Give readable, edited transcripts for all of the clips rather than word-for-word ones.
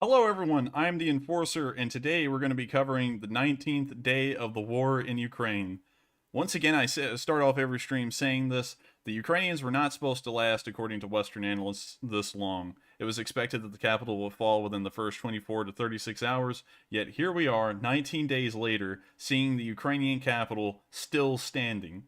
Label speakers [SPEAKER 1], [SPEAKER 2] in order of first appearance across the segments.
[SPEAKER 1] Hello everyone, I'm the Enforcer, and today we're going to be covering the 19th day of the war in Ukraine. Once again, I start off every stream saying this: the Ukrainians were not supposed to last, according to Western analysts, this long. It was expected that the capital would fall within the first 24 to 36 hours, yet here we are, 19 days later, seeing the Ukrainian capital still standing.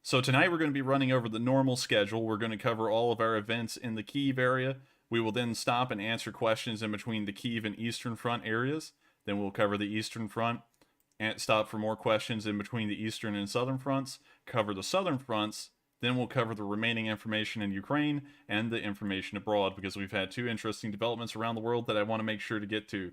[SPEAKER 1] So tonight we're going to be running over the normal schedule. We're going to cover all of our events in the Kyiv area. We will then stop and answer questions in between the Kyiv and Eastern Front areas. Then we'll cover the Eastern Front and stop for more questions in between the Eastern and Southern Fronts, cover the Southern Fronts, then we'll cover the remaining information in Ukraine and the information abroad, because we've had two interesting developments around the world that I want to make sure to get to.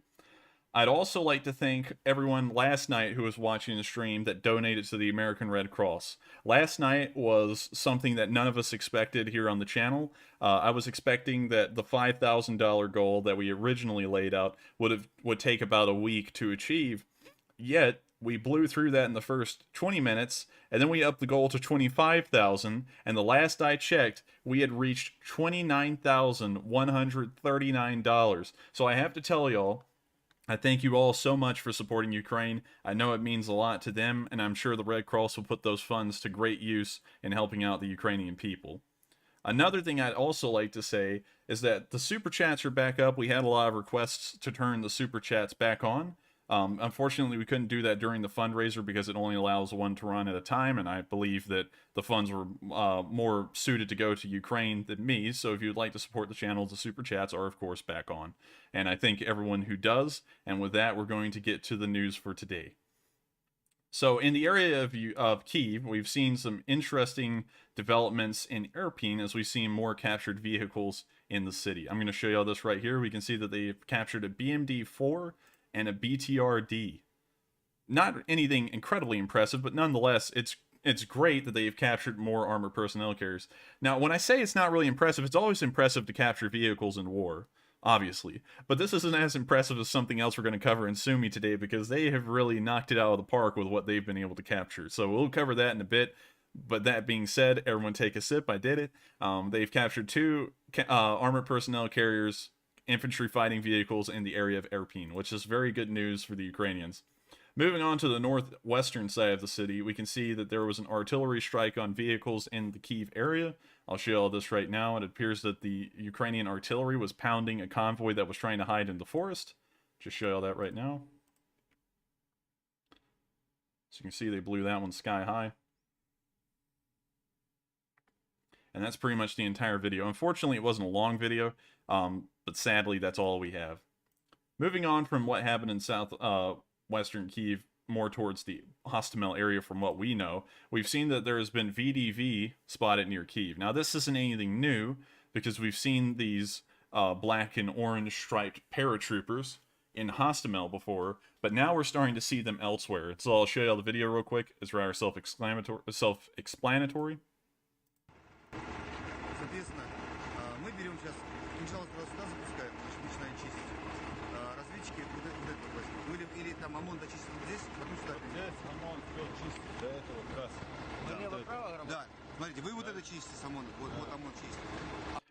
[SPEAKER 1] I'd also like to thank everyone last night who was watching the stream that donated to the American Red Cross. Last night was something that none of us expected here on the channel. I was expecting that the $5,000 goal that we originally laid out would take about a week to achieve. Yet we blew through that in the first 20 minutes, and then we upped the goal to 25,000. And the last I checked, we had reached $29,139. So I have to tell y'all, I thank you all so much for supporting Ukraine. I know it means a lot to them, and I'm sure the Red Cross will put those funds to great use in helping out the Ukrainian people. Another thing I'd also like to say is that the Super Chats are back up. We had a lot of requests to turn the Super Chats back on. Unfortunately, we couldn't do that during the fundraiser because it only allows one to run at a time, and I believe that the funds were more suited to go to Ukraine than me. So if you'd like to support the channel, the Super Chats are, of course, back on. And I thank everyone who does. And with that, we're going to get to the news for today. So in the area of Kyiv, we've seen some interesting developments in Irpin as we've seen more captured vehicles in the city. I'm going to show you all this right here. We can see that they've captured a BMD-4 and a BTR-D. Not anything incredibly impressive, but nonetheless, it's great that they've captured more armored personnel carriers. Now, when I say it's not really impressive, it's always impressive to capture vehicles in war, obviously. But this isn't as impressive as something else we're going to cover in Sumi today, because they have really knocked it out of the park with what they've been able to capture. So we'll cover that in a bit. But that being said, everyone take a sip. I did it. They've captured two armored personnel carriers, infantry fighting vehicles in the area of Irpin, which is very good news for the Ukrainians. Moving on to the northwestern side of the city, we can see that there was an artillery strike on vehicles in the Kyiv area. I'll show you all this right now. It appears that the Ukrainian artillery was pounding a convoy that was trying to hide in the forest. Just show you all that right now. So you can see they blew that one sky high. And that's pretty much the entire video. Unfortunately, it wasn't a long video, but sadly, that's all we have. Moving on from what happened in western Kyiv, more towards the Hostomel area from what we know, we've seen that there has been VDV spotted near Kyiv. Now, this isn't anything new, because we've seen these black and orange striped paratroopers in Hostomel before, but now we're starting to see them elsewhere. So I'll show you all the video real quick. It's rather self-explanatory.
[SPEAKER 2] Соответственно, мы берем сейчас кинжал туда-сюда запускаем, значит, начинаем чистить. Разведчики вот это возьмут. Ну или там ОМОН дочистит вот здесь, потом сюда.
[SPEAKER 3] Здесь ОМОН все чистит, до этого как раз.
[SPEAKER 2] Да, смотрите, вы вот это чистите с ОМОНом, вот ОМОН чистит.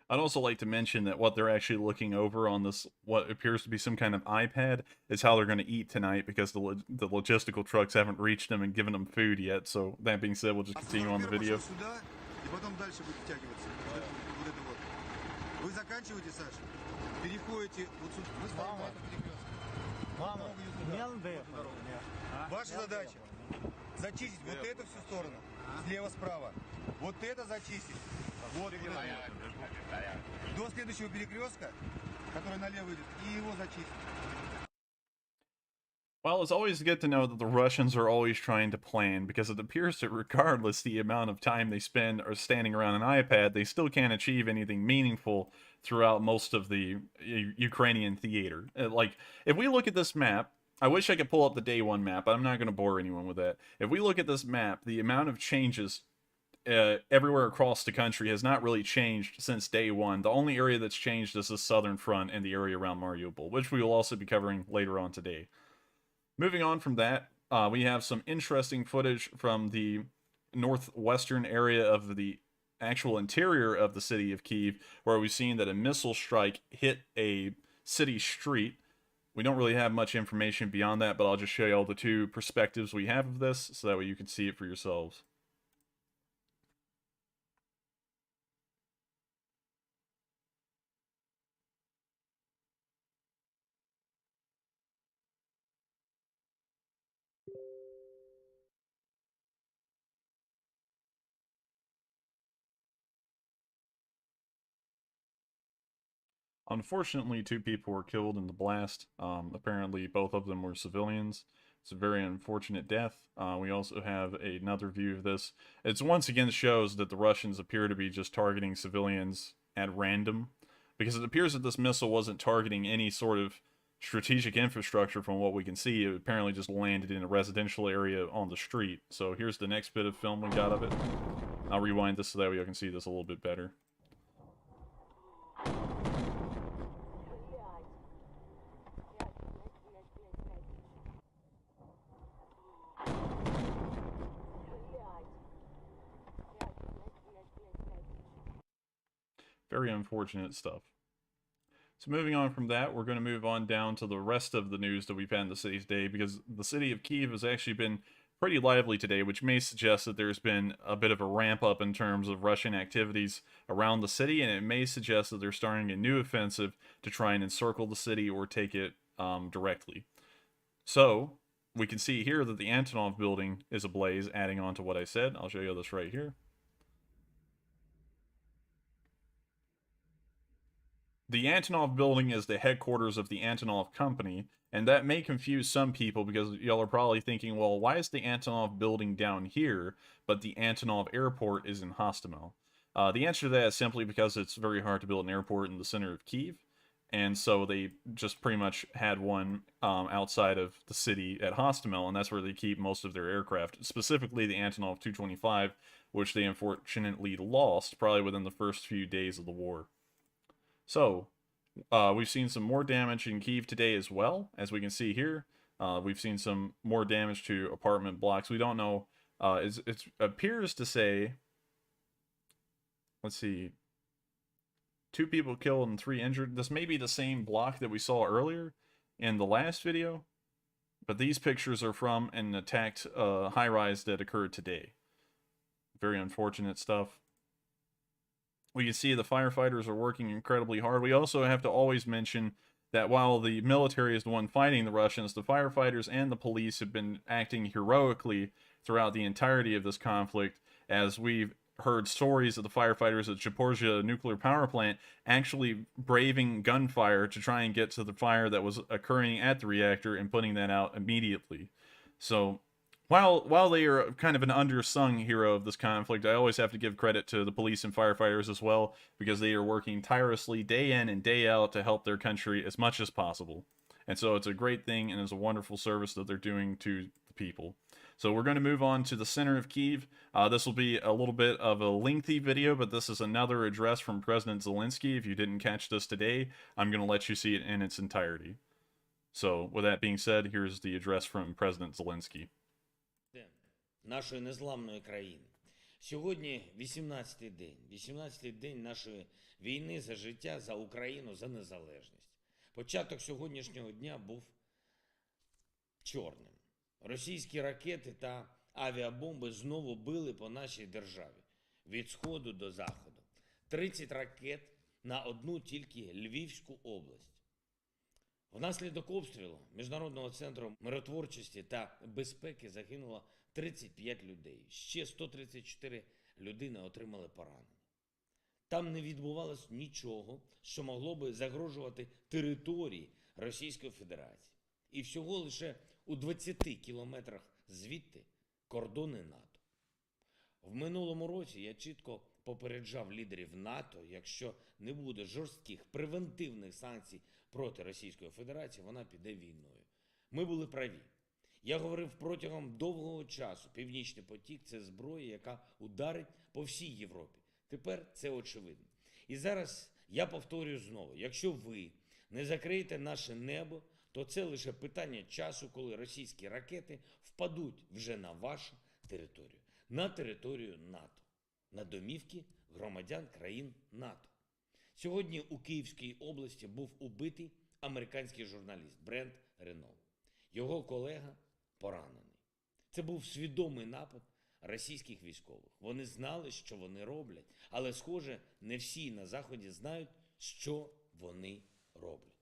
[SPEAKER 1] I'd also like to mention that what they're actually looking over on this, what appears to be some kind of iPad, is how they're going to eat tonight, because the logistical trucks haven't reached them and given them food yet. So that being said, we'll just continue on the video.
[SPEAKER 2] И потом дальше будет втягиваться. Вот это вот. Вы заканчиваете, Саша, переходите вот сюда. Вы стоите на этом перекрестке. Ваша задача зачистить вот эту всю сторону, слева-справа. Вот это зачистить. Вот до следующего перекрестка, который налево идет, и его зачистить.
[SPEAKER 1] Well, it's always good to know that the Russians are always trying to plan, because it appears that regardless the amount of time they spend or standing around an iPad, they still can't achieve anything meaningful throughout most of the Ukrainian theater. Like, if we look at this map, I wish I could pull up the day one map, but I'm not going to bore anyone with that. If we look at this map, the amount of changes everywhere across the country has not really changed since day one. The only area that's changed is the southern front and the area around Mariupol, which we will also be covering later on today. Moving on from that, we have some interesting footage from the northwestern area of the actual interior of the city of Kyiv, where we've seen that a missile strike hit a city street. we don't really have much information beyond that, but I'll just show you all the two perspectives we have of this, so that way you can see it for yourselves. Unfortunately, 2 people were killed in the blast. Apparently, both of them were civilians. It's a very unfortunate death. We also have another view of this. It once again shows that the Russians appear to be just targeting civilians at random, because it appears that this missile wasn't targeting any sort of strategic infrastructure from what we can see. It apparently just landed in a residential area on the street. So here's the next bit of film we got of it. I'll rewind this so that way you can see this a little bit better. Very unfortunate stuff. So moving on from that, we're going to move on down to the rest of the news that we've had in the city today, because the city of Kyiv has actually been pretty lively today, which may suggest that there's been a bit of a ramp up in terms of Russian activities around the city, and it may suggest that they're starting a new offensive to try and encircle the city or take it directly. So we can see here that the Antonov building is ablaze, adding on to what I said. I'll show you this right here. The Antonov building is the headquarters of the Antonov company, and that may confuse some people because y'all are probably thinking, well, why is the Antonov building down here, but the Antonov airport is in Hostomel? The answer to that is simply because it's very hard to build an airport in the center of Kyiv, and so they just pretty much had one outside of the city at Hostomel, and that's where they keep most of their aircraft, specifically the Antonov 225, which they unfortunately lost probably within the first few days of the war. So, we've seen some more damage in Kyiv today as well, as we can see here. We've seen some more damage to apartment blocks. We don't know, it appears to say, let's see, 2 people killed and 3 injured. This may be the same block that we saw earlier in the last video, but these pictures are from an attacked high-rise that occurred today. Very unfortunate stuff. We can see the firefighters are working incredibly hard. We also have to always mention that while the military is the one fighting the Russians, the firefighters and the police have been acting heroically throughout the entirety of this conflict, as we've heard stories of the firefighters at Zaporizhzhia nuclear power plant actually braving gunfire to try and get to the fire that was occurring at the reactor and putting that out immediately. So while they are kind of an undersung hero of this conflict, I always have to give credit to the police and firefighters as well, because they are working tirelessly day in and day out to help their country as much as possible. And so it's a great thing, and it's a wonderful service that they're doing to the people. So we're going to move on to the center of Kyiv. This will be a little bit of a lengthy video, but this is another address from President Zelensky. If you didn't catch this today, I'm going to let you see it in its entirety. So with that being said, here's the address from President Zelensky.
[SPEAKER 4] Нашої незламної країни. Сьогодні 18-й день. 18-й день нашої війни за життя, за Україну, за незалежність. Початок сьогоднішнього дня був чорним. Російські ракети та авіабомби знову били по нашій державі. Від сходу до заходу. 30 ракет на одну тільки Львівську область. Внаслідок обстрілу Міжнародного центру миротворчості та безпеки загинуло 35 людей. Ще 134 людини отримали поранення. Там не відбувалось нічого, що могло би загрожувати території Російської Федерації. І всього лише у 20 кілометрах звідти кордони НАТО. В минулому році я чітко попереджав лідерів НАТО, якщо не буде жорстких превентивних санкцій проти Російської Федерації, вона піде війною. Ми були праві. Я говорив протягом довгого часу, Північний потік – це зброя, яка ударить по всій Європі. Тепер це очевидно. І зараз я повторюю знову, якщо ви не закриєте наше небо, то це лише питання часу, коли російські ракети впадуть вже на вашу територію. На територію НАТО. На домівки громадян країн НАТО. Сьогодні у Київській області був убитий американський журналіст Брент Рено. Його колега поранений. Це був свідомий напад російських військових. Вони знали, що вони роблять, але, схоже, не всі на Заході знають, що вони роблять.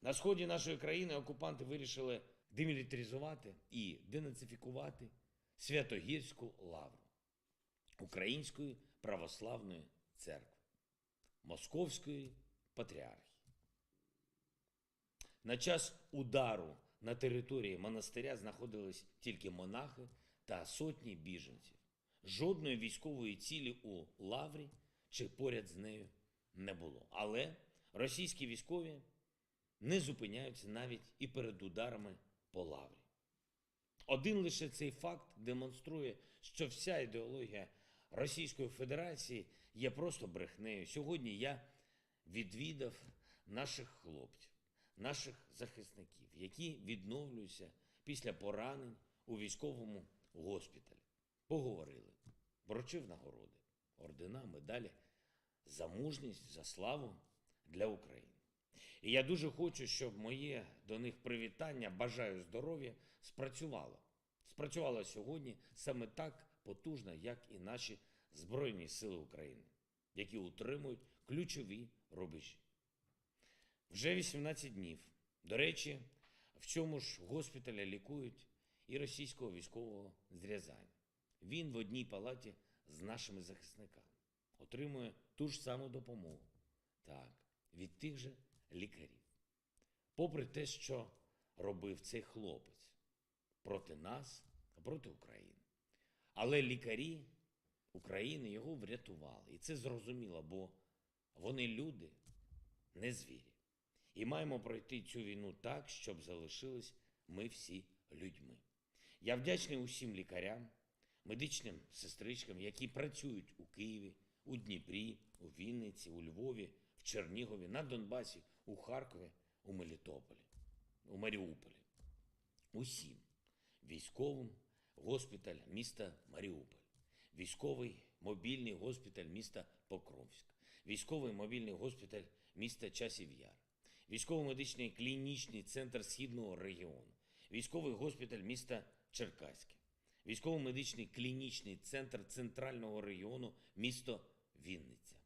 [SPEAKER 4] На сході нашої країни окупанти вирішили демілітаризувати і денацифікувати Святогірську лавру Української православної церкви, Московської патріархії. На час удару на території монастиря знаходились тільки монахи та сотні біженців. Жодної військової цілі у лаврі чи поряд з нею не було. Але російські військові не зупиняються навіть і перед ударами по лаврі. Один лише цей факт демонструє, що вся ідеологія Російської Федерації є просто брехнею. Сьогодні я відвідав наших хлопців, наших захисників, які відновлюються після поранень у військовому госпіталі. Поговорили, вручив нагороди, ордена, медалі за мужність, за славу для України. І я дуже хочу, щоб моє до них привітання, бажаю здоров'я, спрацювало. Спрацювало сьогодні саме так потужно, як і наші Збройні Сили України, які утримують ключові рубежі. Вже 18 днів. До речі, в цьому ж госпіталі лікують і російського військового з Рязані. Він в одній палаті з нашими захисниками. Отримує ту ж саму допомогу. Так, від тих же лікарів. Попри те, що робив цей хлопець проти нас, проти України. Але лікарі України його врятували. І це зрозуміло, бо вони люди, не звірі. І маємо пройти цю війну так, щоб залишились ми всі людьми. Я вдячний усім лікарям, медичним сестричкам, які працюють у Києві, у Дніпрі, у Вінниці, у Львові, в Чернігові, на Донбасі, у Харкові, у Мелітополі, у Маріуполі. Усім військовим госпіталь міста Маріуполь, військовий мобільний госпіталь міста Покровськ, військовий мобільний госпіталь міста Часів Яр, військово-медичний клінічний центр Східного регіону, військовий госпіталь міста Черкаське, військово-медичний клінічний центр Центрального регіону місто Вінниця,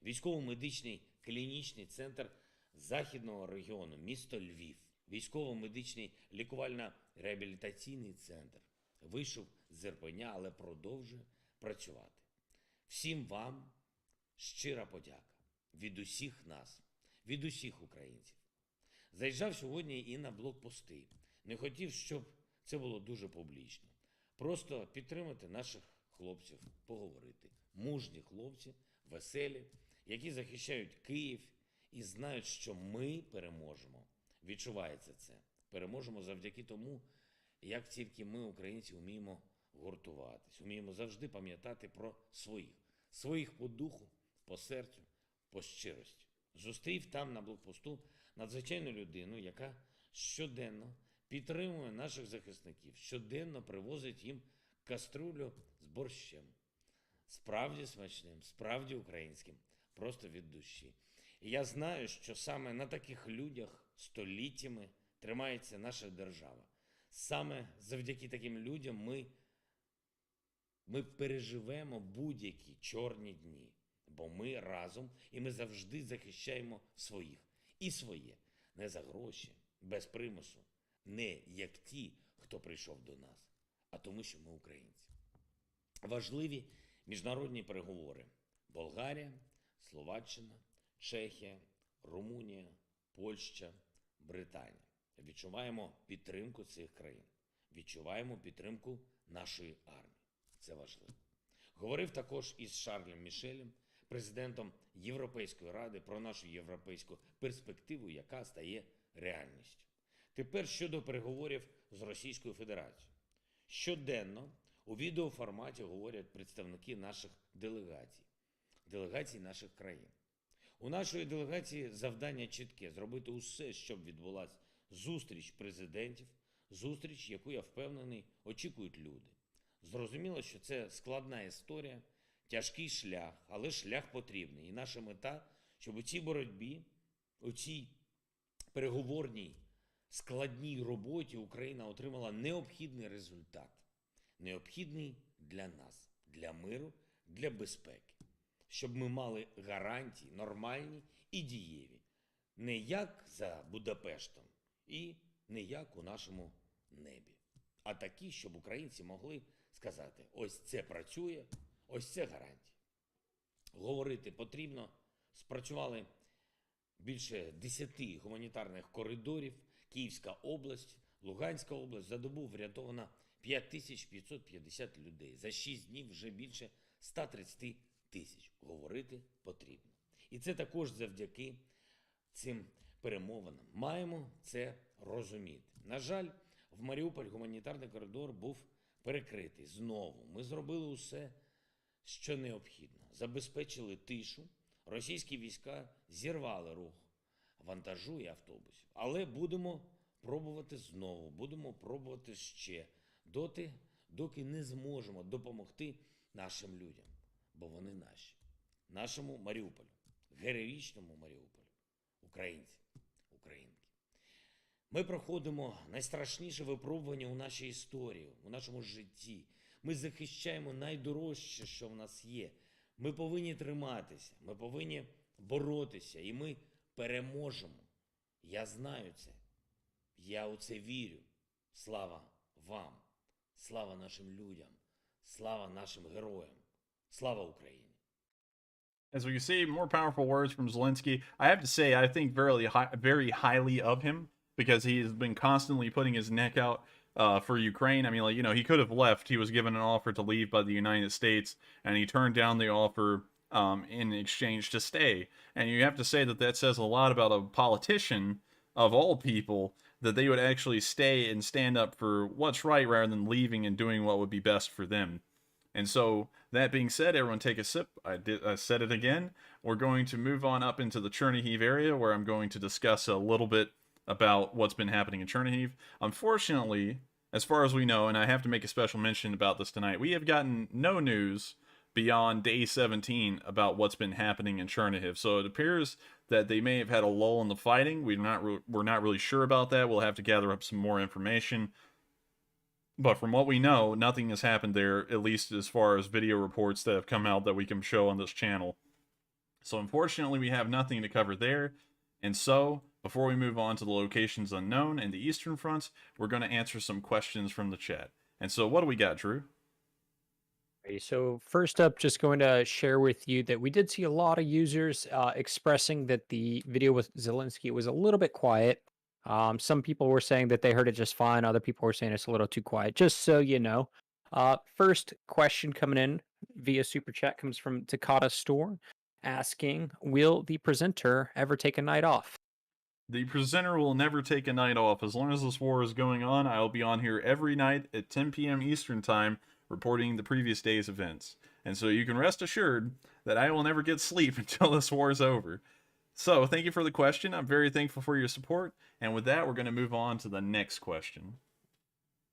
[SPEAKER 4] військово-медичний клінічний центр Західного регіону місто Львів, військово-медичний лікувально-реабілітаційний центр. Вийшов з Ірпеня, але продовжує працювати. Всім вам щира подяка від усіх нас, від усіх українців. Заїжджав сьогодні і на блокпости. Не хотів, щоб це було дуже публічно. Просто підтримати наших хлопців, поговорити. Мужні хлопці, веселі, які захищають Київ і знають, що ми переможемо. Відчувається це. Переможемо завдяки тому, як тільки ми, українці, вміємо гуртуватись, вміємо завжди пам'ятати про своїх. Своїх по духу, по серцю, по щирості. Зустрів там на блокпосту надзвичайну людину, яка щоденно підтримує наших захисників, щоденно привозить їм каструлю з борщем. Справді смачним, справді українським, просто від душі. І я знаю, що саме на таких людях століттями тримається наша держава. Саме завдяки таким людям ми переживемо будь-які чорні дні. Бо ми разом і ми завжди захищаємо своїх. І своє. Не за гроші, без примусу. Не як ті, хто прийшов до нас, а тому, що ми українці. Важливі міжнародні переговори. Болгарія, Словаччина, Чехія, Румунія, Польща, Британія. Відчуваємо підтримку цих країн. Відчуваємо підтримку нашої армії. Це важливо. Говорив також із Шарлем Мішелем, президентом Європейської ради, про нашу європейську перспективу, яка стає реальністю. Тепер щодо переговорів з Російською Федерацією. Щоденно у відеоформаті говорять представники наших делегацій наших країн. У нашої делегації завдання чітке – зробити усе, щоб відбулася зустріч президентів, зустріч, яку, я впевнений, очікують люди. Зрозуміло, що це складна історія, тяжкий шлях, але шлях потрібний. І наша мета, щоб у цій боротьбі, у цій переговорній складній роботі Україна отримала необхідний результат. Необхідний для нас, для миру, для безпеки. Щоб ми мали гарантії нормальні і дієві. Не як за Будапештом і не як у нашому небі. А такі, щоб українці могли сказати, ось це працює, ось це гарантія. Говорити потрібно. Спрацювали більше 10 гуманітарних коридорів. Київська область, Луганська область. За добу врятовано 5550 людей. За 6 днів вже більше 130 тисяч. Говорити потрібно. І це також завдяки цим перемовинам. Маємо це розуміти. На жаль, в Маріуполь гуманітарний коридор був перекритий. Знову ми зробили усе, що необхідно. Забезпечили тишу. Російські війська зірвали рух вантажу і автобусів. Але будемо пробувати знову, будемо пробувати ще. Доки не зможемо допомогти нашим людям. Бо вони наші. Нашому Маріуполю. Героїчному Маріуполю. Українці, українки. Ми проходимо найстрашніше випробування у нашій історії, у нашому житті. Ми захищаємо найдорожче, що в нас є. Ми повинні триматися, ми повинні боротися, і ми переможемо. Я знаю це. Я у це вірю. Слава вам. Слава нашим людям. Слава нашим героям. Слава Україні.
[SPEAKER 1] As we can see, more powerful words from Zelensky. I have to say, I think very highly of him because he has been constantly putting his neck out for Ukraine. I mean, like, you know, he could have left. He was given an offer to leave by the United States, and he turned down the offer in exchange to stay. And you have to say that that says a lot about a politician of all people, that they would actually stay and stand up for what's right rather than leaving and doing what would be best for them. And so, that being said, everyone take a sip. I said it again. We're going to move on up into the Chernihiv area, where I'm going to discuss a little bit about what's been happening in Chernihiv. Unfortunately, as far as we know, and I have to make a special mention about this tonight, we have gotten no news beyond day 17 about what's been happening in Chernihiv. So it appears that they may have had a lull in the fighting. We're not really sure about that. We'll have to gather up some more information. But from what we know, nothing has happened there, at least as far as video reports that have come out that we can show on this channel. So unfortunately, we have nothing to cover there. And so, before we move on to the locations unknown and the Eastern Fronts, we're going to answer some questions from the chat. And so, what do we got, Drew?
[SPEAKER 5] Okay, so first up, just going to share with you that we did see a lot of users expressing that the video with Zelensky was a little bit quiet. Some people were saying that they heard it just fine. Other people were saying it's a little too quiet, just so you know. First question coming in via Super Chat comes from Takata Store asking, will the presenter ever take a night off?
[SPEAKER 1] The presenter will never take a night off. As long as this war is going on, I'll be on here every night at 10 p.m. Eastern Time reporting the previous day's events. And so you can rest assured that I will never get sleep until this war is over. So, thank you for the question. I'm very thankful for your support. And with that, we're going to move on to the next question.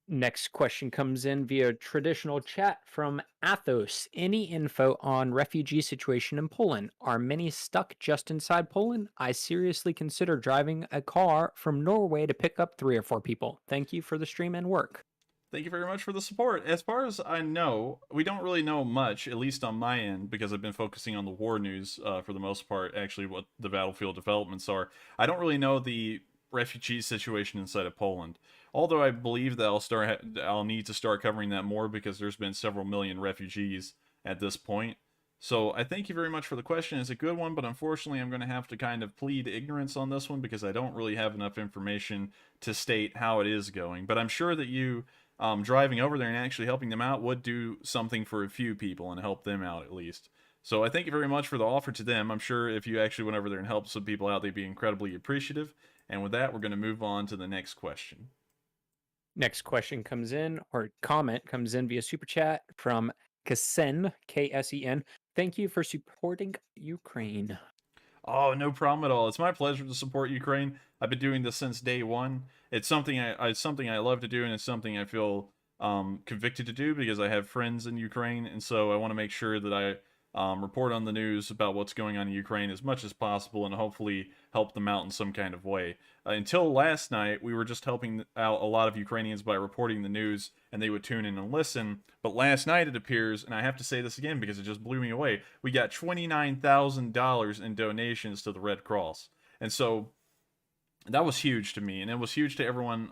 [SPEAKER 5] Next question comes in via traditional chat from Athos. Any info on refugee situation in Poland? Are many stuck just inside Poland? I seriously consider driving a car from Norway to pick up 3 or 4 people. Thank you for the stream and work.
[SPEAKER 1] Thank you very much for the support. As far as I know, we don't really know much, at least on my end, because I've been focusing on the war news for the most part, actually what the battlefield developments are. I don't really know the refugee situation inside of Poland. Although I believe that I'll need to start covering that more because there's been several million refugees at this point. So I thank you very much for the question. It's a good one, but unfortunately I'm going to have to kind of plead ignorance on this one because I don't really have enough information to state how it is going. But I'm sure that you driving over there and actually helping them out would do something for a few people and help them out at least. So I thank you very much for the offer to them. I'm sure if you actually went over there and helped some people out, they'd be incredibly appreciative. And with that, we're going to move on to the next question.
[SPEAKER 5] Next question comes in, or comment comes in via Super Chat from Ksen, K-S-E-N. Thank you for supporting Ukraine.
[SPEAKER 1] Oh, no problem at all. It's my pleasure to support Ukraine. I've been doing this since day one. It's something I love to do, and it's something I feel convicted to do because I have friends in Ukraine, and so I want to make sure that report on the news about what's going on in Ukraine as much as possible, and hopefully help them out in some kind of way. Until last night, we were just helping out a lot of Ukrainians by reporting the news, and they would tune in and listen. But last night, it appears, and I have to say this again because it just blew me away, we got $29,000 in donations to the Red Cross. And so that was huge to me, and it was huge to everyone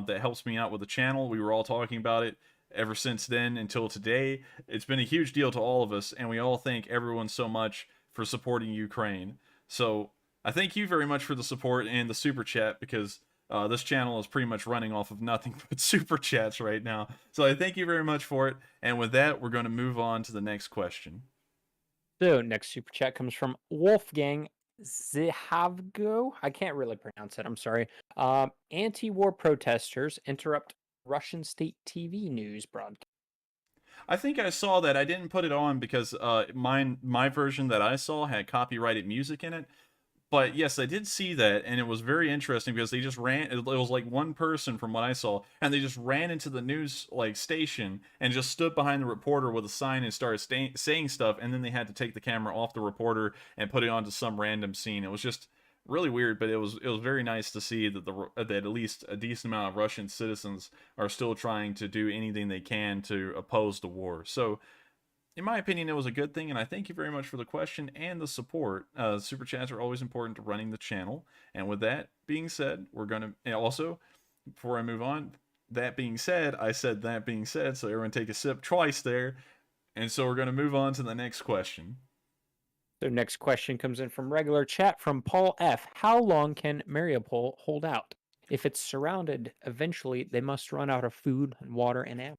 [SPEAKER 1] that helps me out with the channel. We were all talking about it ever since then until today. It's been a huge deal to all of us, and we all thank everyone so much for supporting Ukraine. So I thank you very much for the support and the super chat, because this channel is pretty much running off of nothing but super chats right now. So I thank you very much for it, and with that, we're going to move on to the next question.
[SPEAKER 5] So next super chat comes from Wolfgang Zihavgo. I can't really pronounce it. I'm sorry. Anti-war protesters interrupt Russian state TV news broadcast.
[SPEAKER 1] I think I saw that. I didn't put it on because my version that I saw had copyrighted music in it. But yes, I did see that, and it was very interesting because they just ran. It was like one person from what I saw, and they just ran into the news station and just stood behind the reporter with a sign and started saying stuff, and then they had to take the camera off the reporter and put it onto some random scene. It was just really weird, but it was very nice to see that that at least a decent amount of Russian citizens are still trying to do anything they can to oppose the war. So in my opinion, it was a good thing, and I thank you very much for the question and the support. Super chats are always important to running the channel. And with that being said, we're going to... And also, before I move on, that being said, I said that being said, so everyone take a sip twice there. And so we're going to move on to the next question.
[SPEAKER 5] So next question comes in from regular chat from Paul F. How long can Mariupol hold out? If it's surrounded, eventually they must run out of food and water and ammo.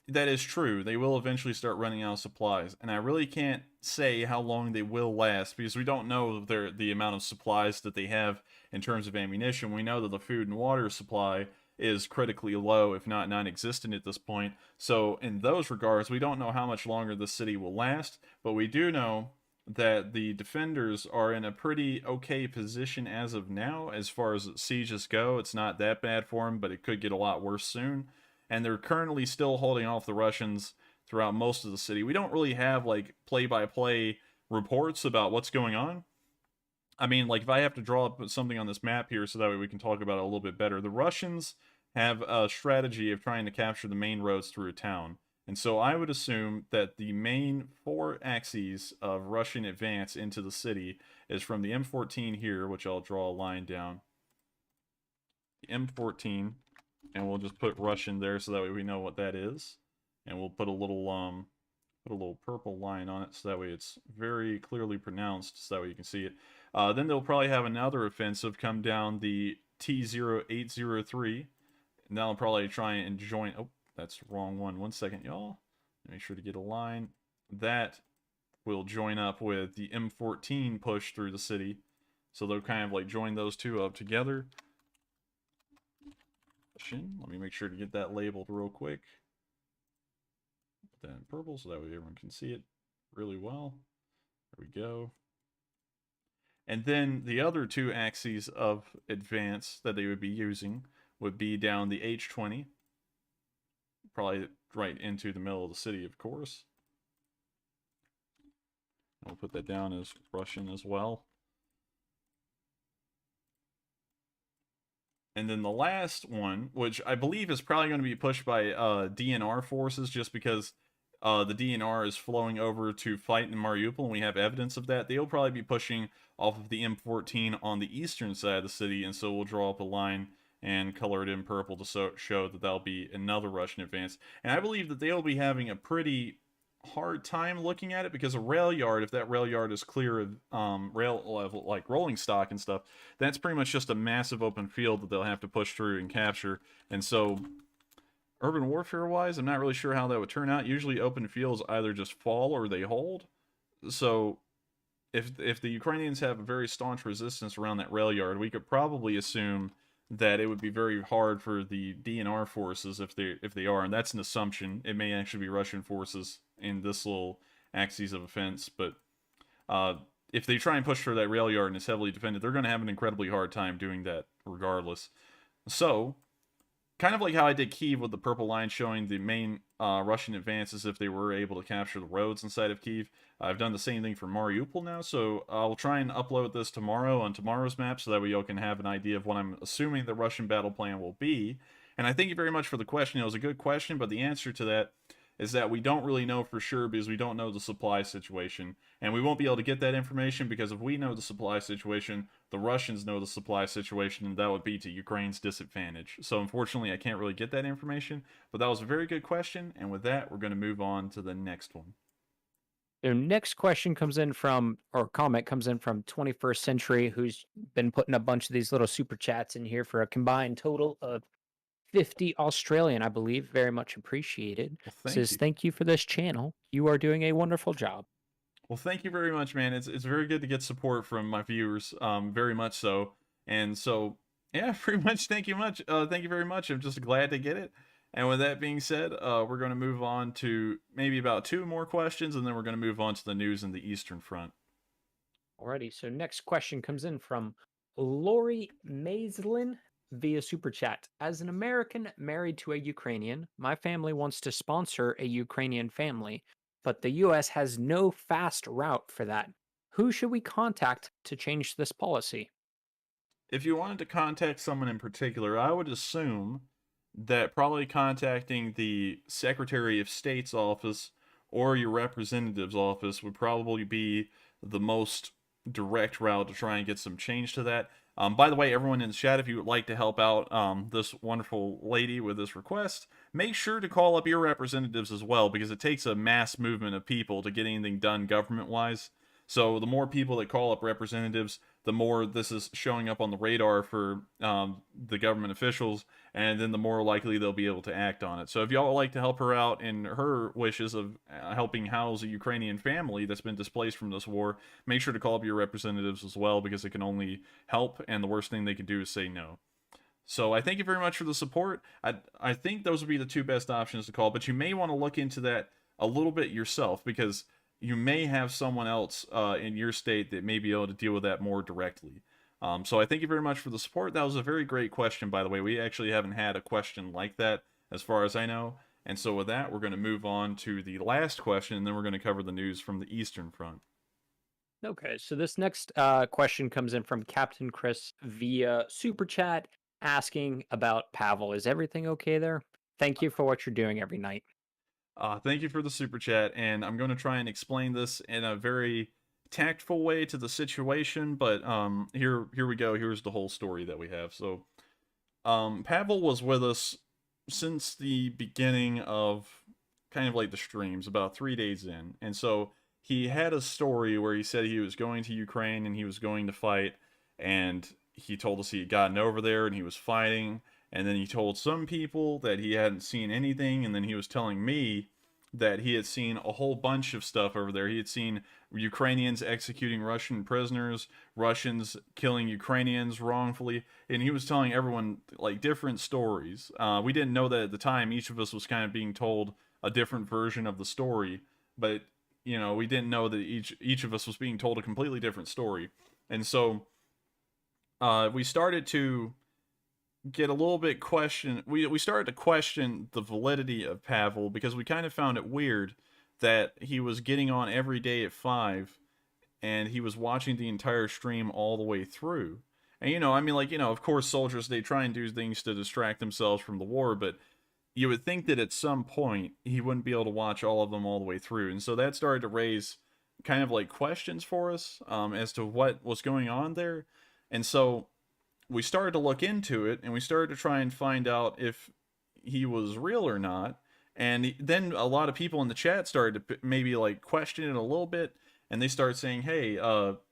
[SPEAKER 1] That is true. They will eventually start running out of supplies, and I really can't say how long they will last because we don't know the amount of supplies that they have in terms of ammunition. We know that the food and water supply is critically low, if not non-existent at this point. So in those regards, we don't know how much longer the city will last, but we do know that the defenders are in a pretty okay position as of now as far as sieges go. It's not that bad for them, but it could get a lot worse soon. And they're currently still holding off the Russians throughout most of the city. We don't really have play-by-play reports about what's going on. I mean, if I have to draw up something on this map here so that way we can talk about it a little bit better. The Russians have a strategy of trying to capture the main roads through a town. And so I would assume that the main 4 axes of Russian advance into the city is from the M14 here, which I'll draw a line down. The M14... and we'll just put Russian there so that way we know what that is. And we'll put a little purple line on it so that way it's very clearly pronounced so that way you can see it. Then they'll probably have another offensive come down the T0803. And that'll probably try and join... Oh, that's the wrong one. 1 second, y'all. Make sure to get a line. That will join up with the M14 push through the city. So they'll kind of join those two up together. Let me make sure to get that labeled real quick. Put that in purple so that way everyone can see it really well. There we go. And then the other 2 axes of advance that they would be using would be down the H20. Probably right into the middle of the city, of course. I'll put that down as Russian as well. And then the last one, which I believe is probably going to be pushed by DNR forces just because the DNR is flowing over to fight in Mariupol, and we have evidence of that. They'll probably be pushing off of the M14 on the eastern side of the city, and so we'll draw up a line and color it in purple to show that that'll be another Russian advance. And I believe that they'll be having a pretty hard time looking at it because a rail yard, if that rail yard is clear of rail level, rolling stock and stuff, that's pretty much just a massive open field that they'll have to push through and capture. And so urban warfare wise, I'm not really sure how that would turn out. Usually open fields either just fall or they hold. So if the Ukrainians have a very staunch resistance around that rail yard, we could probably assume that it would be very hard for the DNR forces if they are, and that's an assumption. It may actually be Russian forces in this little axis of offense, but if they try and push through that rail yard and it's heavily defended, they're going to have an incredibly hard time doing that regardless. So, kind of like how I did Kyiv with the purple line showing the main Russian advances if they were able to capture the roads inside of Kyiv. I've done the same thing for Mariupol now, so I'll try and upload this tomorrow on tomorrow's map so that way y'all can have an idea of what I'm assuming the Russian battle plan will be. And I thank you very much for the question. It was a good question, but the answer to that is that we don't really know for sure because we don't know the supply situation. And we won't be able to get that information because if we know the supply situation, the Russians know the supply situation, and that would be to Ukraine's disadvantage. So unfortunately, I can't really get that information, but that was a very good question. And with that, we're going to move on to the next one.
[SPEAKER 5] The next question comes in from, or comment comes in from 21st Century, who's been putting a bunch of these little super chats in here for a combined total of 50 Australian, I believe. Very much appreciated.
[SPEAKER 1] Well, thank
[SPEAKER 5] Says,
[SPEAKER 1] you.
[SPEAKER 5] thank you for this channel. You are doing a wonderful job.
[SPEAKER 1] Well, thank you very much, man. It's very good to get support from my viewers, very much so. And so, yeah, pretty much. Thank you much. Thank you very much. I'm just glad to get it. And with that being said, we're going to move on to maybe about 2 more questions, and then we're going to move on to the news in the Eastern Front.
[SPEAKER 5] Alrighty, so next question comes in from Lori Maislin via Super Chat. As an American married to a Ukrainian, my family wants to sponsor a Ukrainian family, but the US has no fast route for that. Who should we contact to change this policy?
[SPEAKER 1] If you wanted to contact someone in particular, I would assume that probably contacting the Secretary of State's office or your representative's office would probably be the most direct route to try and get some change to that. By the way, everyone in the chat, if you would like to help out this wonderful lady with this request, make sure to call up your representatives as well, because it takes a mass movement of people to get anything done government-wise. So the more people that call up representatives, the more this is showing up on the radar for the government officials, and then the more likely they'll be able to act on it. So if y'all would like to help her out in her wishes of helping house a Ukrainian family that's been displaced from this war, make sure to call up your representatives as well, because it can only help, and the worst thing they can do is say no. So I thank you very much for the support. I think those would be the 2 best options to call, but you may want to look into that a little bit yourself, because you may have someone else in your state that may be able to deal with that more directly. So I thank you very much for the support. That was a very great question, by the way. We actually haven't had a question like that, as far as I know. And so with that, we're going to move on to the last question, and then we're going to cover the news from the Eastern Front.
[SPEAKER 5] Okay, so this next question comes in from Captain Chris via Super Chat, asking about Pavel. Is everything okay there? Thank you for what you're doing every night.
[SPEAKER 1] Thank you for the super chat, and I'm going to try and explain this in a very tactful way to the situation, but here we go. Here's the whole story that we have. So Pavel was with us since the beginning of kind of like the streams, about 3 days in, and so he had a story where he said he was going to Ukraine and he was going to fight, and he told us he had gotten over there and he was fighting. And then he told some people that he hadn't seen anything, and then he was telling me that he had seen a whole bunch of stuff over there. He had seen Ukrainians executing Russian prisoners, Russians killing Ukrainians wrongfully, and he was telling everyone like different stories. We didn't know that at the time. Each of us was kind of being told a different version of the story, but you know, we didn't know that each of us was being told a completely different story. And so we started to get a little bit we started to question the validity of Pavel, because we kind of found it weird that he was getting on every day at 5 and he was watching the entire stream all the way through. And you know, I mean, like, you know, of course soldiers, they try and do things to distract themselves from the war, but you would think that at some point he wouldn't be able to watch all of them all the way through. And so that started to raise kind of like questions for us as to what was going on there. And so we started to look into it, and we started to try and find out if he was real or not. And then a lot of people in the chat started to maybe like question it a little bit, and they started saying, hey,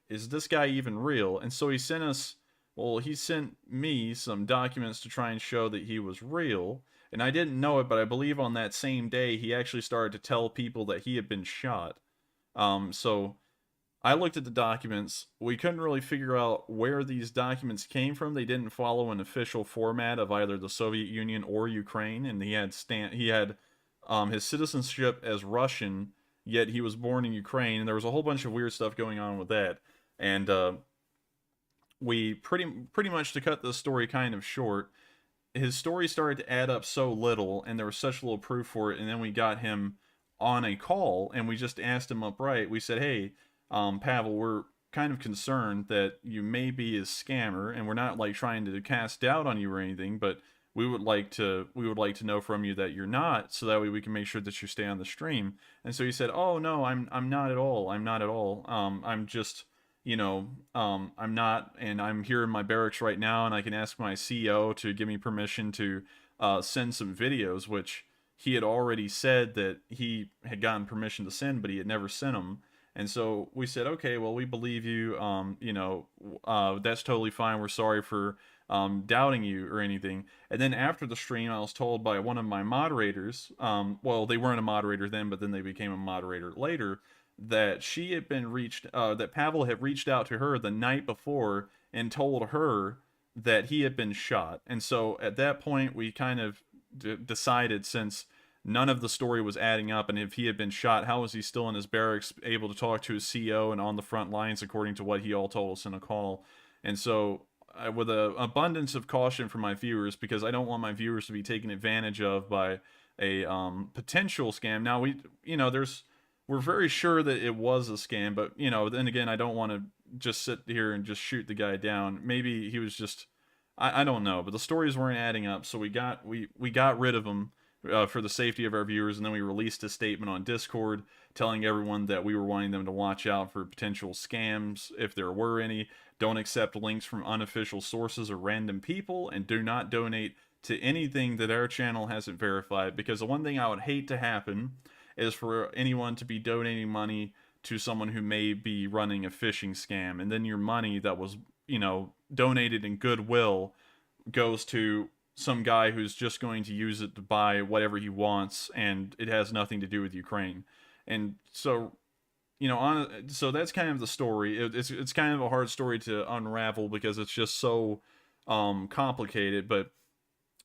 [SPEAKER 1] is this guy even real? And so he sent me some documents to try and show that he was real. And I didn't know it, but I believe on that same day he actually started to tell people that he had been shot. So I looked at the documents. We couldn't really figure out where these documents came from. They didn't follow an official format of either the Soviet Union or Ukraine, and he had his citizenship as Russian, yet he was born in Ukraine, and there was a whole bunch of weird stuff going on with that. And we pretty much, to cut this story kind of short, his story started to add up so little, and there was such little proof for it. And then we got him on a call, and we just asked him upright. We said, "Hey, Pavel, we're kind of concerned that you may be a scammer, and we're not like trying to cast doubt on you or anything, but we would like to know from you that you're not, so that way we can make sure that you stay on the stream." And so he said, "Oh no, I'm not at all. I'm not at all. I'm just, I'm not, and I'm here in my barracks right now, and I can ask my CEO to give me permission to send some videos," which he had already said that he had gotten permission to send, but he had never sent them. And so we said, "Okay, well, we believe you. That's totally fine. We're sorry for doubting you or anything." And then after the stream, I was told by one of my moderators, well, they weren't a moderator then, but then they became a moderator later, that she had been that Pavel had reached out to her the night before and told her that he had been shot. And so at that point, we kind of decided, since none of the story was adding up, and if he had been shot, how was he still in his barracks, able to talk to his CEO and on the front lines, according to what he all told us in a call. And so, with an abundance of caution for my viewers, because I don't want my viewers to be taken advantage of by a potential scam. Now, we're very sure that it was a scam, but, then again, I don't want to just sit here and just shoot the guy down. Maybe he was just, I don't know, but the stories weren't adding up, so we got rid of him for the safety of our viewers, and then we released a statement on Discord telling everyone that we were wanting them to watch out for potential scams, if there were any. Don't accept links from unofficial sources or random people, and do not donate to anything that our channel hasn't verified, because the one thing I would hate to happen is for anyone to be donating money to someone who may be running a phishing scam, and then your money that was, donated in goodwill goes to some guy who's just going to use it to buy whatever he wants, and it has nothing to do with Ukraine. And so, so that's kind of the story. It's kind of a hard story to unravel because it's just so complicated, but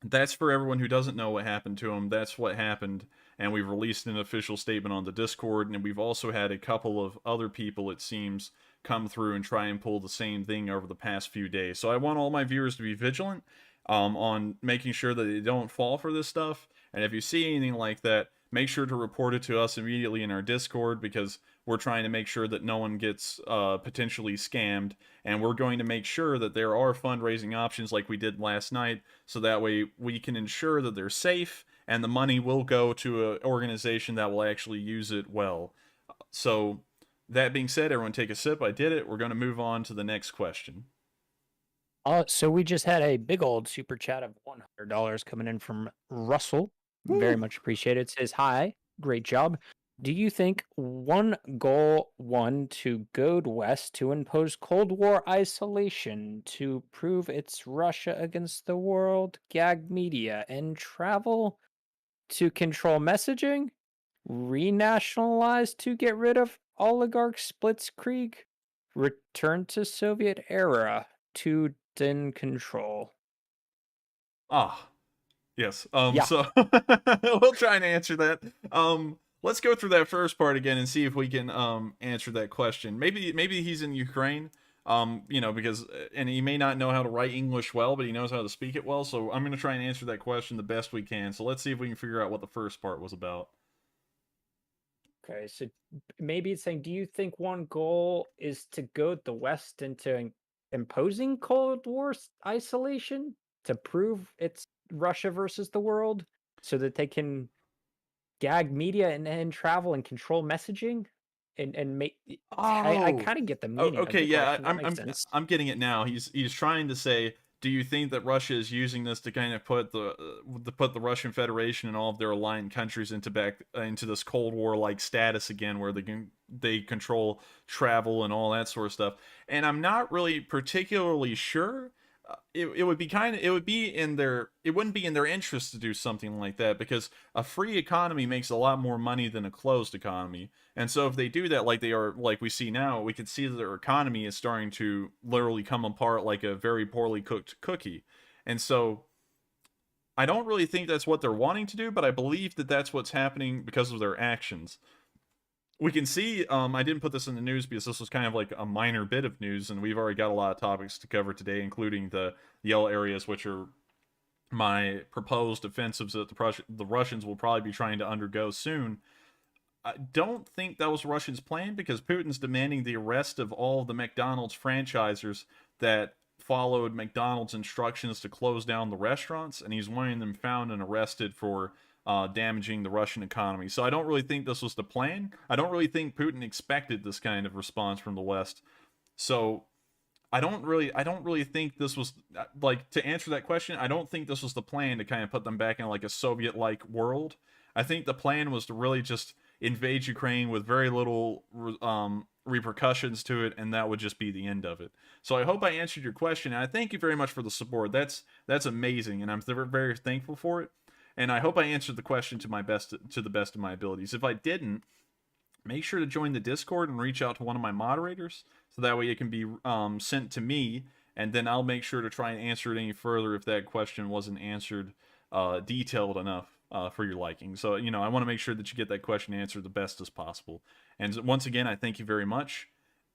[SPEAKER 1] that's for everyone who doesn't know what happened to him. That's what happened, and we've released an official statement on the Discord, and we've also had a couple of other people, it seems, come through and try and pull the same thing over the past few days. So I want all my viewers to be vigilant on making sure that they don't fall for this stuff, and if you see anything like that, make sure to report it to us immediately in our Discord, because we're trying to make sure that no one gets potentially scammed, and we're going to make sure that there are fundraising options like we did last night, so that way we can ensure that they're safe, and the money will go to an organization that will actually use it well. So, that being said, everyone take a sip. I did it. We're going to move on to the next question.
[SPEAKER 5] So we just had a big old super chat of $100 coming in from Russell.
[SPEAKER 1] Woo.
[SPEAKER 5] Very much appreciated. It says, "Hi, great job. Do you think one goal to goad West to impose Cold War isolation to prove it's Russia against the world, gag media, and travel to control messaging, renationalize to get rid of oligarch splitzkrieg, return to Soviet era to den control?"
[SPEAKER 1] Ah, yes.
[SPEAKER 5] Yeah.
[SPEAKER 1] So we'll try and answer that. Let's go through that first part again and see if we can answer that question. Maybe he's in Ukraine. Because and he may not know how to write English well, but he knows how to speak it well. So I'm going to try and answer that question the best we can. So let's see if we can figure out what the first part was about.
[SPEAKER 5] Okay, so maybe it's saying, do you think one goal is to goad the West into imposing Cold War isolation to prove it's Russia versus the world, so that they can gag media and travel and control messaging and make? I kind of get the meaning.
[SPEAKER 1] Okay,
[SPEAKER 5] of the
[SPEAKER 1] yeah,
[SPEAKER 5] question.
[SPEAKER 1] I'm getting it now. He's trying to say, do you think that Russia is using this to kind of put the Russian Federation and all of their aligned countries into this Cold War like status again, where they control travel and all that sort of stuff? And I'm not really particularly sure. It wouldn't be in their interest to do something like that, because a free economy makes a lot more money than a closed economy. And so if they do that like we see now, we can see that their economy is starting to literally come apart like a very poorly cooked cookie. And so I don't really think that's what they're wanting to do, but I believe that that's what's happening because of their actions. We can see, I didn't put this in the news because this was kind of like a minor bit of news, and we've already got a lot of topics to cover today, including the yellow areas, which are my proposed offensives that the Russians will probably be trying to undergo soon. I don't think that was Russians' plan, because Putin's demanding the arrest of all of the McDonald's franchisers that followed McDonald's instructions to close down the restaurants, and he's wanting them found and arrested for damaging the Russian economy. So I don't really think this was the plan. I don't really think Putin expected this kind of response from the West. So I don't really think this was, like, to answer that question, I don't think this was the plan to kind of put them back in like a Soviet-like world. I think the plan was to really just invade Ukraine with very little repercussions to it, and that would just be the end of it. So I hope I answered your question, and I thank you very much for the support. That's amazing, and I'm very thankful for it. And I hope I answered the question to the best of my abilities. If I didn't, make sure to join the Discord and reach out to one of my moderators, so that way it can be sent to me, and then I'll make sure to try and answer it any further if that question wasn't answered detailed enough for your liking. So, you know, I want to make sure that you get that question answered the best as possible. And once again, I thank you very much.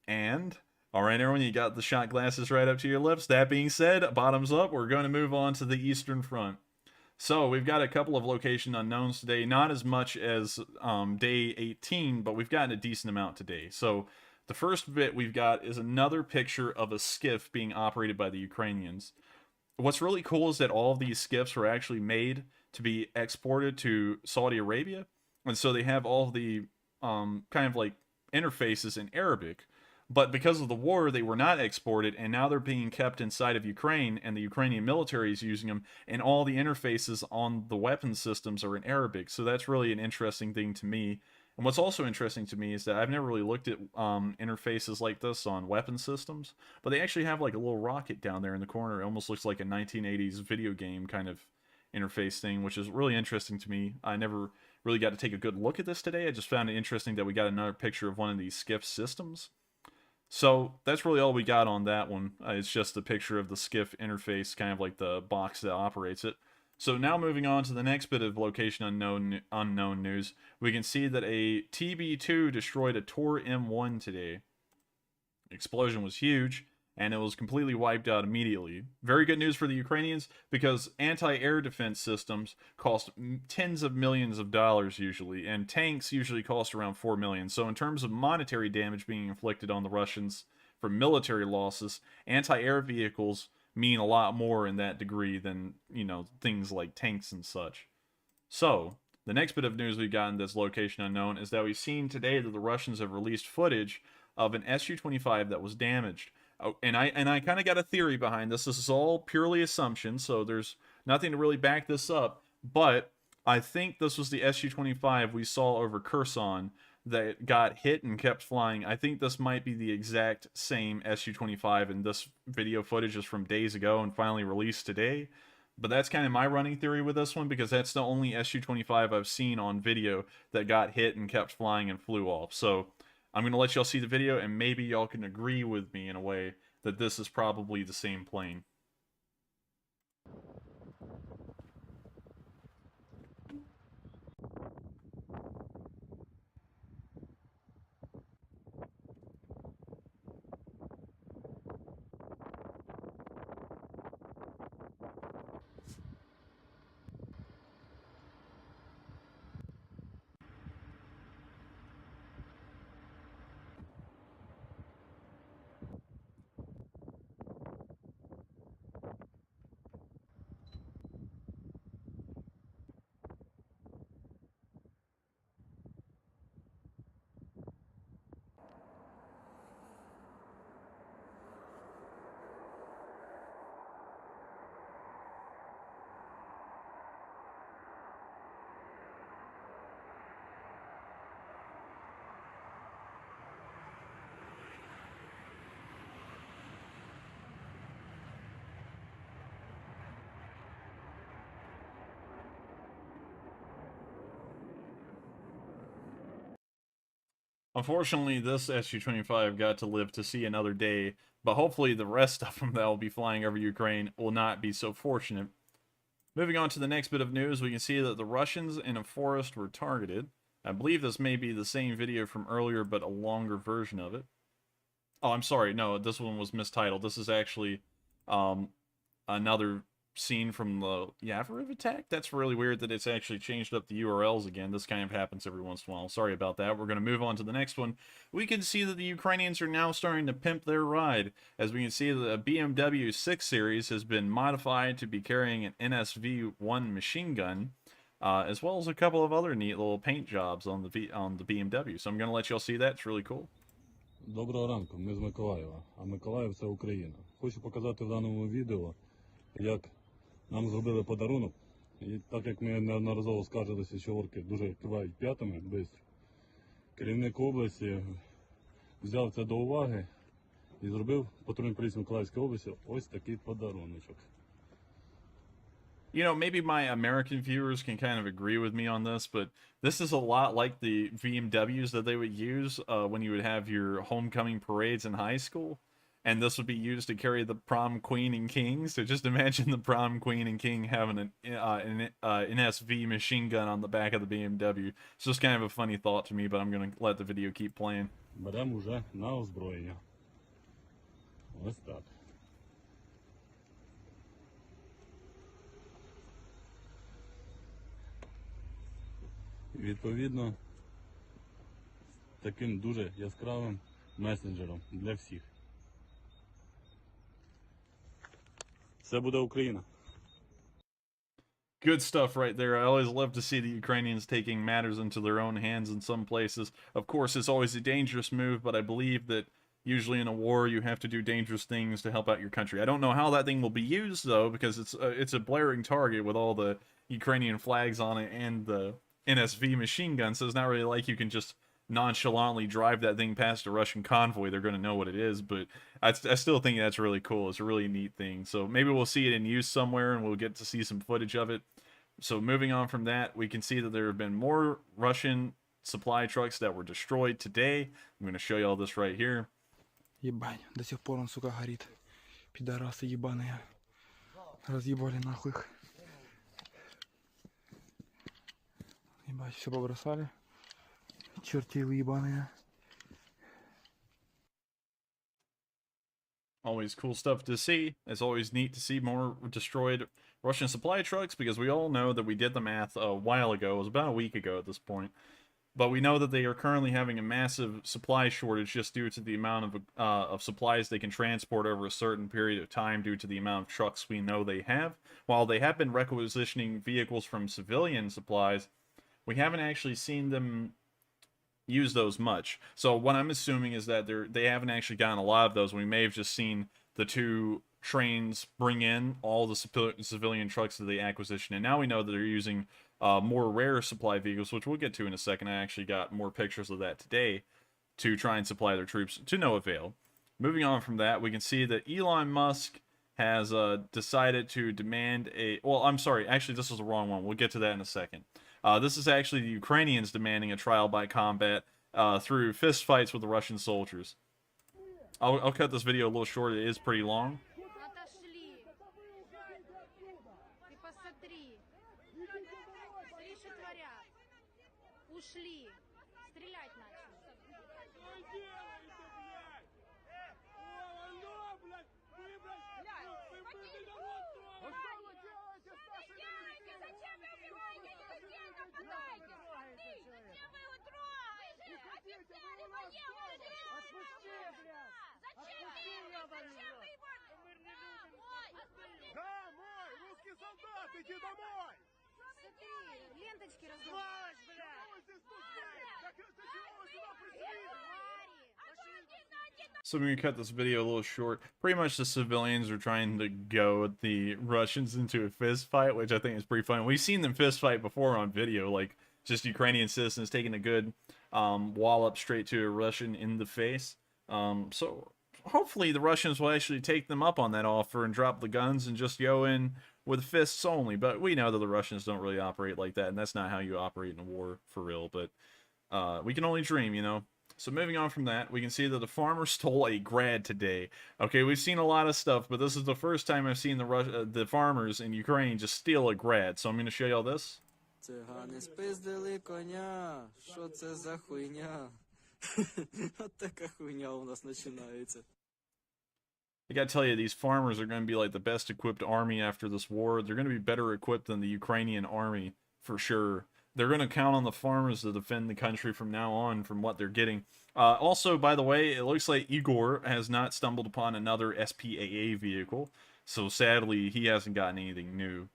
[SPEAKER 1] And, alright everyone, you got the shot glasses right up to your lips. That being said, bottoms up, we're going to move on to the Eastern Front. So, we've got a couple of location unknowns today, not as much as day 18, but we've gotten a decent amount today. So, the first bit we've got is another picture of a skiff being operated by the Ukrainians. What's really cool is that all of these skiffs were actually made to be exported to Saudi Arabia, and so they have all the kind of like interfaces in Arabic. But because of the war, they were not exported, and now they're being kept inside of Ukraine, and the Ukrainian military is using them, and all the interfaces on the weapon systems are in Arabic. So that's really an interesting thing to me. And what's also interesting to me is that I've never really looked at interfaces like this on weapon systems, but they actually have like a little rocket down there in the corner. It almost looks like a 1980s video game kind of interface thing, which is really interesting to me. I never really got to take a good look at this today. I just found it interesting that we got another picture of one of these skiff systems. So that's really all we got on that one. It's just a picture of the skiff interface, kind of like the box that operates it. So now moving on to the next bit of location unknown news, we can see that a TB2 destroyed a Tor M1 today. The explosion was huge, and it was completely wiped out immediately. Very good news for the Ukrainians, because anti-air defense systems cost tens of millions of dollars usually, and tanks usually cost around 4 million. So in terms of monetary damage being inflicted on the Russians from military losses, anti-air vehicles mean a lot more in that degree than, you know, things like tanks and such. So the next bit of news we've gotten that's location unknown is that we've seen today that the Russians have released footage of an Su-25 that was damaged. Oh, and I kind of got a theory behind this. This is all purely assumption, so there's nothing to really back this up. But I think this was the Su-25 we saw over Kherson that got hit and kept flying. I think this might be the exact same Su-25, and this video footage is from days ago and finally released today. But that's kind of my running theory with this one, because that's the only Su-25 I've seen on video that got hit and kept flying and flew off. So I'm going to let y'all see the video, and maybe y'all can agree with me in a way that this is probably the same plane. Unfortunately, this Su-25 got to live to see another day, but hopefully the rest of them that will be flying over Ukraine will not be so fortunate. Moving on to the next bit of news, we can see that the Russians in a forest were targeted. I believe this may be the same video from earlier, but a longer version of it. Oh, I'm sorry, no, this one was mistitled. This is actually another seen from the Yavoriv attack. That's really weird that it's actually changed up the URLs again. This kind of happens every once in a while. Sorry about that. We're going to move on to the next one. We can see that the Ukrainians are now starting to pimp their ride. As we can see, the BMW 6 Series has been modified to be carrying an NSV-1 machine gun, as well as a couple of other neat little paint jobs on the BMW. So I'm going to let y'all see that. It's really cool.
[SPEAKER 3] Доброго ранку, ми з Миколаєва, а Миколаїв це Україна. Хочу показати в даному відео, як нам зробили подарунок. І так як ми неодноразово скаржилися, що орки дуже кивають п'ятами швидко, керівник області взяв це до уваги і зробив патрульній поліції Миколаївської області ось такий подаруночок.
[SPEAKER 1] You know, maybe my American viewers can kind of agree with me on this, but this is a lot like the BMWs that they would use when you would have your homecoming parades in high school. And this would be used to carry the prom queen and king. So just imagine the prom queen and king having an NSV machine gun on the back of the BMW. It's just kind of a funny thought to me, but I'm going to let the video keep playing.
[SPEAKER 3] Беремо вже на озброєння. Ось так. Відповідно, таким дуже яскравим месенджером для всіх. Це буде Україна.
[SPEAKER 1] Good stuff right there. I always love to see the Ukrainians taking matters into their own hands in some places. Of course, it's always a dangerous move, but I believe that usually in a war you have to do dangerous things to help out your country. I don't know how that thing will be used, though, because it's a blaring target with all the Ukrainian flags on it and the NSV machine gun, so it's not really like you can just nonchalantly drive that thing past a Russian convoy. They're going to know what it is, but I still think that's really cool. It's a really neat thing. So maybe we'll see it in use somewhere and we'll get to see some footage of it. So moving on from that, we can see that there have been more Russian supply trucks that were destroyed today. I'm going to show you all this right here.
[SPEAKER 6] Ебать, до сих пор он, сука, горит. Пидорасы ебаные. Разъебали нахуй их. Ебать, все побросали. Чертилы ебаные.
[SPEAKER 1] Always cool stuff to see. It's always neat to see more destroyed Russian supply trucks, because we all know that we did the math a while ago. It was about a week ago at this point. But we know that they are currently having a massive supply shortage just due to the amount of supplies they can transport over a certain period of time due to the amount of trucks we know they have. While they have been requisitioning vehicles from civilian supplies, we haven't actually seen them use those much. So what I'm assuming is that they haven't actually gotten a lot of those. We may have just seen the two trains bring in all the civilian trucks to the acquisition, and now we know that they're using more rare supply vehicles, which we'll get to in a second. I actually got more pictures of that today to try and supply their troops to no avail. Moving on from that, we can see that Elon Musk has decided to demand a... Well, I'm sorry. Actually, this is the wrong one. We'll get to that in a second. This is actually the Ukrainians demanding a trial by combat through fist fights with the Russian soldiers. I'll cut this video a little short. It is pretty long.
[SPEAKER 2] Домой! Русский солдат, иди домой!
[SPEAKER 7] Ленточки раздавай!
[SPEAKER 1] So I'm going to cut this video a little short. Pretty much the civilians are trying to go the Russians into a fist fight, which I think is pretty fun. We've seen them fist fight before on video, like just Ukrainian citizens taking a good wallop straight to a Russian in the face. So hopefully the Russians will actually take them up on that offer and drop the guns and just go in with fists only. But we know that the Russians don't really operate like that, and that's not how you operate in a war for real. But we can only dream, you know. So moving on from that, we can see that the farmer stole a Grad today. Okay, we've seen a lot of stuff, but this is the first time I've seen the farmers in Ukraine just steal a Grad. So I'm going to show you all this.
[SPEAKER 8] Цигани спиздили коня, що це за хуйня? От така хуйня у нас починається.
[SPEAKER 1] I gotta tell you, these farmers are going to be like the best equipped army after this war. They're going to be better equipped than the Ukrainian army, for sure. They're going to count on the farmers to defend the country from now on from what they're getting. Also, by the way, it looks like Igor has not stumbled upon another SPAA vehicle. So sadly, he hasn't gotten anything new,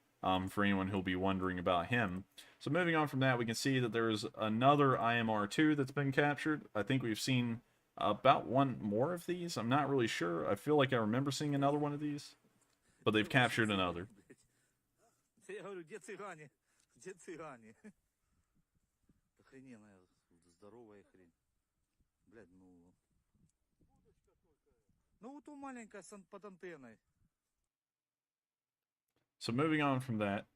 [SPEAKER 1] for anyone who'll be wondering about him. So moving on from that, we can see that there's another IMR2 that's been captured. I think we've seen about one more of these. I'm not really sure. I feel like I remember seeing another one of these. But they've captured another.
[SPEAKER 2] Я говорю, где цыгане? Где цыгане? Охрененная, здоровая хрень. Блядь, ну... Ну вот у маленькая под антенной.
[SPEAKER 1] So moving on from that,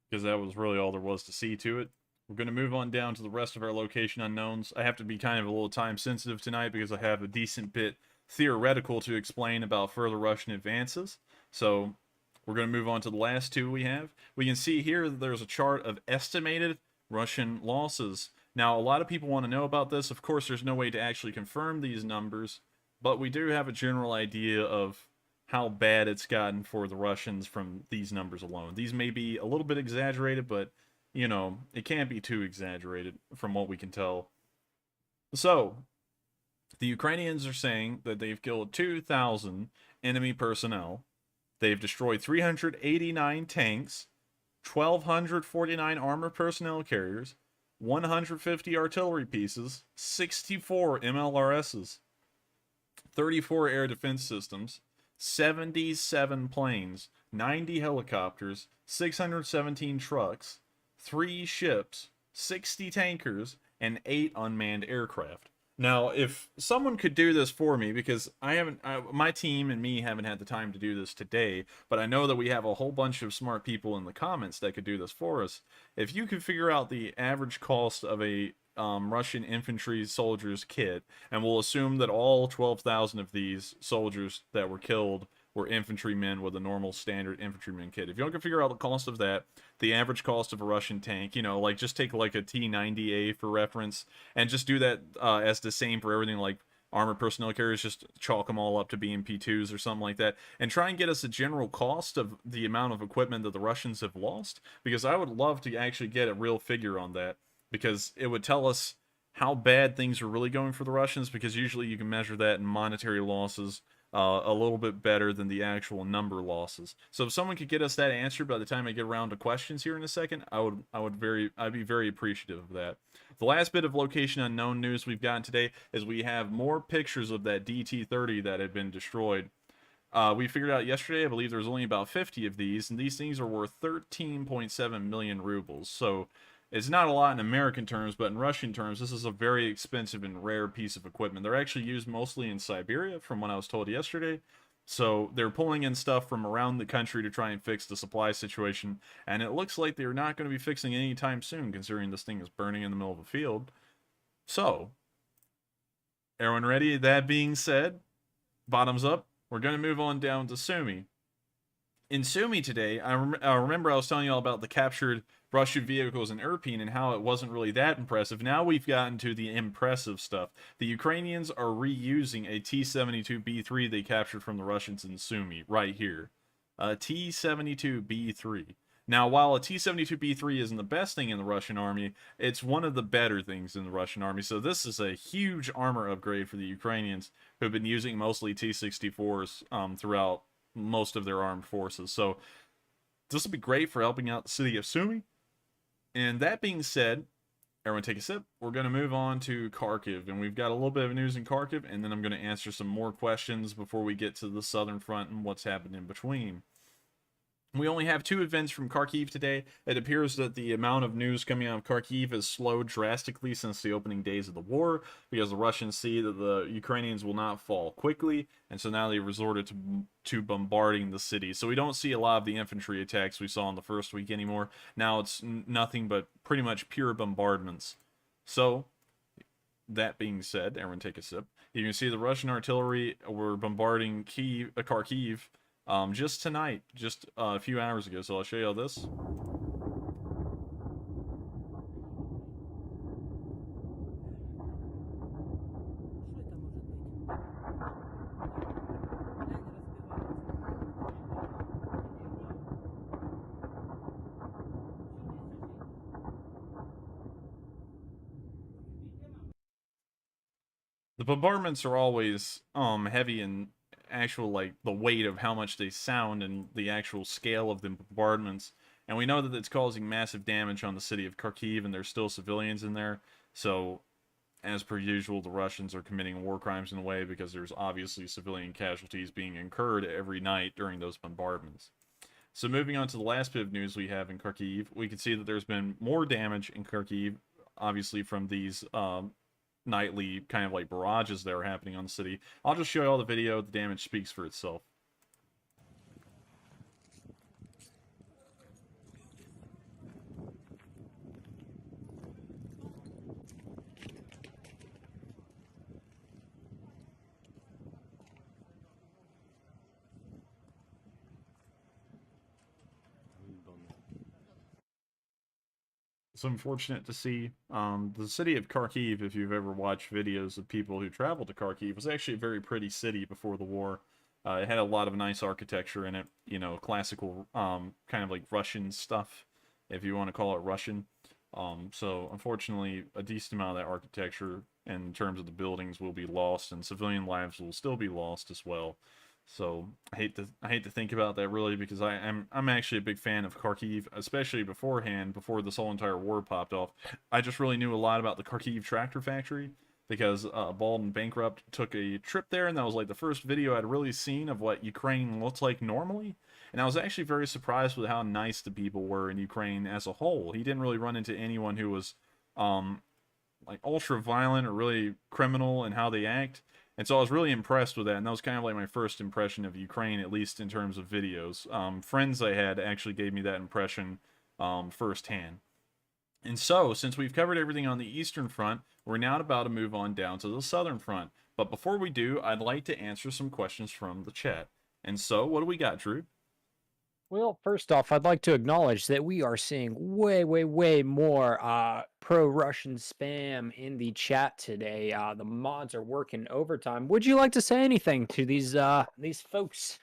[SPEAKER 1] because that was really all there was to see to it, we're going to move on down to the rest of our location unknowns. I have to be kind of a little time sensitive tonight because I have a decent bit theoretical to explain about further Russian advances. So we're going to move on to the last two we have. We can see here that there's a chart of estimated Russian losses. Now, a lot of people want to know about this. Of course, there's no way to actually confirm these numbers, but we do have a general idea of how bad it's gotten for the Russians from these numbers alone. These may be a little bit exaggerated, but, you know, it can't be too exaggerated from what we can tell. So, the Ukrainians are saying that they've killed 2,000 enemy personnel. They've destroyed 389 tanks, 1,249 armored personnel carriers, 150 artillery pieces, 64 MLRSs, 34 air defense systems, 77 planes, 90 helicopters, 617 trucks, 3 ships, 60 tankers, and 8 unmanned aircraft. Now, if someone could do this for me, because my team and me haven't had the time to do this today, but I know that we have a whole bunch of smart people in the comments that could do this for us. If you could figure out the average cost of a Russian infantry soldier's kit, and we'll assume that all 12,000 of these soldiers that were killed were infantrymen with a normal standard infantryman kit. If you can figure out the cost of that, the average cost of a Russian tank, you know, like just take like a T90A for reference, and just do that as the same for everything, like armored personnel carriers, just chalk them all up to BMP2s or something like that, and try and get us a general cost of the amount of equipment that the Russians have lost, because I would love to actually get a real figure on that, because it would tell us how bad things are really going for the Russians, because usually you can measure that in monetary losses a little bit better than the actual number losses. So if someone could get us that answer by the time I get around to questions here in a second, I'd be very appreciative of that. The last bit of location unknown news we've gotten today is we have more pictures of that DT30 that had been destroyed. We figured out yesterday, I believe there's only about 50 of these, and these things are worth 13.7 million rubles. So it's not a lot in American terms, but in Russian terms, this is a very expensive and rare piece of equipment. They're actually used mostly in Siberia, from what I was told yesterday. So they're pulling in stuff from around the country to try and fix the supply situation, and it looks like they're not going to be fixing it anytime soon, considering this thing is burning in the middle of a field. So, everyone ready? That being said, bottoms up, we're going to move on down to Sumy. In Sumy today, I remember I was telling you all about the captured Russian vehicles in Irpin and how it wasn't really that impressive. Now we've gotten to the impressive stuff. The Ukrainians are reusing a T-72B3 they captured from the Russians in Sumy, right here. A T-72B3. Now, while a T-72B3 isn't the best thing in the Russian army, it's one of the better things in the Russian army. So this is a huge armor upgrade for the Ukrainians, who've been using mostly T-64s throughout most of their armed forces. So this will be great for helping out the city of Sumy. And that being said, everyone take a sip. We're going to move on to Kharkiv, and we've got a little bit of news in Kharkiv, and then I'm going to answer some more questions before we get to the southern front and what's happened in between. We only have 2 events from Kharkiv today. It appears that the amount of news coming out of Kharkiv has slowed drastically since the opening days of the war, because the Russians see that the Ukrainians will not fall quickly, and so now they resorted to bombarding the city. So we don't see a lot of the infantry attacks we saw in the first week anymore. Now it's nothing but pretty much pure bombardments. So, that being said, everyone take a sip. You can see the Russian artillery were bombarding Kharkiv just tonight, just a few hours ago. So I'll show you all this. bombardments are always heavy in actual, like, the weight of how much they sound and the actual scale of the bombardments. And we know that it's causing massive damage on the city of Kharkiv, and there's still civilians in there. So, as per usual, the Russians are committing war crimes in a way because there's obviously civilian casualties being incurred every night during those bombardments. So moving on to the last bit of news we have in Kharkiv, we can see that there's been more damage in Kharkiv, obviously from these nightly kind of like barrages that are happening on the city. I'll just show you all the video. The damage speaks for itself. It's unfortunate to see. The city of Kharkiv, if you've ever watched videos of people who traveled to Kharkiv, was actually a very pretty city before the war. It had a lot of nice architecture in it, you know, classical, kind of like Russian stuff, if you want to call it Russian. So, unfortunately, a decent amount of that architecture, in terms of the buildings, will be lost, and civilian lives will still be lost as well. So I hate to think about that really, because I'm actually a big fan of Kharkiv, especially beforehand, before this whole entire war popped off. I just really knew a lot about the Kharkiv tractor factory because Bald and Bankrupt took a trip there, and that was like the first video I'd really seen of what Ukraine looks like normally. And I was actually very surprised with how nice the people were in Ukraine as a whole. He didn't really run into anyone who was like ultra violent or really criminal in how they act. And so I was really impressed with that, and that was kind of like my first impression of Ukraine, at least in terms of videos. Friends I had actually gave me that impression firsthand. And so, since we've covered everything on the Eastern Front, we're now about to move on down to the Southern Front. But before we do, I'd like to answer some questions from the chat. And so, what do we got, Drew?
[SPEAKER 5] Well, first off, I'd like to acknowledge that we are seeing way more pro-Russian spam in the chat today. The mods are working overtime. Would you like to say anything to these folks?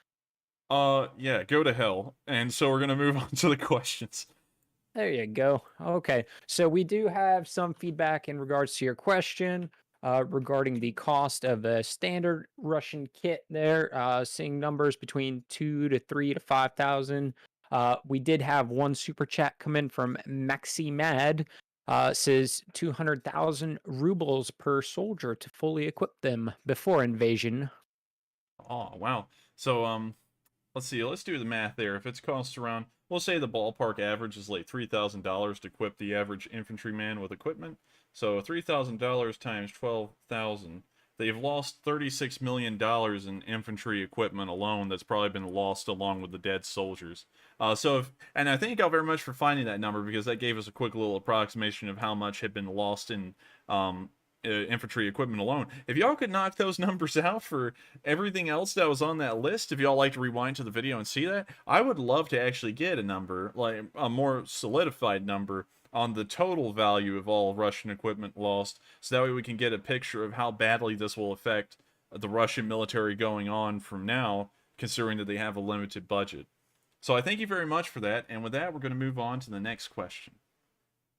[SPEAKER 1] Yeah, go to hell. And so we're gonna move on to the questions.
[SPEAKER 5] There you go. Okay, so we do have some feedback in regards to your question regarding the cost of a standard Russian kit there, seeing numbers between 2 to 3 to 5,000. We did have one super chat come in from Maximad, says 200,000 rubles per soldier to fully equip them before invasion.
[SPEAKER 1] Oh, wow. So, let's see, let's do the math there. If it's cost around, we'll say the ballpark average is like $3,000 to equip the average infantryman with equipment. So $3,000 times 12,000. They've lost $36 million in infantry equipment alone. That's probably been lost along with the dead soldiers. And I thank y'all very much for finding that number, because that gave us a quick little approximation of how much had been lost in infantry equipment alone. If y'all could knock those numbers out for everything else that was on that list, if y'all like to rewind to the video and see that, I would love to actually get a number, like a more solidified number, on the total value of all Russian equipment lost, so that way we can get a picture of how badly this will affect the Russian military going on from now, considering that they have a limited budget. So I thank you very much for that, and with that, we're going to move on to the next question.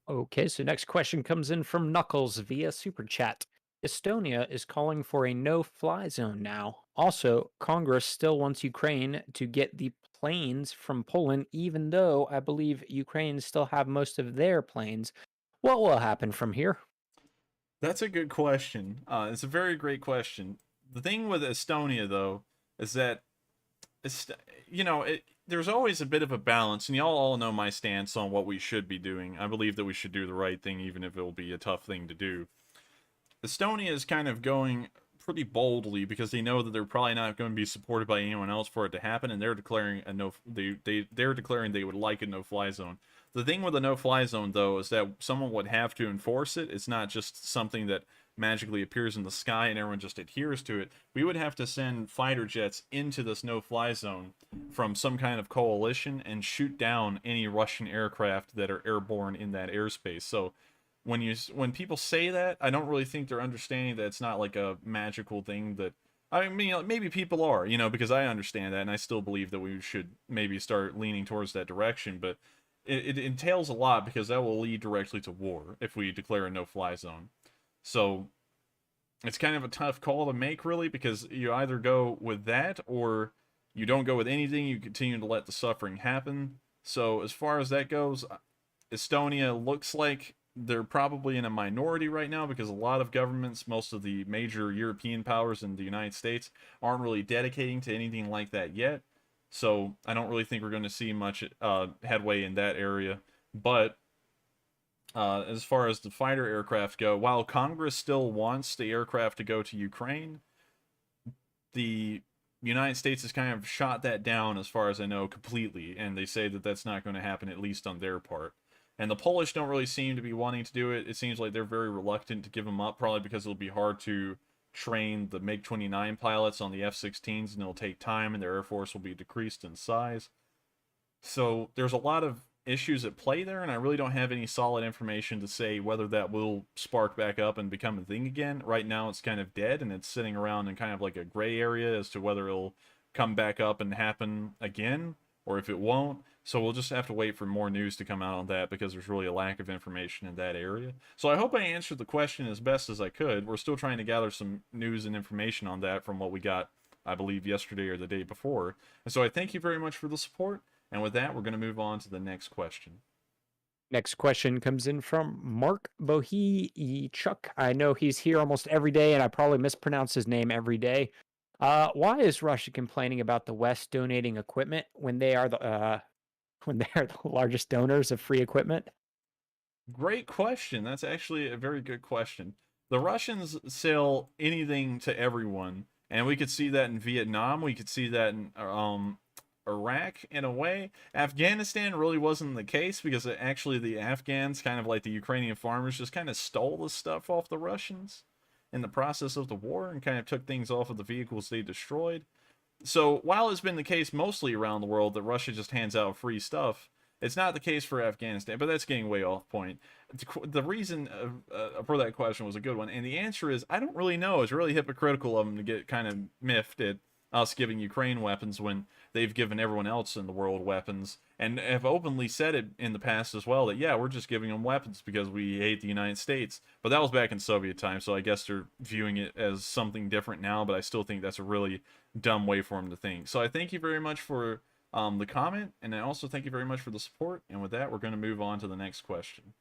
[SPEAKER 5] Okay, so next question comes in from Knuckles via Super Chat. Estonia is calling for a no-fly zone now. Also, Congress still wants Ukraine to get the planes from Poland, even though I believe Ukraine still have most of their planes. What will happen from here?
[SPEAKER 1] That's a good question. It's a very great question. The thing with Estonia, though, is that there's always a bit of a balance, and y'all all know my stance on what we should be doing. I believe that we should do the right thing, even if it will be a tough thing to do. Estonia is kind of going pretty boldly because they know that they're probably not going to be supported by anyone else for it to happen, and they're declaring they're declaring they would like a no-fly zone. The thing with a no-fly zone, though, is that someone would have to enforce it. It's not just something that magically appears in the sky and everyone just adheres to it. We would have to send fighter jets into this no-fly zone from some kind of coalition and shoot down any Russian aircraft that are airborne in that airspace. So when people say that, I don't really think they're understanding that it's not like a magical thing that, I mean, maybe people are, because I understand that, and I still believe that we should maybe start leaning towards that direction, but it entails a lot, because that will lead directly to war if we declare a no-fly zone. So it's kind of a tough call to make, really, because you either go with that or you don't go with anything. You continue to let the suffering happen. So as far as that goes, Estonia looks like they're probably in a minority right now because a lot of governments, most of the major European powers and the United States, aren't really dedicating to anything like that yet. So I don't really think we're going to see much headway in that area. But as far as the fighter aircraft go, while Congress still wants the aircraft to go to Ukraine, the United States has kind of shot that down, as far as I know, completely, and they say that that's not going to happen, at least on their part. And the Polish don't really seem to be wanting to do it. It seems like they're very reluctant to give them up, probably because it'll be hard to train the MiG-29 pilots on the F-16s, and it'll take time, and their Air Force will be decreased in size. So there's a lot of issues at play there, and I really don't have any solid information to say whether that will spark back up and become a thing again. Right now it's kind of dead, and it's sitting around in kind of like a gray area as to whether it'll come back up and happen again, or if it won't. So we'll just have to wait for more news to come out on that, because there's really a lack of information in that area. So I hope I answered the question as best as I could. We're still trying to gather some news and information on that from what we got, I believe, yesterday or the day before. And so I thank you very much for the support. And with that, we're going to move on to the next question.
[SPEAKER 5] Next question comes in from Mark Bohichuk. I know he's here almost every day, and I probably mispronounce his name every day. Why is Russia complaining about the West donating equipment when they are the largest donors of free equipment?
[SPEAKER 1] Great question. That's actually a very good question. The Russians sell anything to everyone, and we could see that in Vietnam. We could see that in Iraq, in a way. Afghanistan really wasn't the case, because actually the Afghans, kind of like the Ukrainian farmers, just kind of stole the stuff off the Russians in the process of the war and kind of took things off of the vehicles they destroyed. So while it's been the case mostly around the world that Russia just hands out free stuff, it's not the case for Afghanistan. But that's getting way off point. The reason for that question was a good one, and the answer is I don't really know. It's really hypocritical of them to get kind of miffed at us giving Ukraine weapons when they've given everyone else in the world weapons, and have openly said it in the past as well, that yeah, we're just giving them weapons because we hate the United States. But that was back in Soviet time, so I guess they're viewing it as something different now, but I still think that's a really dumb way for them to think. So I thank you very much for the comment, and I also thank you very much for the support. And with that, we're going to move on to the next question.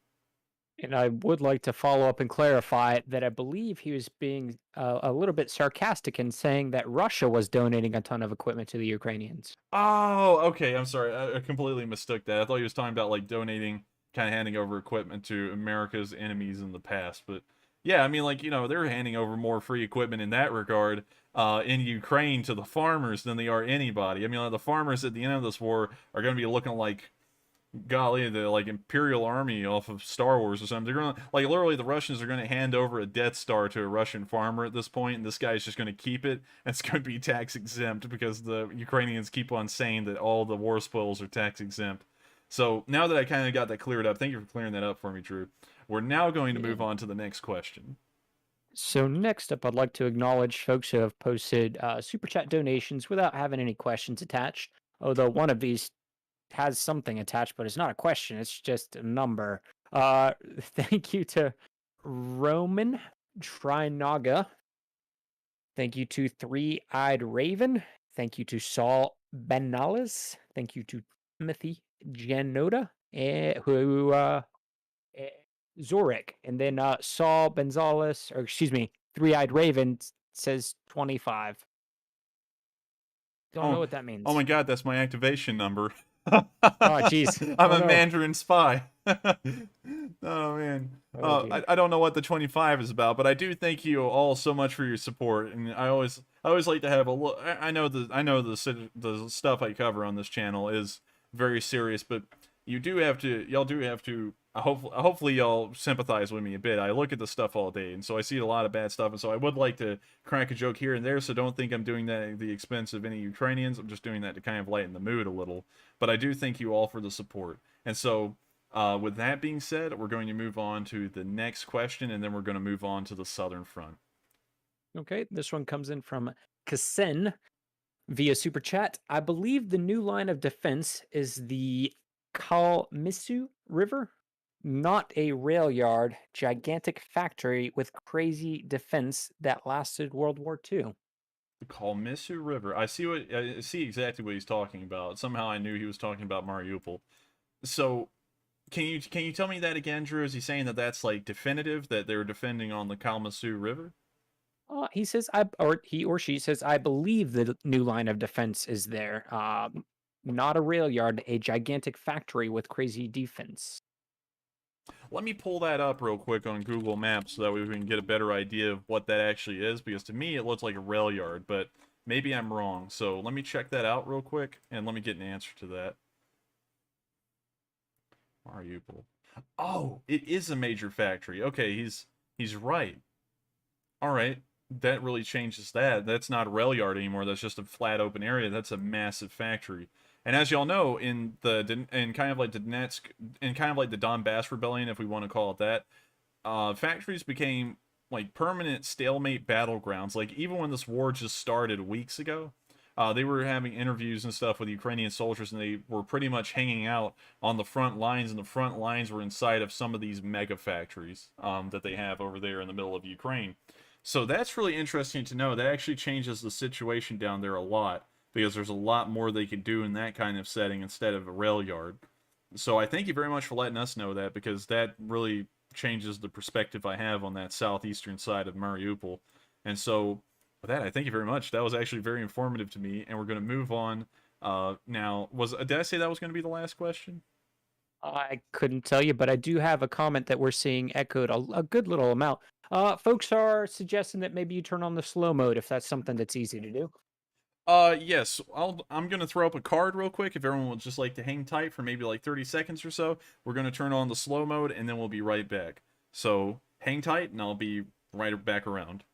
[SPEAKER 5] And I would like to follow up and clarify that I believe he was being a little bit sarcastic in saying that Russia was donating a ton of equipment to the Ukrainians.
[SPEAKER 1] Oh, okay. I'm sorry. I completely mistook that. I thought he was talking about like donating, kind of handing over equipment to America's enemies in the past. But yeah, I mean, like, they're handing over more free equipment in that regard in Ukraine to the farmers than they are anybody. I mean, like, the farmers at the end of this war are going to be looking like, golly, the like Imperial Army off of Star Wars or something. They're gonna, like, literally the Russians are gonna hand over a Death Star to a Russian farmer at this point, and this guy's just gonna keep it. It's gonna be tax exempt because the Ukrainians keep on saying that all the war spoils are tax exempt. So now that I kind of got that cleared up, thank you for clearing that up for me, Drew. We're now going to move on to the next question.
[SPEAKER 5] So next up, I'd like to acknowledge folks who have posted super chat donations without having any questions attached. Although one of these has something attached, but it's not a question, it's just a number. Thank you to Roman Trinaga. Thank you to Three-Eyed Raven. Thank you to Saul Benalis. Thank you to Timothy Janoda, Zorik. And then Saul Benzales, or excuse me, Three-Eyed Raven says 25. Don't know what that means.
[SPEAKER 1] Oh my god, that's my activation number.
[SPEAKER 5] Oh, jeez.
[SPEAKER 1] I'm
[SPEAKER 5] Oh,
[SPEAKER 1] a
[SPEAKER 5] no.
[SPEAKER 1] Mandarin spy. Oh, man.
[SPEAKER 5] Oh,
[SPEAKER 1] I don't know what the 25 is about, but I do thank you all so much for your support. And I always like to have a look. I know the stuff I cover on this channel is very serious, but y'all do have to. Hopefully y'all sympathize with me a bit. I look at the stuff all day, and so I see a lot of bad stuff, and so I would like to crack a joke here and there, so don't think I'm doing that at the expense of any Ukrainians. I'm just doing that to kind of lighten the mood a little. But I do thank you all for the support. And so, with that being said, we're going to move on to the next question, and then we're going to move on to the Southern Front.
[SPEAKER 5] Okay, this one comes in from Kasen via Super Chat. I believe the new line of defense is the Kalmisu River. Not a rail yard, gigantic factory with crazy defense that lasted World War II.
[SPEAKER 1] The Kalmisu River. I see exactly what he's talking about. Somehow I knew he was talking about Mariupol. So can you tell me that again, Drew? Is he saying that that's like definitive that they were defending on the Kalmisu River?
[SPEAKER 5] He says, or he or she says, I believe the new line of defense is there. Not a rail yard, a gigantic factory with crazy defense.
[SPEAKER 1] Let me pull that up real quick on Google Maps so that way we can get a better idea of what that actually is, because to me it looks like a rail yard, but maybe I'm wrong. So let me check that out real quick, and let me get an answer to that. Mariupol. Oh, it is a major factory. Okay, he's right. All right, that really changes that. That's not a rail yard anymore. That's just a flat open area. That's a massive factory. And as y'all know, in kind of like the Donetsk, in kind of like the Donbass rebellion, if we want to call it that, factories became like permanent stalemate battlegrounds. Like even when this war just started weeks ago, they were having interviews and stuff with Ukrainian soldiers, and they were pretty much hanging out on the front lines, and the front lines were inside of some of these mega factories that they have over there in the middle of Ukraine. So that's really interesting to know. That actually changes the situation down there a lot, because there's a lot more they could do in that kind of setting instead of a rail yard. So I thank you very much for letting us know that, because that really changes the perspective I have on that southeastern side of Mariupol. And so with that, I thank you very much. That was actually very informative to me, and we're going to move on. Now, did I say that was going to be the last question?
[SPEAKER 5] I couldn't tell you, but I do have a comment that we're seeing echoed a good little amount. Folks are suggesting that maybe you turn on the slow mode if that's something that's easy to do.
[SPEAKER 1] Yes. I'm gonna throw up a card real quick. If everyone would just like to hang tight for maybe like 30 seconds or so, we're gonna turn on the slow mode, and then we'll be right back. So hang tight, and I'll be right back around.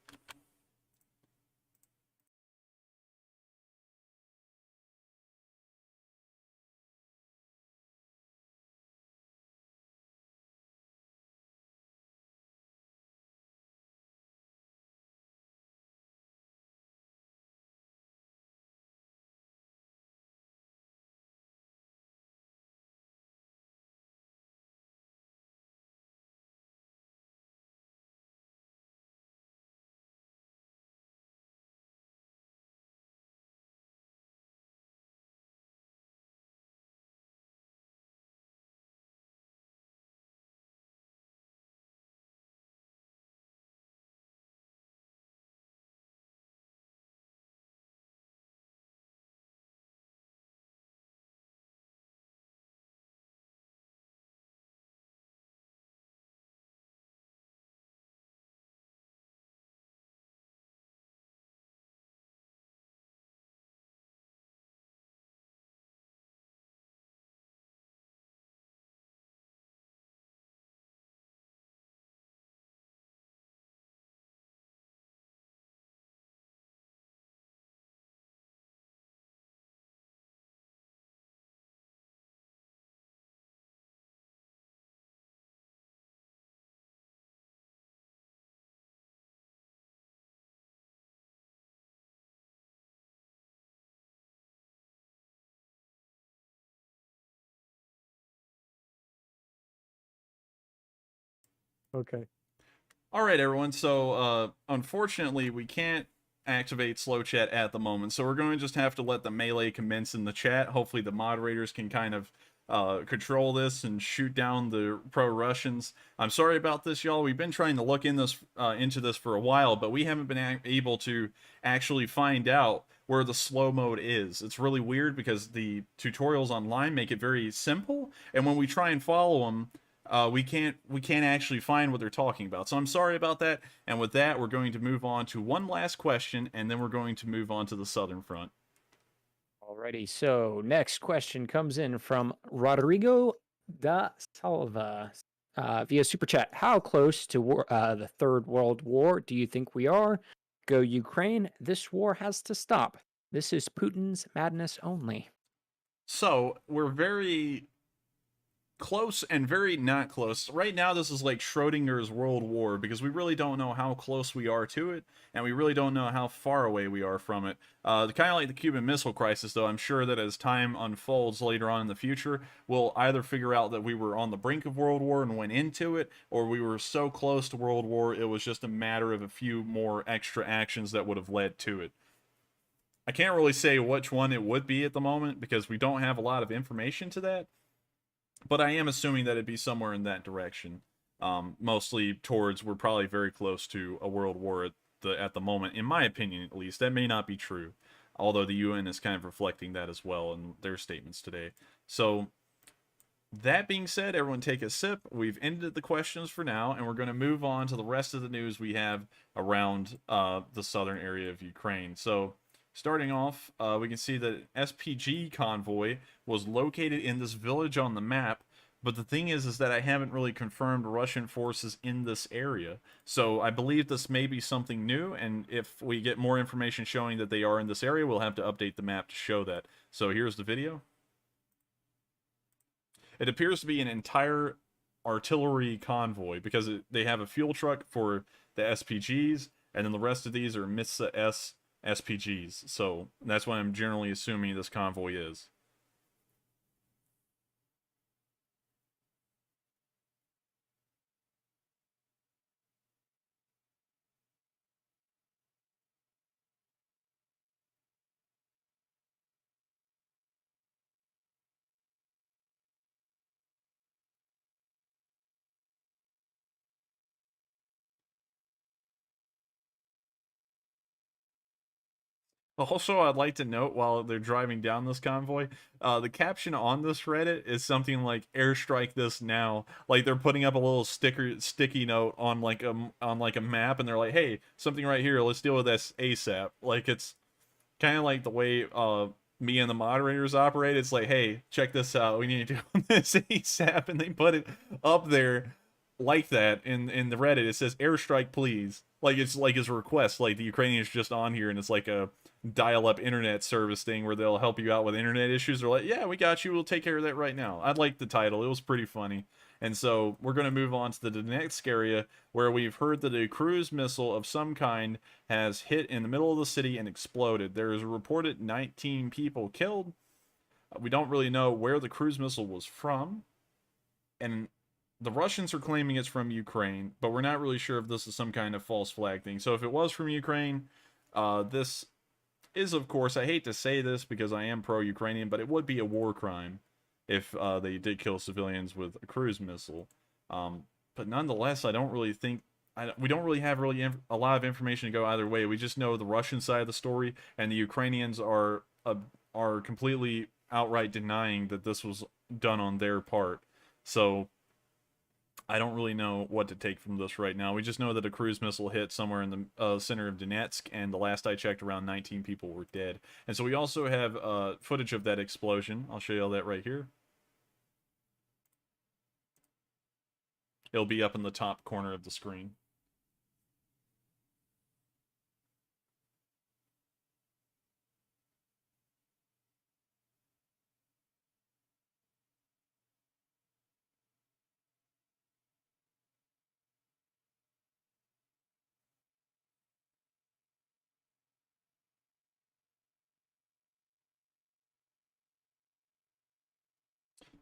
[SPEAKER 5] Okay.
[SPEAKER 1] All right, everyone. So, unfortunately, we can't activate slow chat at the moment, so we're going to just have to let the melee commence in the chat. Hopefully, the moderators can kind of control this and shoot down the pro-Russians. I'm sorry about this, y'all. We've been trying to look into this for a while, but we haven't been able to actually find out where the slow mode is. It's really weird because the tutorials online make it very simple, and when we try and follow them, we can't actually find what they're talking about. So I'm sorry about that. And with that, we're going to move on to one last question, and then we're going to move on to the Southern Front.
[SPEAKER 5] Alrighty, so next question comes in from Rodrigo da Salva via Super Chat. How close to the Third World War do you think we are? Go Ukraine. This war has to stop. This is Putin's madness only.
[SPEAKER 1] So we're very close and very not close. Right now, this is like Schrodinger's World War, because we really don't know how close we are to it, and we really don't know how far away we are from it. Kind of like the Cuban Missile Crisis, though, I'm sure that as time unfolds later on in the future, we'll either figure out that we were on the brink of World War and went into it, or we were so close to World War, it was just a matter of a few more extra actions that would have led to it. I can't really say which one it would be at the moment, because we don't have a lot of information to that. But I am assuming that it'd be somewhere in that direction. Mostly towards, we're probably very close to a world war at the moment, in my opinion at least. That may not be true, although the UN is kind of reflecting that as well in their statements today. So, that being said, everyone take a sip. We've ended the questions for now, and we're going to move on to the rest of the news we have around the southern area of Ukraine. So, starting off, we can see that SPG convoy was located in this village on the map, but the thing is that I haven't really confirmed Russian forces in this area. So I believe this may be something new, and if we get more information showing that they are in this area, we'll have to update the map to show that. So here's the video. It appears to be an entire artillery convoy, because they have a fuel truck for the SPGs, and then the rest of these are Mitsa S SPGs, so that's what I'm generally assuming this convoy is. Also, I'd like to note, while they're driving down this convoy, the caption on this Reddit is something like "airstrike this now." Like they're putting up a little sticky note on like a map, and they're like, "Hey, something right here. Let's deal with this ASAP." Like it's kind of like the way me and the moderators operate. It's like, "Hey, check this out. We need to do this ASAP," and they put it up there like that in the Reddit. It says "airstrike, please." Like it's like his request. Like the Ukrainians just on here, and it's like a dial-up internet service thing where they'll help you out with internet issues. They're like, "Yeah, we got you. We'll take care of that right now." I like the title. It was pretty funny. And so we're going to move on to the Donetsk area, where we've heard that a cruise missile of some kind has hit in the middle of the city and exploded. There is a reported 19 people killed. We don't really know where the cruise missile was from. And the Russians are claiming it's from Ukraine, but we're not really sure if this is some kind of false flag thing. So if it was from Ukraine, this is, of course, I hate to say this because I am pro-Ukrainian, but it would be a war crime if they did kill civilians with a cruise missile. But nonetheless, I don't really think we don't really have a lot of information to go either way. We just know the Russian side of the story, and the Ukrainians are completely outright denying that this was done on their part. So I don't really know what to take from this right now. We just know that a cruise missile hit somewhere in the center of Donetsk, and the last I checked, around 19 people were dead. And so we also have footage of that explosion. I'll show you all that right here. It'll be up in the top corner of the screen.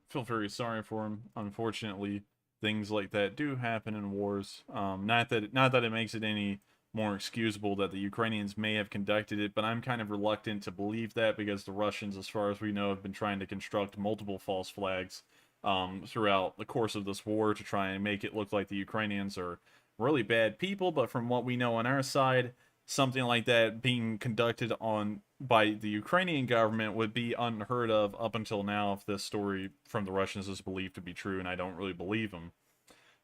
[SPEAKER 1] Feel very sorry for him. Unfortunately, things like that do happen in wars. Not that it makes it any more excusable that the Ukrainians may have conducted it, but I'm kind of reluctant to believe that, because the Russians, as far as we know, have been trying to construct multiple false flags throughout the course of this war to try and make it look like the Ukrainians are really bad people. But from what we know on our side, something like that being conducted by the Ukrainian government would be unheard of up until now, if this story from the Russians is believed to be true, and I don't really believe them.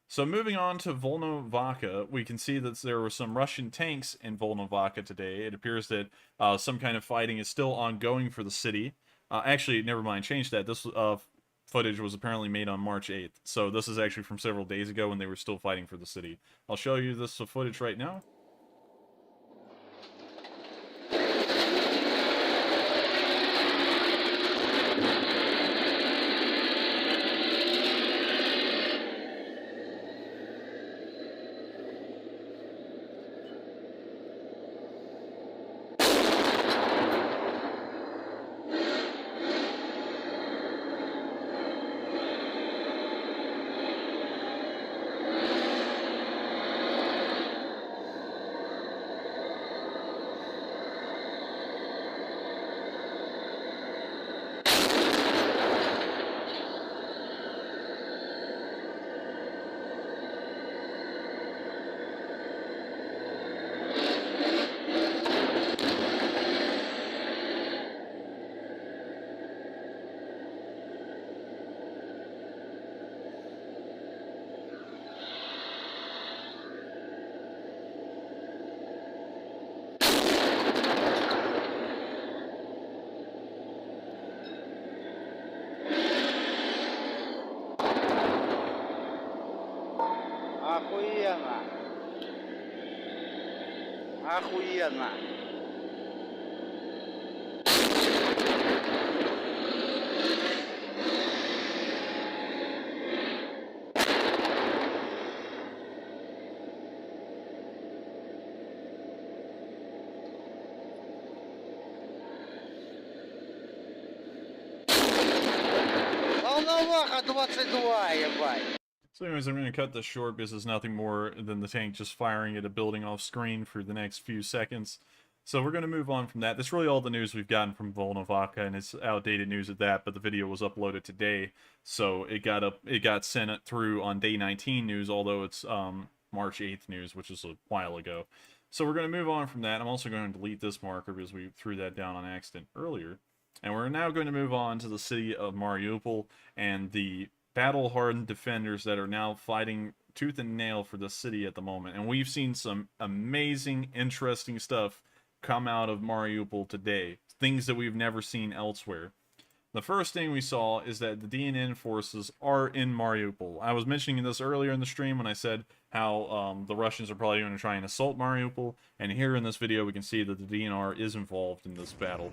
[SPEAKER 1] So moving on to Volnovakha, we can see that there were some Russian tanks in Volnovakha today. It appears that some kind of fighting is still ongoing for the city. Actually, never mind, change that. This footage was apparently made on March 8th. So this is actually from several days ago when they were still fighting for the city. I'll show you this footage right now.
[SPEAKER 9] Охуенно. Охуенно. Волноваха 22, ебать.
[SPEAKER 1] So anyways, I'm going to cut this short because it's nothing more than the tank just firing at a building off screen for the next few seconds. So we're going to move on from that. That's really all the news we've gotten from Volnovakha, and it's outdated news at that, but the video was uploaded today, so it got sent through on day 19 news, although it's March 8th news, which is a while ago. So we're going to move on from that. I'm also going to delete this marker because we threw that down on accident earlier. And we're now going to move on to the city of Mariupol and the battle-hardened defenders that are now fighting tooth and nail for the city at the moment. And we've seen some amazing, interesting stuff come out of Mariupol today. Things that we've never seen elsewhere. The first thing we saw is that the DNN forces are in Mariupol. I was mentioning this earlier in the stream when I said how the Russians are probably going to try and assault Mariupol. And here in this video we can see that the DNR is involved in this battle.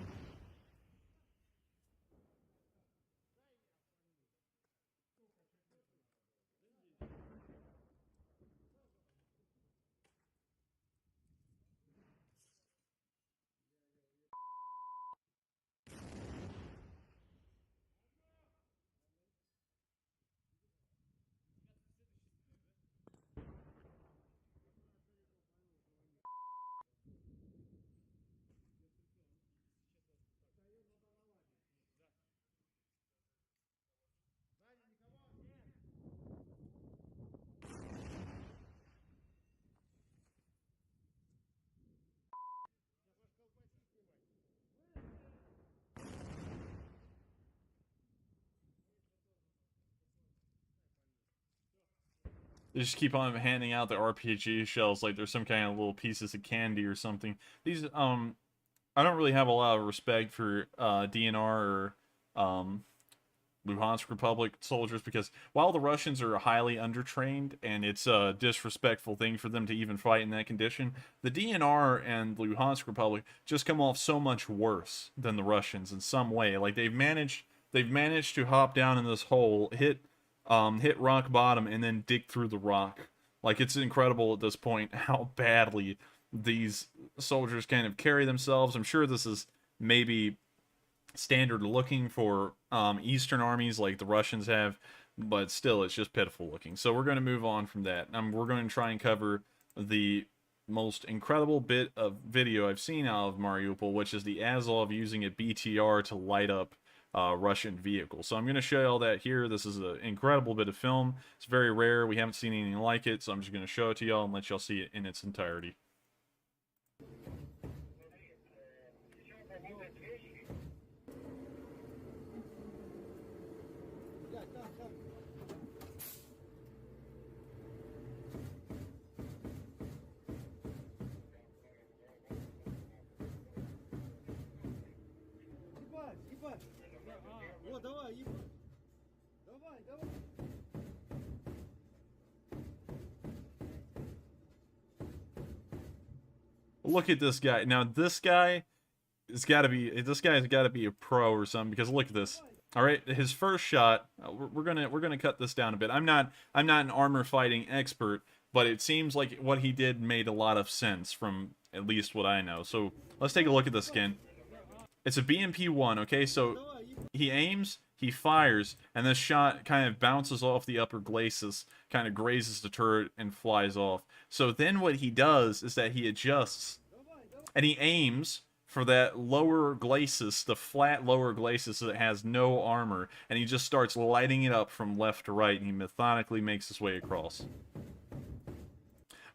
[SPEAKER 1] They just keep on handing out the RPG shells like there's some kind of little pieces of candy or something. These, I don't really have a lot of respect for DNR or Luhansk Republic soldiers, because while the Russians are highly undertrained and it's a disrespectful thing for them to even fight in that condition, the DNR and Luhansk Republic just come off so much worse than the Russians in some way. Like they've managed to hop down in this hole, hit rock bottom, and then dig through the rock. Like, it's incredible at this point how badly these soldiers kind of carry themselves. I'm sure this is maybe standard looking for Eastern armies like the Russians have, but still, it's just pitiful looking. So we're going to move on from that. We're going to try and cover the most incredible bit of video I've seen out of Mariupol, which is the Azov using a BTR to light up Russian vehicle. So I'm going to show you all that here. This is an incredible bit of film. It's very rare. We haven't seen anything like it, so I'm just going to show it to y'all and let y'all see it in its entirety. Look at this guy. Now this guy has got to be a pro or something, because look at this. All right, his first shot. We're gonna cut this down a bit. I'm not an armor fighting expert, but it seems like what he did made a lot of sense from at least what I know. So let's take a look at this again. It's a BMP-1, okay? So he aims, he fires, and this shot kind of bounces off the upper glacis, kind of grazes the turret, and flies off. So then what he does is that he adjusts, and he aims for that lower glacis, the flat lower glacis that has no armor, and he just starts lighting it up from left to right, and he methodically makes his way across.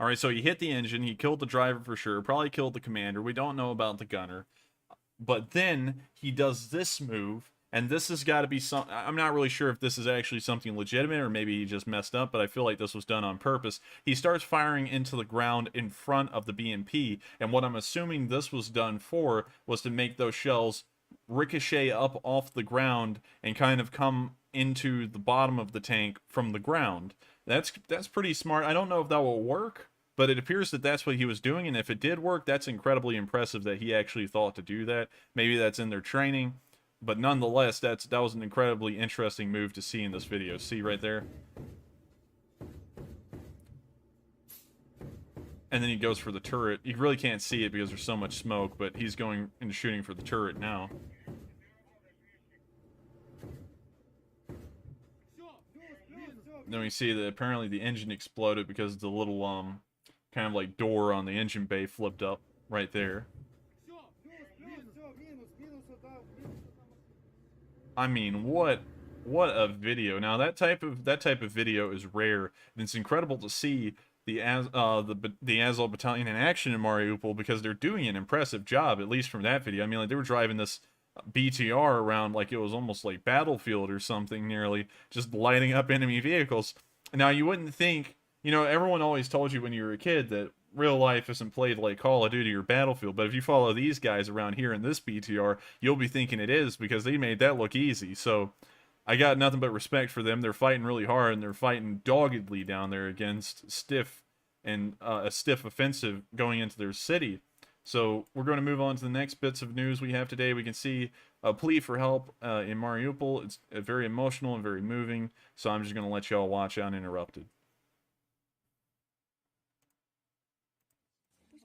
[SPEAKER 1] Alright, so he hit the engine, he killed the driver for sure, probably killed the commander, we don't know about the gunner. But then he does this move, and this has got to be some. I'm not really sure if this is actually something legitimate or maybe he just messed up, but I feel like this was done on purpose. He starts firing into the ground in front of the BMP, and what I'm assuming this was done for was to make those shells ricochet up off the ground and kind of come into the bottom of the tank from the ground. That's pretty smart. I don't know if that will work, but it appears that that's what he was doing, and if it did work, that's incredibly impressive that he actually thought to do that. Maybe that's in their training, but nonetheless, that was an incredibly interesting move to see in this video. See right there? And then he goes for the turret. You really can't see it because there's so much smoke, but he's going and shooting for the turret now. Then we see that apparently the engine exploded because the little kind of like door on the engine bay flipped up right there. I mean, what a video. Now that type of video is rare, and it's incredible to see the Azov battalion in action in Mariupol, because they're doing an impressive job, at least from that video. I mean, like, they were driving this BTR around like it was almost like Battlefield or something, nearly, just lighting up enemy vehicles. Now, you wouldn't think, you know, everyone always told you when you were a kid that real life isn't played like Call of Duty or Battlefield, but if you follow these guys around here in this BTR, you'll be thinking it is, because they made that look easy. So I got nothing but respect for them. They're fighting really hard, and they're fighting doggedly down there against stiff and a stiff offensive going into their city. So we're going to move on to the next bits of news we have today. We can see a plea for help in Mariupol. It's very emotional and very moving, so I'm just going to let y'all watch uninterrupted.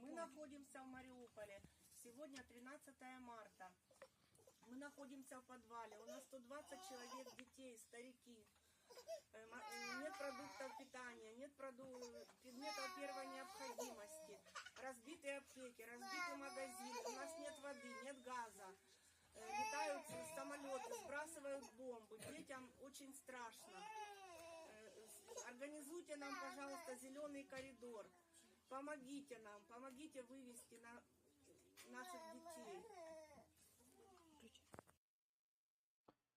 [SPEAKER 7] Мы находимся в Мариуполе. Сегодня 13 марта. Мы находимся в подвале. У нас 120 человек, детей, старики. Нет продуктов питания, нет предметов первой необходимости. Разбитые аптеки, разбитый магазин. У нас нет воды, нет газа. Летают самолеты, сбрасывают бомбы. Детям очень страшно. Организуйте нам, пожалуйста, зеленый коридор. Помогите нам, помогите вывести наших детей.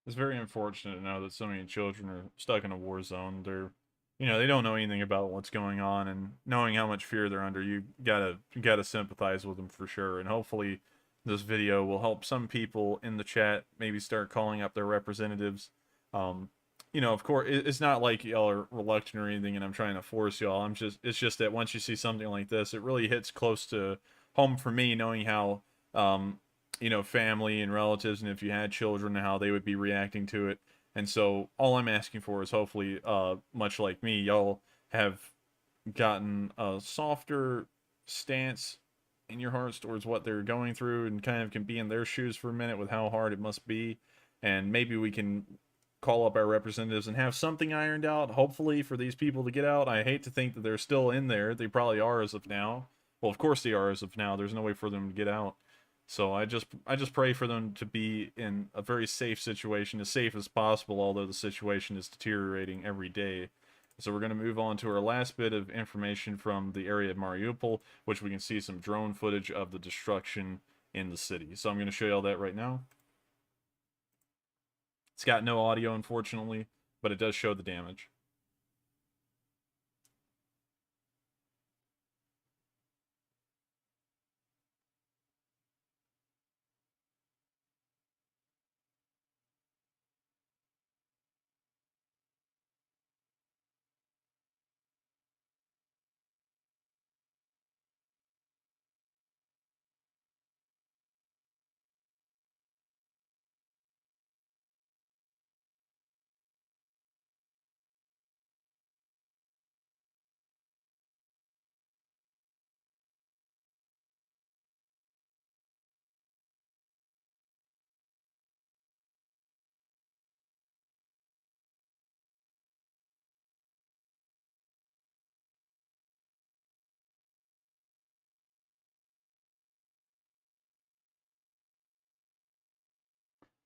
[SPEAKER 1] It's very unfortunate to know that so many children are stuck in a war zone. They're, you know, they don't know anything about what's going on, and knowing how much fear they're under, you gotta sympathize with them for sure. And hopefully this video will help some people in the chat maybe start calling up their representatives. You know, of course, it's not like y'all are reluctant or anything, and I'm trying to force y'all. It's just that once you see something like this, it really hits close to home for me, knowing how, you know, family and relatives, and if you had children, how they would be reacting to it. And so all I'm asking for is hopefully, much like me, y'all have gotten a softer stance in your hearts towards what they're going through, and kind of can be in their shoes for a minute with how hard it must be. And maybe we can call up our representatives and have something ironed out, hopefully, for these people to get out. I hate to think that they're still in there. They probably are as of now. Well, of course they are as of now. There's no way for them to get out. So I just pray for them to be in a very safe situation, as safe as possible, although the situation is deteriorating every day. So we're going to move on to our last bit of information from the area of Mariupol, which we can see some drone footage of the destruction in the city. So I'm going to show you all that right now. It's got no audio, unfortunately, but it does show the damage.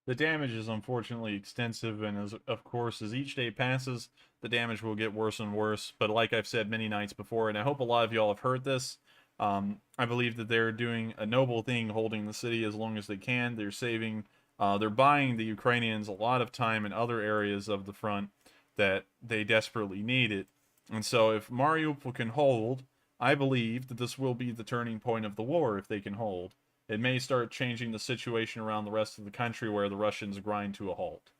[SPEAKER 1] The damage is unfortunately extensive, and of course, as each day passes, the damage will get worse and worse. But like I've said many nights before, and I hope a lot of y'all have heard this, I believe that they're doing a noble thing holding the city as long as they can. They're saving, they're buying the Ukrainians a lot of time in other areas of the front that they desperately need it. And so if Mariupol can hold, I believe that this will be the turning point of the war if they can hold. it may start changing the situation around the rest of the country where the Russians grind to a halt.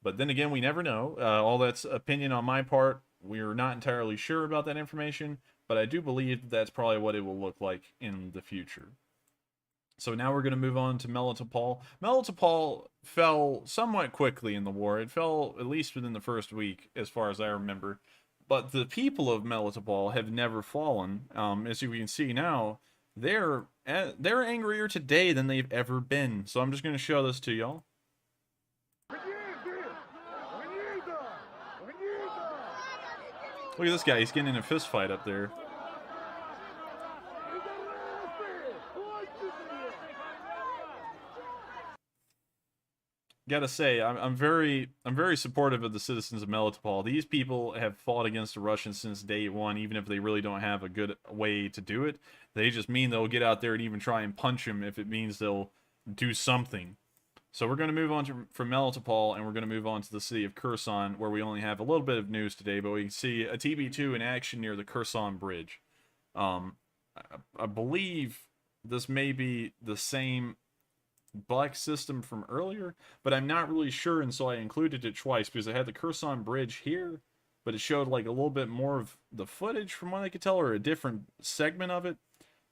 [SPEAKER 1] But then again, we never know. All that's opinion on my part. We're not entirely sure about that information, but I do believe that's probably what it will look like in the future. So now we're going to move on to Melitopol. Melitopol fell somewhat quickly in the war. It fell at least within the first week, as far as I remember. But the people of Melitopol have never fallen. As you can see now, they're angrier today than they've ever been. So I'm just going to show this to y'all. Look at this guy. He's getting in a fist fight up there. Gotta say, I'm very supportive of the citizens of Melitopol. These people have fought against the Russians since day one, even if they really don't have a good way to do it. They just mean they'll get out there and even try and punch him if it means they'll do something. So we're going to move on from Melitopol, and we're going to move on to the city of Kherson, where we only have a little bit of news today, but we can see a TB2 in action near the Kherson Bridge. I believe this may be the same black system from earlier, but I'm not really sure, and so I included it twice because I had the Kherson Bridge here, but it showed like a little bit more of the footage from what I could tell, or a different segment of it,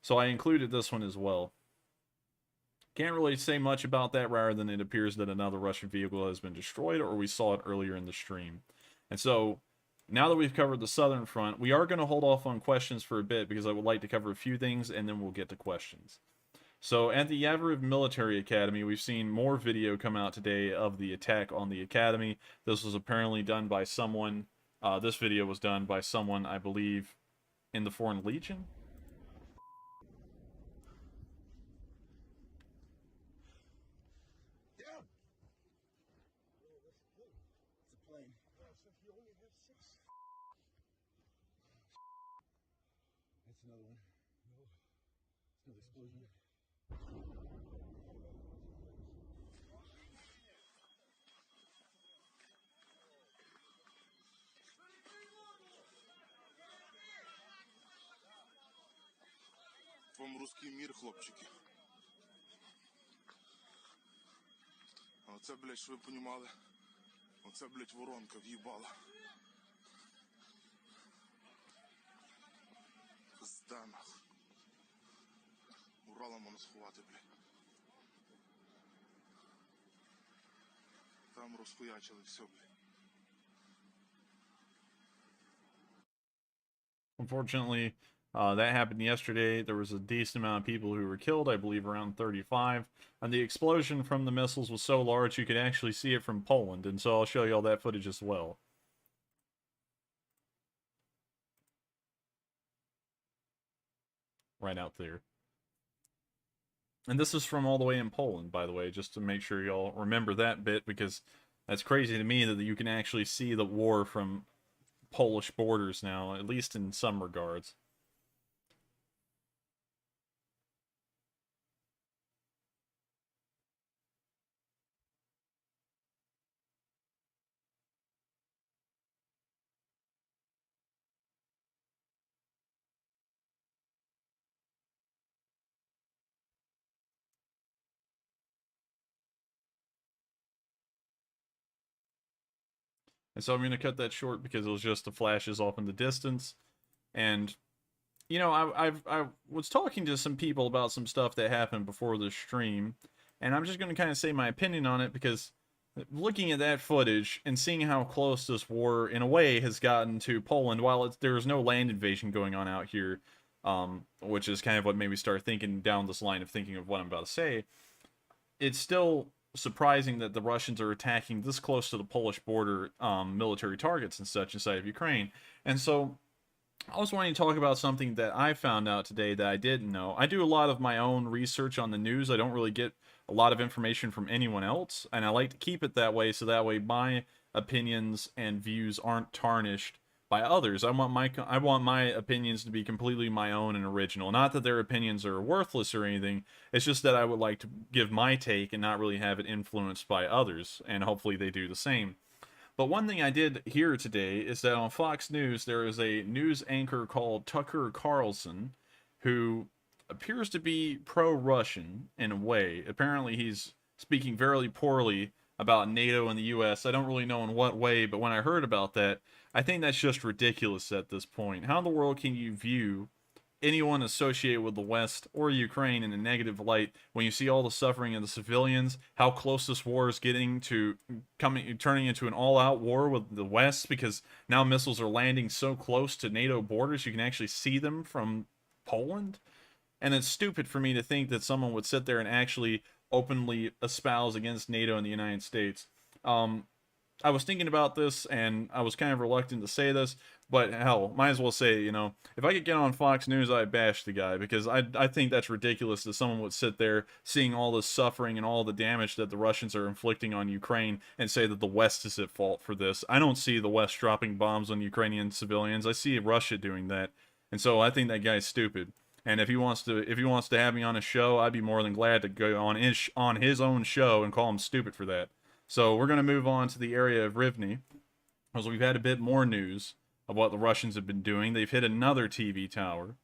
[SPEAKER 1] so I included this one as well. Can't really say much about that rather than it appears that another Russian vehicle has been destroyed, or we saw it earlier in the stream. And so now that we've covered the southern front, we are going to hold off on questions for a bit because I would like to cover a few things and then we'll get to questions. So at the Yavoriv Military Academy, we've seen more video come out today of the attack on the academy. This was apparently done by someone, this video was done by someone, I believe, in the Foreign Legion?
[SPEAKER 2] That's another one. Another explosion. Вам русський мір, хлопчики. А оце, блядь, що ви понімали? Оце, блядь, воронка в'їбала. Пизда, нахуй. Уралом воно сховати, блядь. Там розхуячили все, блядь.
[SPEAKER 1] Unfortunately, that happened yesterday. There was a decent amount of people who were killed, I believe around 35. And the explosion from the missiles was so large you could actually see it from Poland. And so I'll show you all that footage as well. Right out there. And this is from all the way in Poland, by the way, just to make sure y'all remember that bit, because that's crazy to me that you can actually see the war from Polish borders now, at least in some regards. And so I'm going to cut that short because it was just the flashes off in the distance. And, you know, I was talking to some people about some stuff that happened before the stream. And I'm just going to kind of say my opinion on it because looking at that footage and seeing how close this war, in a way, has gotten to Poland, while there's no land invasion going on out here, which is kind of what made me start thinking down this line of thinking of what I'm about to say, it's still surprising that the Russians are attacking this close to the Polish border military targets and such inside of Ukraine. And so I was wanting to talk about something that I found out today that I didn't know. I do a lot of my own research on the news. I don't really get a lot of information from anyone else, and I like to keep it that way so that way my opinions and views aren't tarnished by others. I want my opinions to be completely my own and original. Not that their opinions are worthless or anything. It's just that I would like to give my take and not really have it influenced by others, and hopefully they do the same. But one thing I did hear today is that on Fox News there is a news anchor called Tucker Carlson who appears to be pro-Russian in a way. Apparently, he's speaking very poorly about NATO and the U.S. I don't really know in what way, but when I heard about that, I think that's just ridiculous at this point. How in the world can you view anyone associated with the West or Ukraine in a negative light when you see all the suffering of the civilians, how close this war is getting to turning into an all-out war with the West, because now missiles are landing so close to NATO borders you can actually see them from Poland? And it's stupid for me to think that someone would sit there and actually openly espouse against NATO and the United States. I was thinking about this, and I was kind of reluctant to say this, but hell, might as well say, you know, if I could get on Fox News, I'd bash the guy, because I think that's ridiculous that someone would sit there seeing all this suffering and all the damage that the Russians are inflicting on Ukraine and say that the West is at fault for this. I don't see the West dropping bombs on Ukrainian civilians. I see Russia doing that, and so I think that guy's stupid. And if he wants to have me on a show, I'd be more than glad to go on his own show and call him stupid for that. So we're going to move on to the area of Rivne, because we've had a bit more news of what the Russians have been doing. They've hit another TV tower.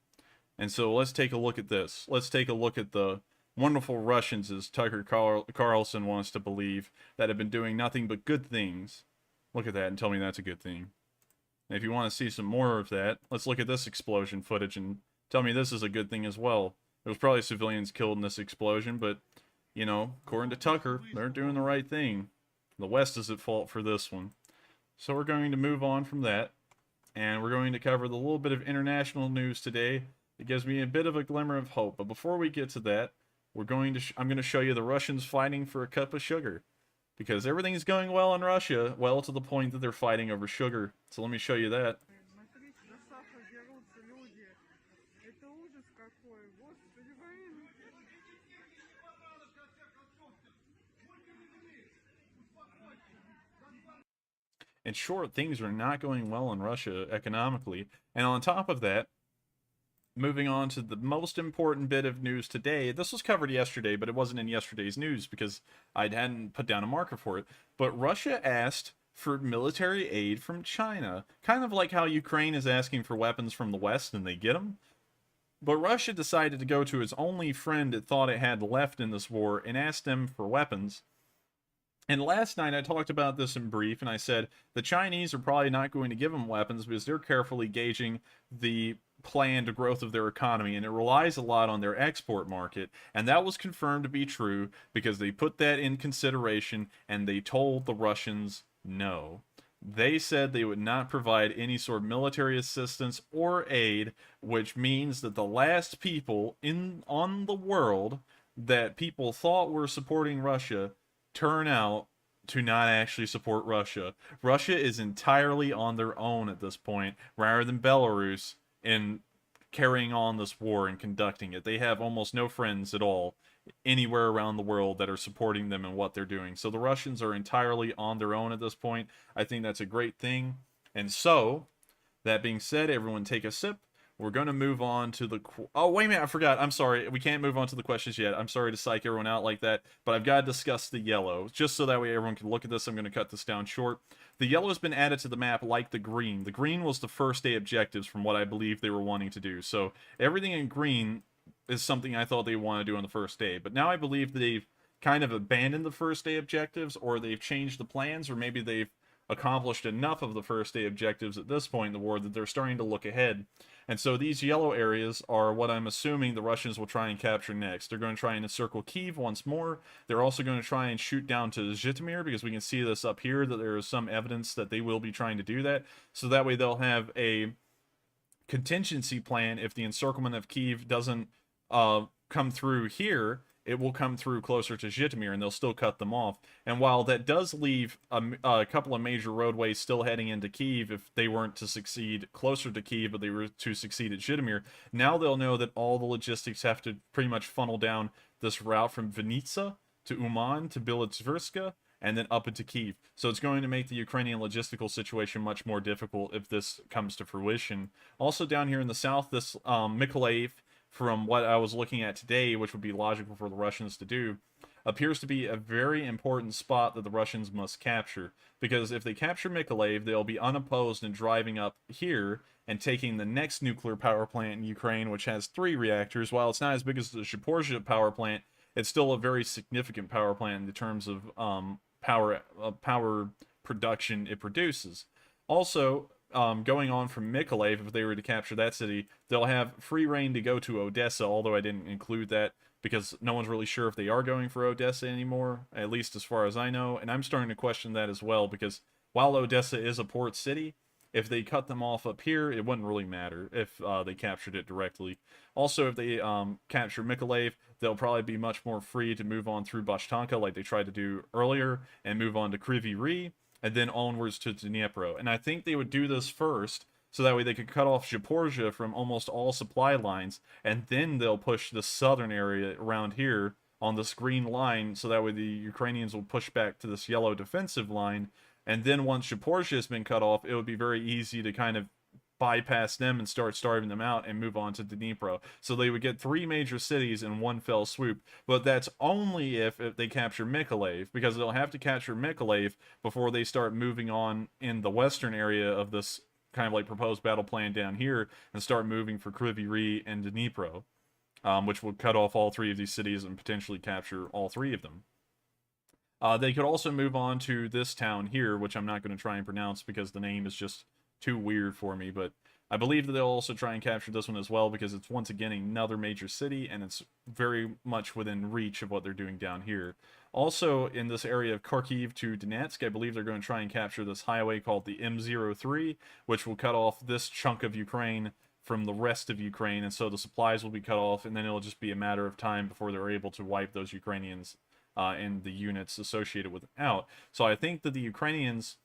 [SPEAKER 1] And so let's take a look at this. Let's take a look at the wonderful Russians, as Tucker Carlson wants to believe, that have been doing nothing but good things. Look at that and tell me that's a good thing. And if you want to see some more of that, let's look at this explosion footage and tell me this is a good thing as well. There was probably civilians killed in this explosion, but, you know, according to Tucker, they're doing the right thing. The West is at fault for this one. So we're going to move on from that, and we're going to cover the little bit of international news today. It gives me a bit of a glimmer of hope. But before we get to that, I'm going to show you the Russians fighting for a cup of sugar, because everything's going well in Russia, well to the point that they're fighting over sugar. So let me show you that. In short, things are not going well in Russia economically. And on top of that, moving on to the most important bit of news today. This was covered yesterday, but it wasn't in yesterday's news because I hadn't put down a marker for it. But Russia asked for military aid from China. Kind of like how Ukraine is asking for weapons from the West and they get them. But Russia decided to go to its only friend it thought it had left in this war and asked them for weapons. And last night I talked about this in brief, and I said the Chinese are probably not going to give them weapons because they're carefully gauging the planned growth of their economy, and it relies a lot on their export market. And that was confirmed to be true because they put that in consideration and they told the Russians no. They said they would not provide any sort of military assistance or aid, which means that the last people on the world that people thought were supporting Russia turn out to not actually support Russia. Russia is entirely on their own at this point, rather than Belarus in carrying on this war and conducting it. They have almost no friends at all anywhere around the world that are supporting them in what they're doing. So the Russians are entirely on their own at this point. I think that's a great thing. And so, that being said, everyone take a sip. We're going to move on to the... Oh, wait a minute, I forgot. I'm sorry. We can't move on to the questions yet. I'm sorry to psych everyone out like that, but I've got to discuss the yellow. Just so that way everyone can look at this, I'm going to cut this down short. The yellow has been added to the map like the green. The green was the first day objectives from what I believe they were wanting to do. So everything in green is something I thought they wanted to do on the first day. But now I believe they've kind of abandoned the first day objectives, or they've changed the plans, or maybe they've accomplished enough of the first day objectives at this point in the war that they're starting to look ahead. And so these yellow areas are what I'm assuming the Russians will try and capture next. They're going to try and encircle Kyiv once more. They're also going to try and shoot down to Zhytomyr, because we can see this up here, that there is some evidence that they will be trying to do that. So that way they'll have a contingency plan if the encirclement of Kyiv doesn't come through here. It will come through closer to Zhytomyr, and they'll still cut them off. And while that does leave a couple of major roadways still heading into Kyiv, if they weren't to succeed closer to Kyiv, but they were to succeed at Zhytomyr, now they'll know that all the logistics have to pretty much funnel down this route from Vinnytsia to Uman to Biletsverska, and then up into Kyiv. So it's going to make the Ukrainian logistical situation much more difficult if this comes to fruition. Also down here in the south, this Mykolaiv, from what I was looking at today, which would be logical for the Russians to do, appears to be a very important spot that the Russians must capture, because if they capture Mykolaiv, they'll be unopposed in driving up here and taking the next nuclear power plant in Ukraine, which has 3 reactors. While it's not as big as the Zaporizhzhia power plant, it's still a very significant power plant in terms of power production it produces. Also, going on from Mykolaiv, if they were to capture that city, they'll have free reign to go to Odessa, although I didn't include that because no one's really sure if they are going for Odessa anymore, at least as far as I know, and I'm starting to question that as well, because while Odessa is a port city, if they cut them off up here, it wouldn't really matter if they captured it directly. Also, if they capture Mykolaiv, they'll probably be much more free to move on through Bashtanka like they tried to do earlier, and move on to Kryvyi Rih, and then onwards to Dnipro. And I think they would do this first, so that way they could cut off Zaporizhzhia from almost all supply lines, and then they'll push the southern area around here on this green line, so that way the Ukrainians will push back to this yellow defensive line, and then once Zaporizhzhia has been cut off, it would be very easy to kind of bypass them and start starving them out and move on to Dnipro. So they would get 3 major cities in one fell swoop, but that's only if they capture Mykolaiv, because they'll have to capture Mykolaiv before they start moving on in the western area of this kind of like proposed battle plan down here and start moving for Kryvyi Rih and Dnipro, which would cut off all 3 of these cities and potentially capture all 3 of them. They could also move on to this town here, which I'm not going to try and pronounce because the name is just too weird for me, but I believe that they'll also try and capture this one as well, because it's once again another major city, and it's very much within reach of what they're doing down here. Also, in this area of Kharkiv to Donetsk, I believe they're going to try and capture this highway called the M03, which will cut off this chunk of Ukraine from the rest of Ukraine, and so the supplies will be cut off, and then it'll just be a matter of time before they're able to wipe those Ukrainians and the units associated with it out. So I think that the Ukrainians,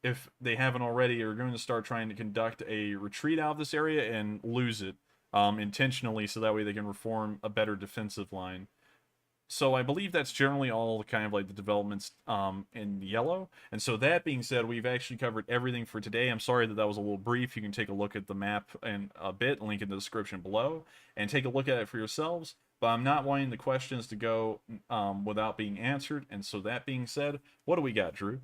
[SPEAKER 1] if they haven't already, are going to start trying to conduct a retreat out of this area and lose it intentionally, so that way they can reform a better defensive line. So I believe that's generally all kind of like the developments in yellow. And so that being said, we've actually covered everything for today. I'm sorry that that was a little brief. You can take a look at the map and a bit, link in the description below, and take a look at it for yourselves. But I'm not wanting the questions to go without being answered. And so that being said, what do we got, Drew?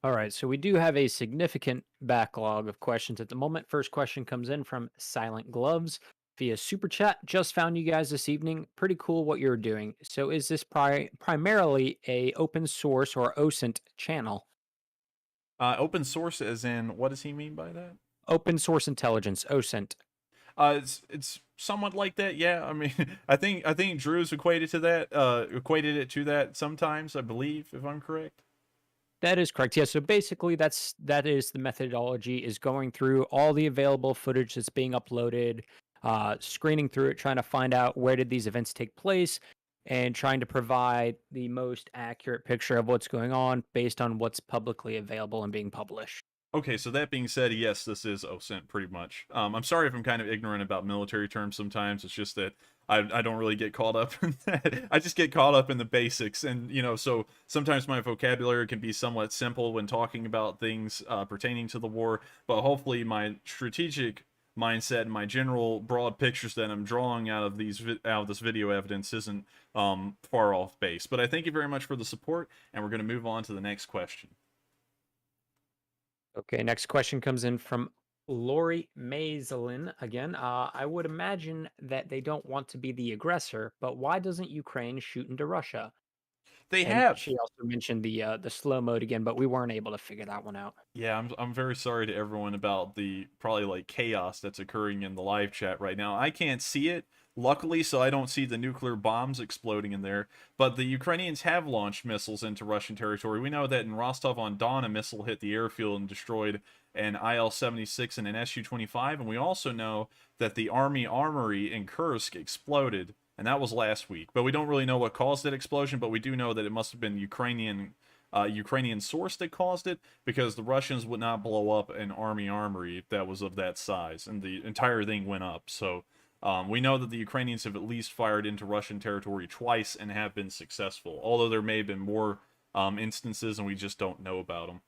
[SPEAKER 5] All right, so we do have a significant backlog of questions at the moment. First question comes in from Silent Gloves via Super Chat. Just found you guys this evening. Pretty cool what you're doing. So is this primarily a open source or OSINT channel?
[SPEAKER 1] Open source as in, what does he mean by that?
[SPEAKER 5] Open source intelligence, OSINT.
[SPEAKER 1] It's somewhat like that, yeah. I mean, I think Drew's equated it to that sometimes, I believe, if I'm correct.
[SPEAKER 5] That is correct. Yeah. So basically, that is the methodology: is going through all the available footage that's being uploaded, screening through it, trying to find out where did these events take place, and trying to provide the most accurate picture of what's going on based on what's publicly available and being published.
[SPEAKER 1] Okay, so that being said, yes, this is OSINT pretty much. I'm sorry if I'm kind of ignorant about military terms sometimes. It's just that I don't really get caught up in that. I just get caught up in the basics, and so sometimes my vocabulary can be somewhat simple when talking about things pertaining to the war, but hopefully my strategic mindset and my general broad pictures that I'm drawing out of this video evidence isn't far off base. But I thank you very much for the support, and we're going to move on to the next question.
[SPEAKER 5] Okay, next question comes in from Lori Mazalin again. I would imagine that they don't want to be the aggressor, but why doesn't Ukraine shoot into Russia?
[SPEAKER 1] They have.
[SPEAKER 5] She also mentioned the slow mode again, but we weren't able to figure that one out.
[SPEAKER 1] Yeah, I'm very sorry to everyone about the probably like chaos that's occurring in the live chat right now. I can't see it, luckily, so I don't see the nuclear bombs exploding in there. But the Ukrainians have launched missiles into Russian territory. We know that in Rostov-on-Don, a missile hit the airfield and destroyed an IL-76 and an Su-25. And we also know that the Army Armory in Kursk exploded, and that was last week. But we don't really know what caused that explosion, but we do know that it must have been Ukrainian source that caused it, because the Russians would not blow up an Army Armory that was of that size, and the entire thing went up. So we know that the Ukrainians have at least fired into Russian territory twice and have been successful, although there may have been more instances and we just don't know about them.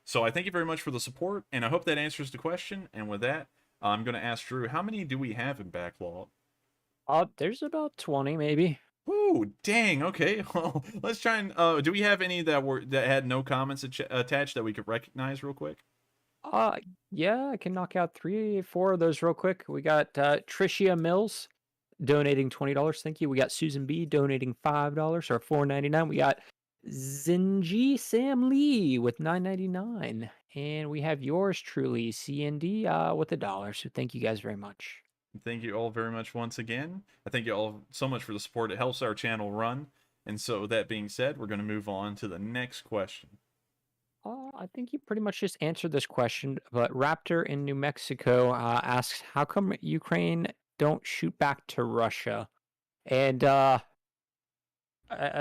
[SPEAKER 1] So I thank you very much for the support, and I hope that answers the question. And with that, I'm going to ask Drew, how many do we have in backlog?
[SPEAKER 5] There's about 20, maybe.
[SPEAKER 1] Ooh, dang. Okay. Well, let's try and do we have any that had no comments attached that we could recognize real quick?
[SPEAKER 5] Uh, yeah, I can knock out 3, 4 of those real quick. We got Tricia Mills donating $20. Thank you. We got Susan B donating $5 or $4.99. We got Zinji Sam Lee with $9.99, and we have yours truly, CND, with $1. So thank you guys very much.
[SPEAKER 1] Thank you all very much once again. I thank you all so much for the support. It helps our channel run. And so that being said, we're going to move on to the next question.
[SPEAKER 5] I think you pretty much just answered this question, but Raptor in New Mexico asks, how come Ukraine don't shoot back to Russia? And I'd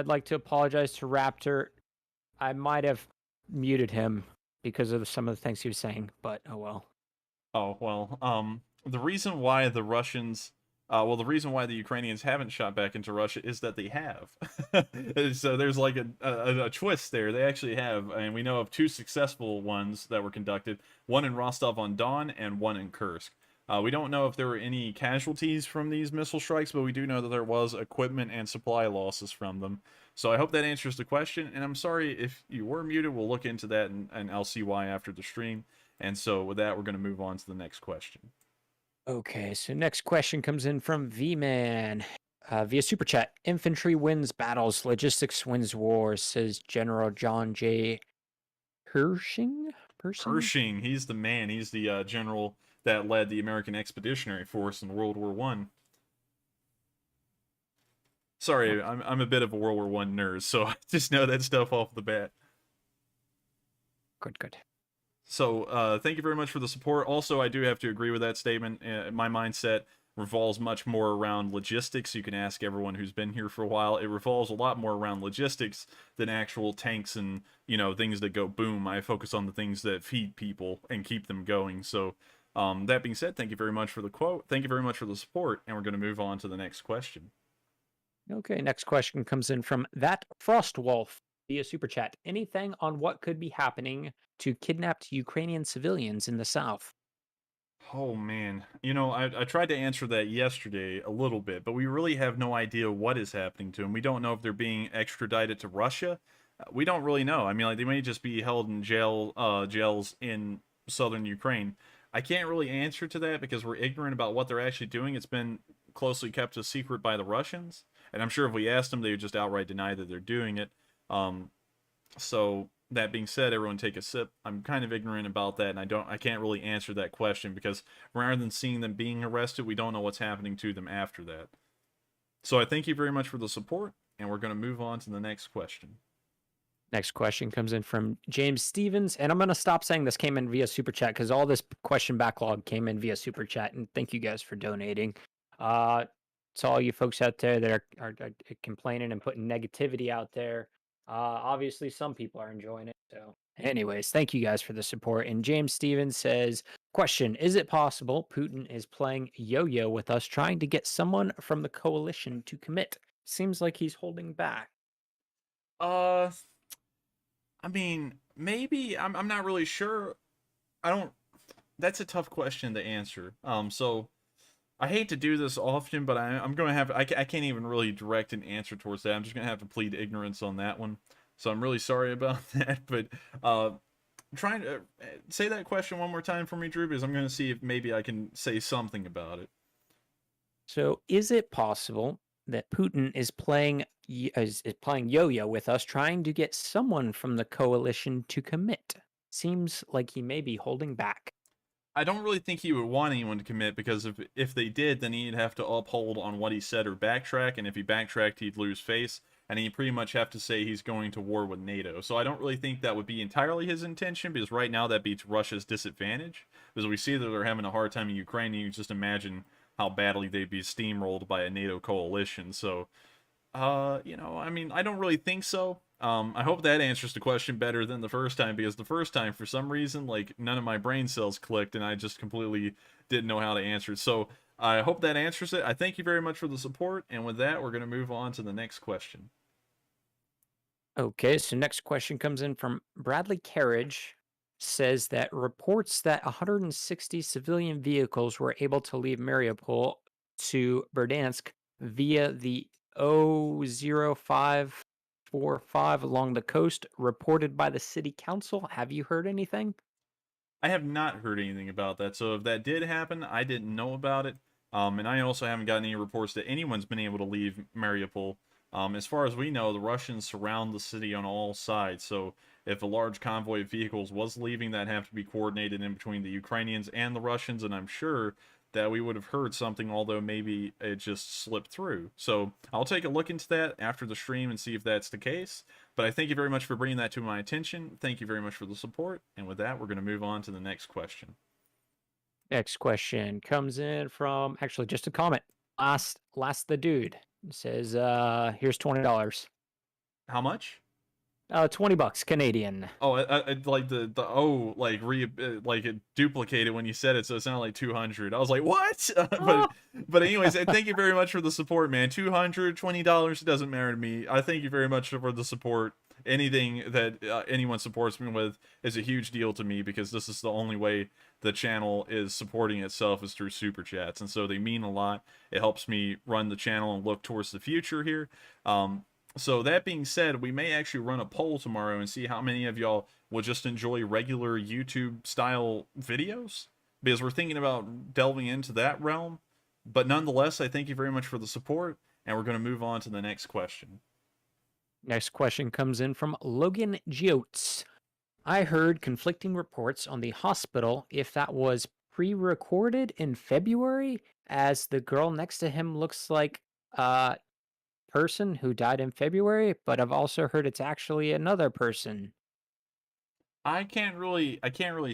[SPEAKER 5] like to apologize to Raptor. I might have muted him because of some of the things he was saying, but oh well.
[SPEAKER 1] Oh, well, the reason why the Russians, the reason why the Ukrainians haven't shot back into Russia is that they have. So there's like a twist there. They actually have, and we know of 2 successful ones that were conducted, one in Rostov-on-Don and one in Kursk. We don't know if there were any casualties from these missile strikes, but we do know that there was equipment and supply losses from them. So I hope that answers the question, and I'm sorry if you were muted. We'll look into that, and I'll see why after the stream. And so with that, we're going to move on to the next question.
[SPEAKER 5] Okay, so next question comes in from V-Man via Super Chat. Infantry wins battles, logistics wins wars, says General John J. Pershing?
[SPEAKER 1] Pershing, he's the man. He's the general that led the American Expeditionary Force in World War One. Sorry, I'm a bit of a World War One nerd, so I just know that stuff off the bat.
[SPEAKER 5] Good.
[SPEAKER 1] So thank you very much for the support. Also, I do have to agree with that statement. My mindset revolves much more around logistics. You can ask everyone who's been here for a while. It revolves a lot more around logistics than actual tanks and, you know, things that go boom. I focus on the things that feed people and keep them going. So that being said, thank you very much for the quote. Thank you very much for the support. And we're going to move on to the next question.
[SPEAKER 5] Okay, next question comes in from That Frostwolf via Super Chat. Anything on what could be happening to kidnapped Ukrainian civilians in the south?
[SPEAKER 1] Oh man, you know, I tried to answer that yesterday a little bit, but we really have no idea what is happening to them. We don't know if they're being extradited to Russia. We don't really know. I mean, like they may just be held in jails in southern Ukraine. I can't really answer to that because we're ignorant about what they're actually doing. It's been closely kept a secret by the Russians, and I'm sure if we asked them, they would just outright deny that they're doing it. So that being said, everyone take a sip. I'm kind of ignorant about that, and I can't really answer that question because rather than seeing them being arrested, we don't know what's happening to them after that. So I thank you very much for the support, and we're going to move on to the next question.
[SPEAKER 5] Next question comes in from James Stevens, and I'm going to stop saying this came in via Super Chat because all this question backlog came in via Super Chat, and thank you guys for donating. To all you folks out there that are complaining and putting negativity out there, obviously some people are enjoying it. So anyways, thank you guys for the support. And James Stevens says, question, is it possible Putin is playing yo-yo with us, trying to get someone from the coalition to commit? Seems like he's holding back.
[SPEAKER 1] I mean, maybe I'm not really sure. That's a tough question to answer. So I hate to do this often, but I'm going to have I can't even really direct an answer towards that. I'm just going to have to plead ignorance on that one. So I'm really sorry about that, but trying to say that question one more time for me, Drew, because I'm going to see if maybe I can say something about it.
[SPEAKER 5] So, is it possible that Putin is playing yo-yo with us, trying to get someone from the coalition to commit? Seems like he may be holding back.
[SPEAKER 1] I don't really think he would want anyone to commit because if they did, then he'd have to uphold on what he said or backtrack, and if he backtracked, he'd lose face, and he'd pretty much have to say he's going to war with NATO. So I don't really think that would be entirely his intention, because right now that beats Russia's disadvantage. Because we see that they're having a hard time in Ukraine, and you just imagine how badly they'd be steamrolled by a NATO coalition. So, you know, I mean, I don't really think so. I hope that answers the question better than the first time, because the first time, for some reason, like, none of my brain cells clicked, and I just completely didn't know how to answer it. So, I hope that answers it. I thank you very much for the support, and with that, we're going to move on to the next question.
[SPEAKER 5] Okay, so next question comes in from Bradley Carriage, says that reports that 160 civilian vehicles were able to leave Mariupol to Verdansk via the 00545 along the coast, reported by the city council. Have you heard anything?
[SPEAKER 1] I have not heard anything about that. So if that did happen, I didn't know about it. And I also haven't gotten any reports that anyone's been able to leave Mariupol. As far as we know, the Russians surround the city on all sides. So if a large convoy of vehicles was leaving, that'd have to be coordinated in between the Ukrainians and the Russians. And I'm sure that we would have heard something, although maybe it just slipped through. So I'll take a look into that after the stream and see if that's the case. But I thank you very much for bringing that to my attention. Thank you very much for the support. And with that, we're going to move on to the next question.
[SPEAKER 5] Next question comes in from actually just a comment. Last the dude says, here's $20.
[SPEAKER 1] How much?
[SPEAKER 5] $20 Canadian.
[SPEAKER 1] Oh, I like the like it duplicated when you said it, so it sounded like 200. I was like, what? But anyways, thank you very much for the support, man. $220, it doesn't matter to me. I thank you very much for the support. Anything that anyone supports me with is a huge deal to me, because this is the only way the channel is supporting itself, is through super chats, and so they mean a lot. It helps me run the channel and look towards the future here. So that being said, we may actually run a poll tomorrow and see how many of y'all will just enjoy regular YouTube style videos, because we're thinking about delving into that realm. But nonetheless, I thank you very much for the support, and we're going to move on to the next question.
[SPEAKER 5] Next question comes in from Logan Giotes. I heard conflicting reports on the hospital if that was pre-recorded in February, as the girl next to him looks like person who died in February, but I've also heard it's actually another person.
[SPEAKER 1] I can't really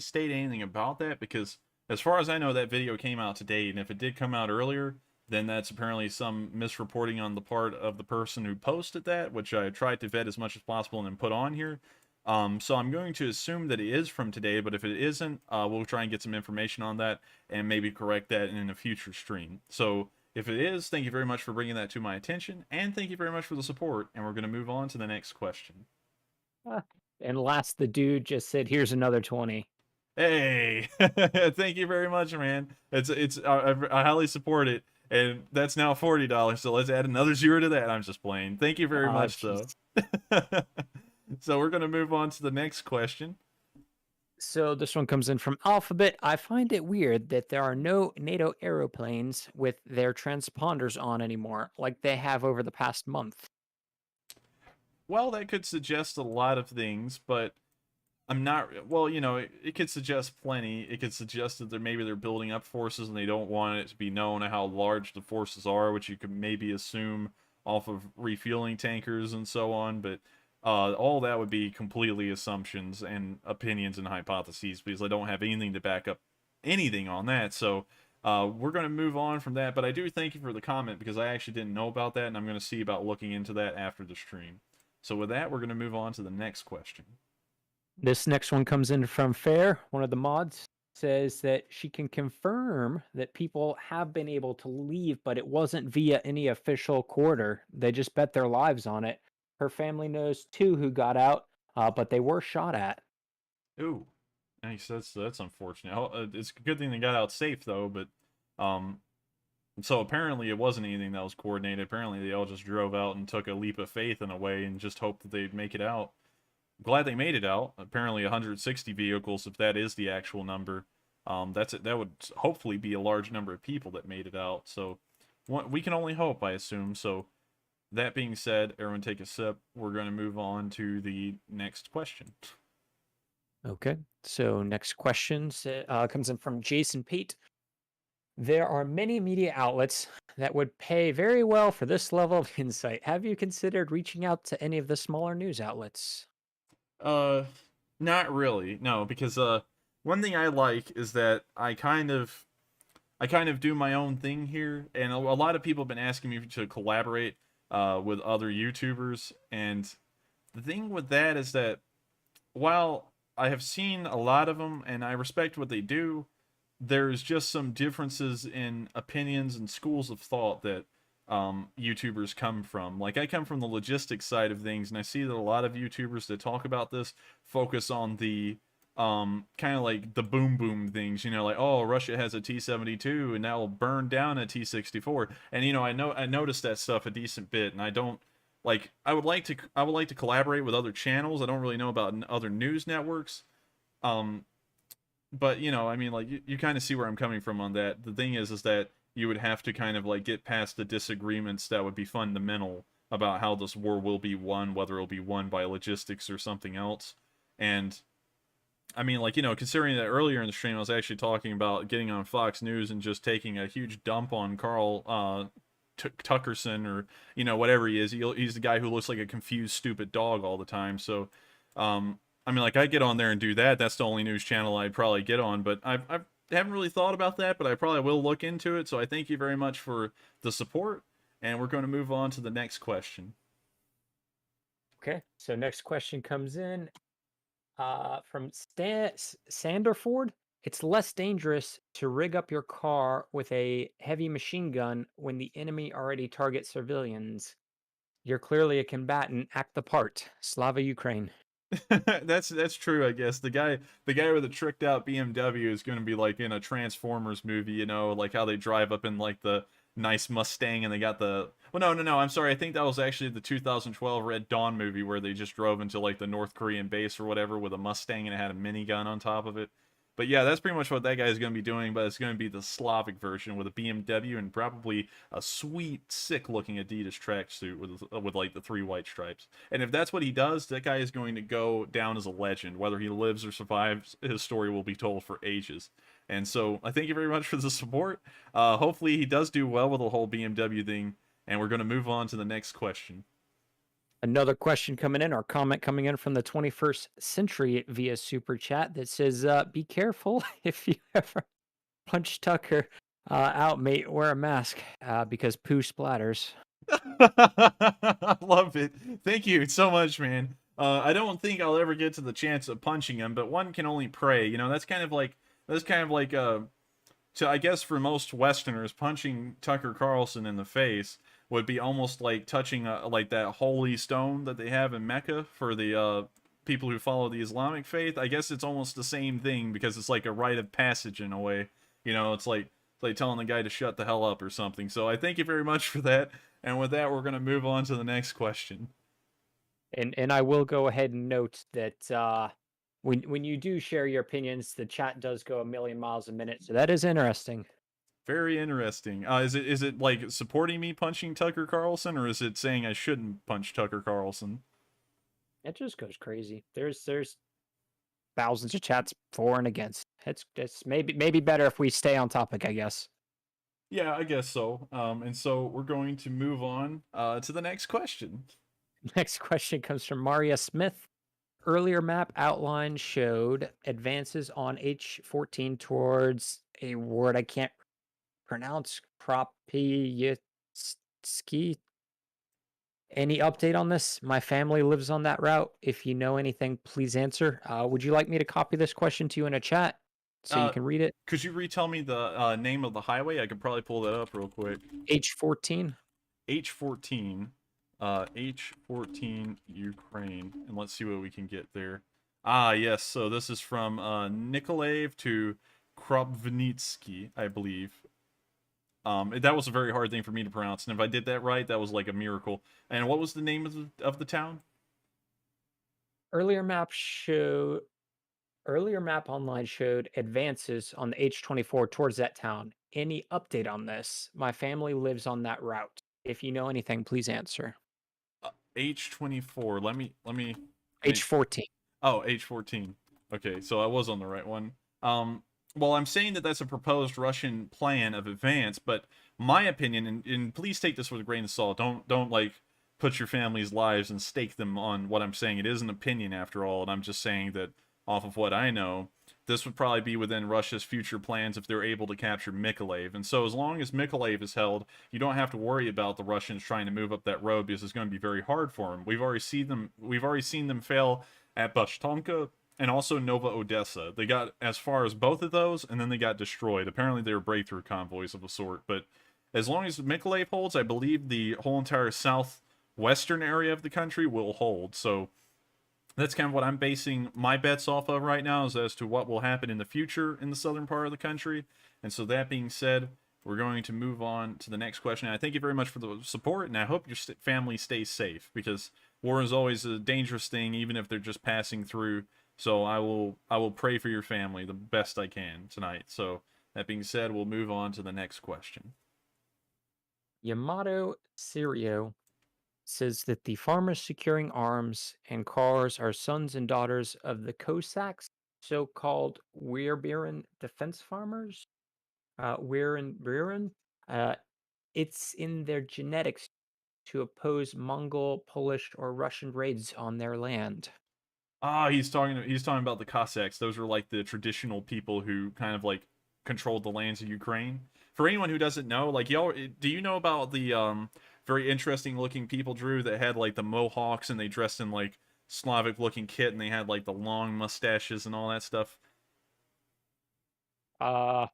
[SPEAKER 1] state anything about that, because as far as I know, that video came out today, and if it did come out earlier, then that's apparently some misreporting on the part of the person who posted that, which I tried to vet as much as possible and then put on here. So I'm going to assume that it is from today, but if it isn't, we'll try and get some information on that and maybe correct that in a future stream. So if it is, thank you very much for bringing that to my attention, and thank you very much for the support, and we're going to move on to the next question.
[SPEAKER 5] And last, the dude just said, here's another 20.
[SPEAKER 1] Hey, thank you very much, man. I highly support it, and that's now $40, so let's add another 0 to that. I'm just playing. Thank you very much, though. So we're going to move on to the next question.
[SPEAKER 5] So this one comes in from Alphabet. I find it weird that there are no NATO aeroplanes with their transponders on anymore, like they have over the past month.
[SPEAKER 1] Well, that could suggest a lot of things, but I'm not... Well, you know, it could suggest plenty. It could suggest that maybe they're building up forces and they don't want it to be known how large the forces are, which you could maybe assume off of refueling tankers and so on, but... all that would be completely assumptions and opinions and hypotheses, because I don't have anything to back up anything on that. So we're going to move on from that. But I do thank you for the comment, because I actually didn't know about that, and I'm going to see about looking into that after the stream. So with that, we're going to move on to the next question.
[SPEAKER 5] This next one comes in from Fair, one of the mods. Says that she can confirm that people have been able to leave, but it wasn't via any official quarter. They just bet their lives on it. Her family knows 2 who got out, but they were shot at.
[SPEAKER 1] Ooh, nice. That's unfortunate. It's a good thing they got out safe, though. But so apparently it wasn't anything that was coordinated. Apparently they all just drove out and took a leap of faith in a way and just hoped that they'd make it out. Glad they made it out. Apparently 160 vehicles, if that is the actual number. That would hopefully be a large number of people that made it out. So we can only hope, I assume. So. That being said, everyone take a sip. We're going to move on to the next question.
[SPEAKER 5] Okay, so next question comes in from Jason Pate. There are many media outlets that would pay very well for this level of insight. Have you considered reaching out to any of the smaller news outlets?
[SPEAKER 1] Not really. No, because one thing I like is that I kind of do my own thing here, and a lot of people have been asking me to collaborate with other YouTubers, and the thing with that is that while I have seen a lot of them and I respect what they do, there's just some differences in opinions and schools of thought that YouTubers come from. Like, I come from the logistics side of things, and I see that a lot of YouTubers that talk about this focus on the kind of like the boom boom things, you know, like, oh, Russia has a T-72 and that will burn down a T-64. And you know, I noticed that stuff a decent bit, and I don't like I would like to collaborate with other channels. I don't really know about other news networks. Um but you know, I mean, like, you kind of see where I'm coming from on that. The thing is that you would have to kind of like get past the disagreements that would be fundamental about how this war will be won, whether it'll be won by logistics or something else. And I mean, like, you know, considering that earlier in the stream I was actually talking about getting on Fox News and just taking a huge dump on Carl Tuckerson, or, you know, whatever he is. He's the guy who looks like a confused, stupid dog all the time. So, I mean, like, I get on there and do that. That's the only news channel I'd probably get on. But I haven't really thought about that, but I probably will look into it. So I thank you very much for the support. And we're going to move on to the next question.
[SPEAKER 5] Okay, so next question comes in from Sanderford. It's less dangerous to rig up your car with a heavy machine gun when the enemy already targets civilians. You're clearly a combatant. Act the part. Slava Ukraine.
[SPEAKER 1] That's true, I guess. The guy with the tricked out BMW is going to be like in a Transformers movie, you know, like how they drive up in like the nice Mustang and they got the... Well, no, I'm sorry. I think that was actually the 2012 Red Dawn movie where they just drove into like the North Korean base or whatever with a Mustang and it had a minigun on top of it. But yeah, that's pretty much what that guy is going to be doing, but it's going to be the Slavic version with a BMW and probably a sweet, sick-looking Adidas tracksuit with like the 3 white stripes. And if that's what he does, that guy is going to go down as a legend. Whether he lives or survives, his story will be told for ages. And so I thank you very much for the support. Hopefully he does do well with the whole BMW thing, and we're going to move on to the next question.
[SPEAKER 5] Another question coming in, or comment coming in from the 21st century via super chat that says, be careful if you ever punch Tucker out, mate, wear a mask because poo splatters.
[SPEAKER 1] I love it. Thank you so much, man. I don't think I'll ever get to the chance of punching him, but one can only pray. You know, that's kind of like so I guess for most Westerners, punching Tucker Carlson in the face would be almost like touching like that holy stone that they have in Mecca for the people who follow the Islamic faith. I guess it's almost the same thing because it's like a rite of passage in a way. You know, it's like telling the guy to shut the hell up or something. So I thank you very much for that. And with that, we're going to move on to the next question.
[SPEAKER 5] And I will go ahead and note that when you do share your opinions, the chat does go a million miles a minute. So that is interesting.
[SPEAKER 1] Very interesting. Is it like supporting me punching Tucker Carlson, or is it saying I shouldn't punch Tucker Carlson?
[SPEAKER 5] It just goes crazy. There's thousands of chats for and against. It's maybe better if we stay on topic, I guess.
[SPEAKER 1] Yeah, I guess so. And so we're going to move on to the next question.
[SPEAKER 5] Next question comes from Maria Smith. Earlier map outline showed advances on H14 towards a word I can't pronounce, Kropyevsky. Any update on this? My family lives on that route. If you know anything, please answer. Would you like me to copy this question to you in a chat so you can read it?
[SPEAKER 1] Could you retell me the name of the highway? I could probably pull that up real quick.
[SPEAKER 5] H14.
[SPEAKER 1] H14. H14 Ukraine. And let's see what we can get there. Ah, yes. So this is from Nikolaev to Kropyevsky, I believe. That was a very hard thing for me to pronounce, and if I did that right, that was like a miracle. And what was the name of the town?
[SPEAKER 5] Earlier map online showed advances on the H24 towards that town. Any update on this? My family lives on that route. If you know anything, please answer.
[SPEAKER 1] H24. Let me.
[SPEAKER 5] H14.
[SPEAKER 1] Oh, H14. Okay, so I was on the right one. Well, I'm saying that that's a proposed Russian plan of advance, but my opinion, and please take this with a grain of salt. Don't like put your family's lives and stake them on what I'm saying. It is an opinion after all, and I'm just saying that off of what I know, this would probably be within Russia's future plans if they're able to capture Mykolaiv. And so as long as Mykolaiv is held, you don't have to worry about the Russians trying to move up that road because it's going to be very hard for them. We've already seen them fail at Bashtomka and also Nova Odessa. They got as far as both of those, and then they got destroyed. Apparently they were breakthrough convoys of a sort, but as long as Mykolaiv holds, I believe the whole entire southwestern area of the country will hold. So that's kind of what I'm basing my bets off of right now, is as to what will happen in the future in the southern part of the country. And so that being said, we're going to move on to the next question. And I thank you very much for the support, and I hope your family stays safe, because war is always a dangerous thing, even if they're just passing through. So I will pray for your family the best I can tonight. So that being said, we'll move on to the next question.
[SPEAKER 5] Yamato Sirio says that the farmers securing arms and cars are sons and daughters of the Cossacks, so-called Weirbiren defense farmers. Weirbiren. It's in their genetics to oppose Mongol, Polish, or Russian raids on their land.
[SPEAKER 1] He's talking about the Cossacks. Those are like the traditional people who kind of like controlled the lands of Ukraine. For anyone who doesn't know, like y'all, do you know about the very interesting looking people, Drew, that had like the mohawks and they dressed in like Slavic looking kit and they had like the long mustaches and all that stuff?
[SPEAKER 5] I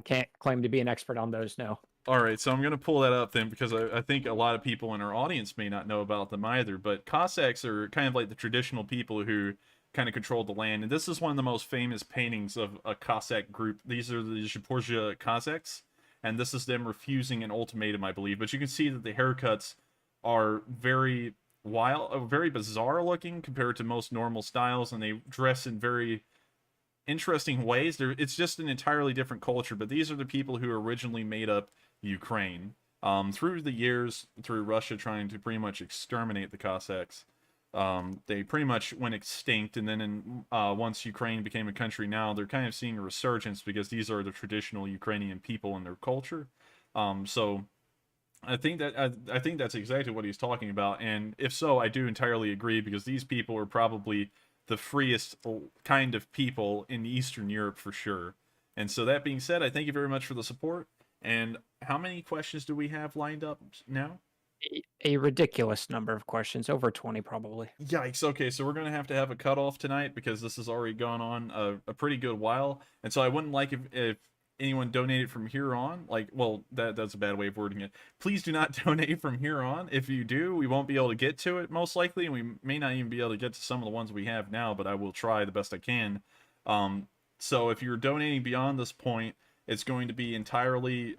[SPEAKER 5] can't claim to be an expert on those, no.
[SPEAKER 1] All right, so I'm going to pull that up then, because I think a lot of people in our audience may not know about them either. But Cossacks are kind of like the traditional people who kind of controlled the land. And this is one of the most famous paintings of a Cossack group. These are the Zaporozhye Cossacks. And this is them refusing an ultimatum, I believe. But you can see that the haircuts are very wild, very bizarre looking compared to most normal styles. And they dress in very interesting ways. It's just an entirely different culture. But these are the people who originally made up Ukraine. Through the years, through Russia trying to pretty much exterminate the Cossacks, they pretty much went extinct. And then once Ukraine became a country now, they're kind of seeing a resurgence because these are the traditional Ukrainian people and their culture. So I think that's exactly what he's talking about. And if so, I do entirely agree, because these people are probably the freest kind of people in Eastern Europe for sure. And so that being said, I thank you very much for the support. And how many questions do we have lined up now?
[SPEAKER 5] A ridiculous number of questions, over 20 probably.
[SPEAKER 1] Yikes. Okay, so we're going to have a cutoff tonight, because this has already gone on a pretty good while. And so I wouldn't like if anyone donated from here on. Like, well, that's a bad way of wording it. Please do not donate from here on. If you do, we won't be able to get to it, most likely. And we may not even be able to get to some of the ones we have now, but I will try the best I can. So if you're donating beyond this point, it's going to be entirely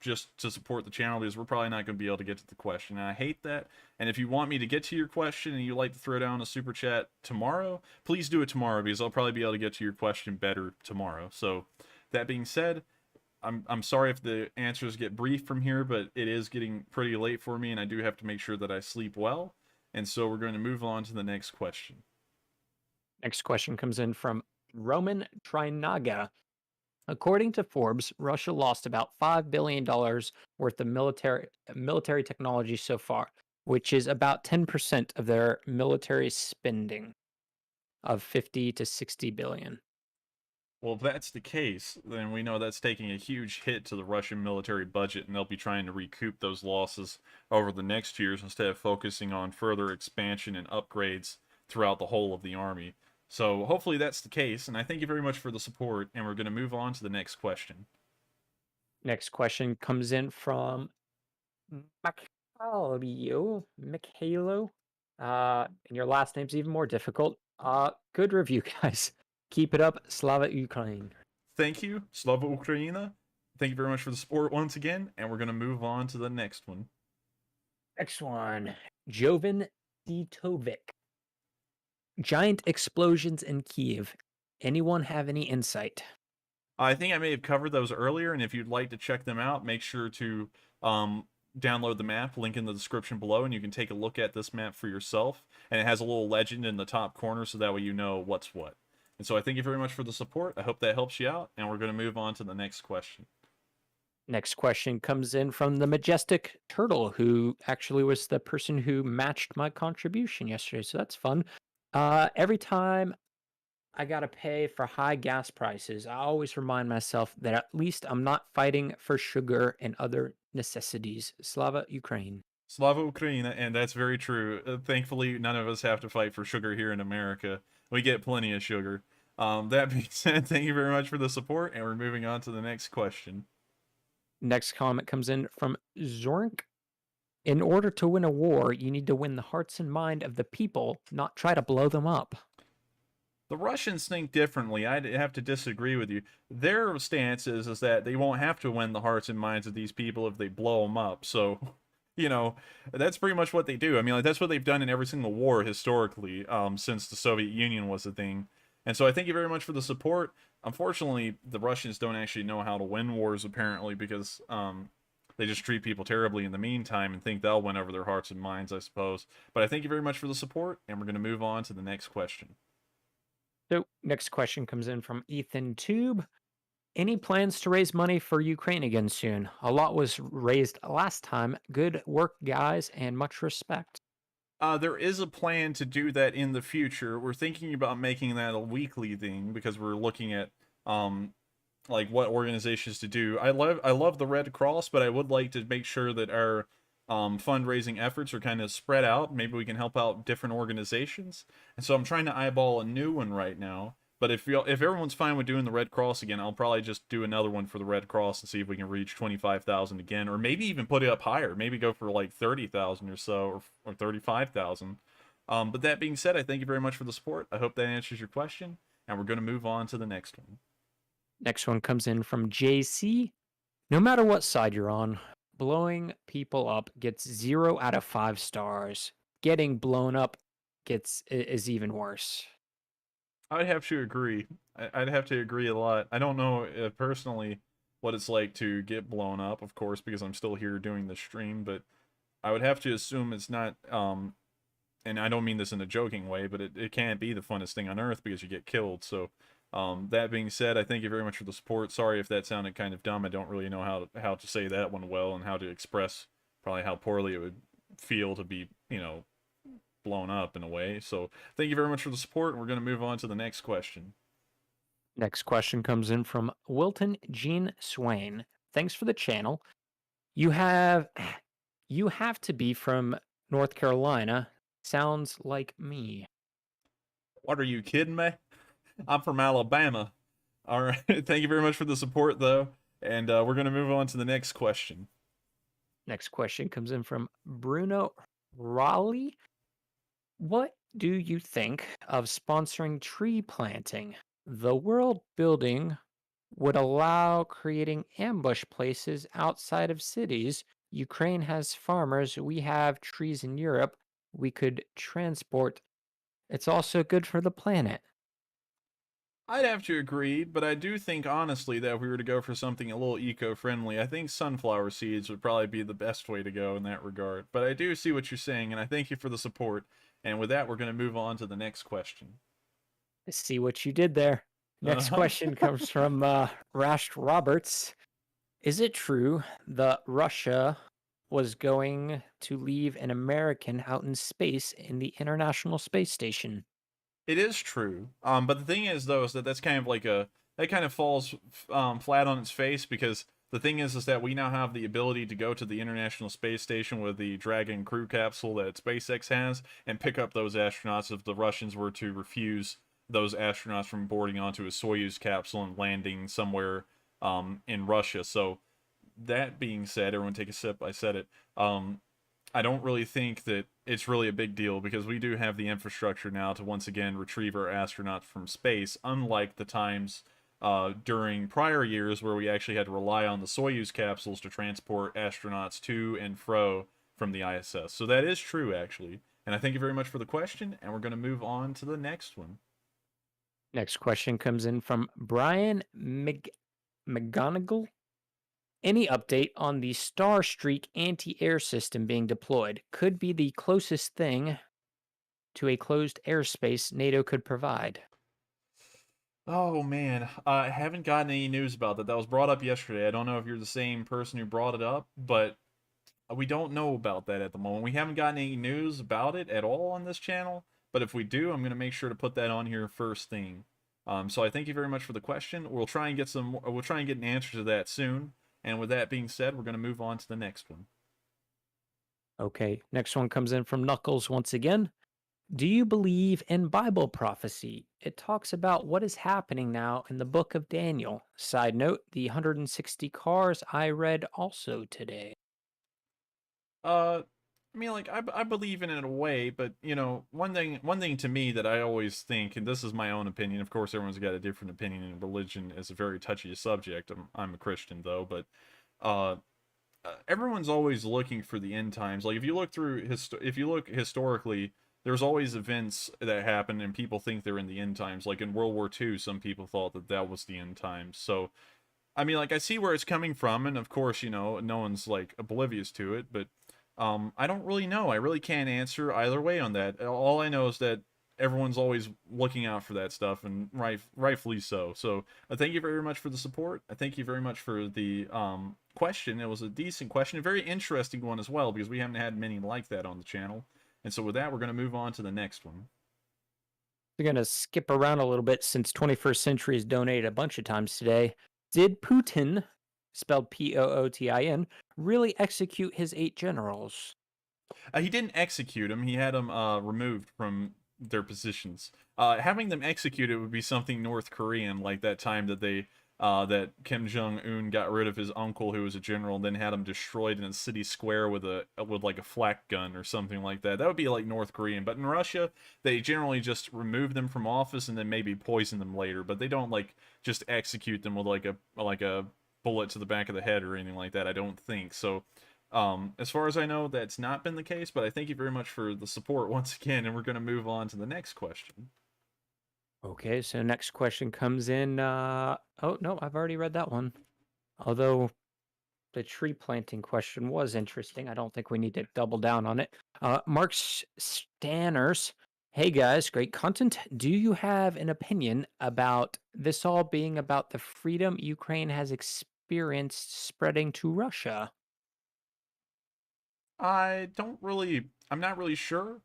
[SPEAKER 1] just to support the channel, because we're probably not going to be able to get to the question. And I hate that. And if you want me to get to your question and you'd like to throw down a super chat tomorrow, please do it tomorrow, because I'll probably be able to get to your question better tomorrow. So that being said, I'm sorry if the answers get brief from here, but it is getting pretty late for me, and I do have to make sure that I sleep well. And so we're going to move on to the next question.
[SPEAKER 5] Next question comes in from Roman Trinaga. According to Forbes, Russia lost about $5 billion worth of military technology so far, which is about 10% of their military spending of 50 to 60 billion.
[SPEAKER 1] Well, if that's the case, then we know that's taking a huge hit to the Russian military budget, and they'll be trying to recoup those losses over the next years instead of focusing on further expansion and upgrades throughout the whole of the army. So hopefully that's the case, and I thank you very much for the support, and we're going to move on to the next question.
[SPEAKER 5] Next question comes in from Mikhailo. And your last name's even more difficult. Good review, guys. Keep it up. Slava Ukraine.
[SPEAKER 1] Thank you, Slava Ukraina. Thank you very much for the support once again, and we're going to move on to the next one.
[SPEAKER 5] Next one, Jovan Ditovic. Giant explosions in Kyiv. Anyone have any insight?
[SPEAKER 1] I think I may have covered those earlier, and if you'd like to check them out, make sure to download the map, link in the description below, and you can take a look at this map for yourself. And it has a little legend in the top corner, so that way you know what's what. And so I thank you very much for the support. I hope that helps you out, and we're going to move on to the next question.
[SPEAKER 5] Next question comes in from the Majestic Turtle, who actually was the person who matched my contribution yesterday, so that's fun. Every time I gotta pay for high gas prices, I always remind myself that at least I'm not fighting for sugar and other necessities. Slava Ukraine.
[SPEAKER 1] Slava Ukraina, and that's very true. Thankfully, none of us have to fight for sugar here in America. We get plenty of sugar. That being said, thank you very much for the support, and we're moving on to the next question.
[SPEAKER 5] Next comment comes in from Zorink. In order to win a war, you need to win the hearts and mind of the people, not try to blow them up.
[SPEAKER 1] The Russians think differently. I'd have to disagree with you. Their stance is that they won't have to win the hearts and minds of these people if they blow them up. So, that's pretty much what they do. I mean, like, that's what they've done in every single war historically, since the Soviet Union was a thing. And so I thank you very much for the support. Unfortunately, the Russians don't actually know how to win wars, apparently, because they just treat people terribly in the meantime and think they'll win over their hearts and minds, I suppose. But I thank you very much for the support, and we're going to move on to the next question.
[SPEAKER 5] So, next question comes in from Ethan Tube. Any plans to raise money for Ukraine again soon? A lot was raised last time. Good work, guys, and much respect.
[SPEAKER 1] There is a plan to do that in the future. We're thinking about making that a weekly thing because we're looking at like what organizations to do. I love the Red Cross, but I would like to make sure that our fundraising efforts are kind of spread out. Maybe we can help out different organizations. And so I'm trying to eyeball a new one right now. But if everyone's fine with doing the Red Cross again, I'll probably just do another one for the Red Cross and see if we can reach 25,000 again, or maybe even put it up higher. Maybe go for like 30,000 or so, or 35,000. But that being said, I thank you very much for the support. I hope that answers your question, and we're going to move on to the next one.
[SPEAKER 5] Next one comes in from JC. No matter what side you're on, blowing people up gets 0 out of 5 stars. Getting blown up is even worse.
[SPEAKER 1] I'd have to agree. I'd have to agree a lot. I don't know personally what it's like to get blown up, of course, because I'm still here doing the stream, but I would have to assume it's not, and I don't mean this in a joking way, but it can't be the funnest thing on earth because you get killed. So, that being said, I thank you very much for the support. Sorry if that sounded kind of dumb. I don't really know how to say that one well and how to express probably how poorly it would feel to be, blown up in a way. So thank you very much for the support. We're going to move on to the next question.
[SPEAKER 5] Next question comes in from Wilton Jean Swain. Thanks for the channel. You have to be from North Carolina. Sounds like me.
[SPEAKER 1] What, are you kidding me? I'm from Alabama. All right. Thank you very much for the support, though. And we're going to move on to the next question.
[SPEAKER 5] Next question comes in from Bruno Raleigh. What do you think of sponsoring tree planting? The world building would allow creating ambush places outside of cities. Ukraine has farmers. We have trees in Europe. We could transport. It's also good for the planet.
[SPEAKER 1] I'd have to agree, but I do think, honestly, that if we were to go for something a little eco-friendly, I think sunflower seeds would probably be the best way to go in that regard. But I do see what you're saying, and I thank you for the support. And with that, we're going to move on to the next question.
[SPEAKER 5] I see what you did there. Next question comes from Rash Roberts. Is it true that Russia was going to leave an American out in space in the International Space Station?
[SPEAKER 1] It is true. But the thing is, though, is that that's kind of like that kind of falls flat on its face, because the thing is that we now have the ability to go to the International Space Station with the Dragon crew capsule that SpaceX has and pick up those astronauts if the Russians were to refuse those astronauts from boarding onto a Soyuz capsule and landing somewhere in Russia. So that being said, everyone take a sip, I said it. I don't really think that it's really a big deal, because we do have the infrastructure now to once again retrieve our astronauts from space, unlike the times during prior years where we actually had to rely on the Soyuz capsules to transport astronauts to and fro from the ISS. So that is true, actually. And I thank you very much for the question, and we're going to move on to the next one.
[SPEAKER 5] Next question comes in from Brian McGonigal. Any update on the Starstreak anti-air system being deployed? Could be the closest thing to a closed airspace NATO could provide.
[SPEAKER 1] Oh man, I haven't gotten any news about that. That was brought up yesterday. I don't know if you're the same person who brought it up, but we don't know about that at the moment. We haven't gotten any news about it at all on this channel, but if we do, I'm going to make sure to put that on here first thing. So I thank you very much for the question. We'll try and get an answer to that soon. And with that being said, we're going to move on to the next one.
[SPEAKER 5] Okay, next one comes in from Knuckles once again. Do you believe in Bible prophecy? It talks about what is happening now in the book of Daniel. Side note, the 160 cars I read also today.
[SPEAKER 1] I mean, like I believe in it in a way, but you know, one thing to me that I always think, and this is my own opinion. Of course, everyone's got a different opinion, and religion is a very touchy subject. I'm a Christian though, but uh, everyone's always looking for the end times. Like if you look through if you look historically, there's always events that happen, and people think they're in the end times. Like in World War II, some people thought that that was the end times. So I mean, like I see where it's coming from, and of course, you know, no one's like oblivious to it, but I don't really know. I really can't answer either way on that. All I know is that everyone's always looking out for that stuff, and rightfully so. So thank you very much for the support. I thank you very much for the question. It was a decent question, a very interesting one as well, because we haven't had many like that on the channel. And so with that, we're going to move on to the next one.
[SPEAKER 5] We're going to skip around a little bit since 21st Century has donated a bunch of times today. Did Putin, spelled Pootin, really execute his 8 generals?
[SPEAKER 1] He didn't execute them. He had them removed from their positions. Having them executed would be something North Korean, like that time that they that Kim Jong Un got rid of his uncle who was a general, and then had him destroyed in a city square with like a flak gun or something like that. That would be like North Korean. But in Russia, they generally just remove them from office and then maybe poison them later. But they don't like just execute them with like a bullet to the back of the head or anything like that. I don't think so. As far as I know, that's not been the case, but I thank you very much for the support once again, and we're going to move on to the next question.
[SPEAKER 5] Okay, so next question comes in. Oh, no, I've already read that one. Although the tree planting question was interesting. I don't think we need to double down on it. Mark Stanners. Hey guys, great content. Do you have an opinion about this all being about the freedom Ukraine has experienced spreading to Russia?
[SPEAKER 1] I'm not really sure.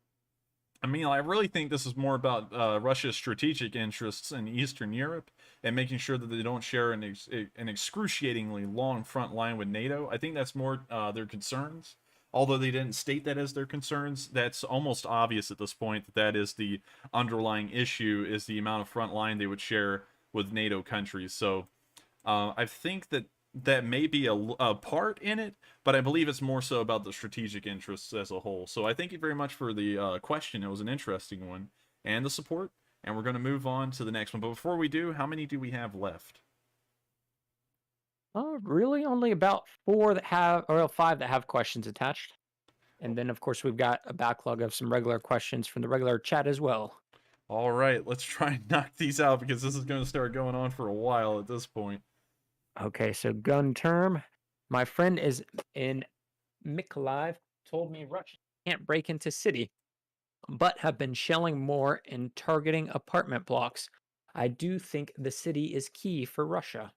[SPEAKER 1] I mean, I really think this is more about Russia's strategic interests in Eastern Europe and making sure that they don't share an excruciatingly long front line with NATO. I think that's more their concerns. Although they didn't state that as their concerns, that's almost obvious at this point that that is the underlying issue, is the amount of front line they would share with NATO countries. So I think that that may be a part in it, but I believe it's more so about the strategic interests as a whole. So I thank you very much for the question. It was an interesting one, and the support. And we're going to move on to the next one. But before we do, how many do we have left?
[SPEAKER 5] Really only about 4 that have, or 5 that have questions attached. And then, of course, we've got a backlog of some regular questions from the regular chat as well.
[SPEAKER 1] All right, let's try and knock these out because this is going to start going on for a while at this point.
[SPEAKER 5] Okay, so gun term. My friend is in Mykolaiv, told me Russia can't break into city, but have been shelling more and targeting apartment blocks. I do think the city is key for Russia.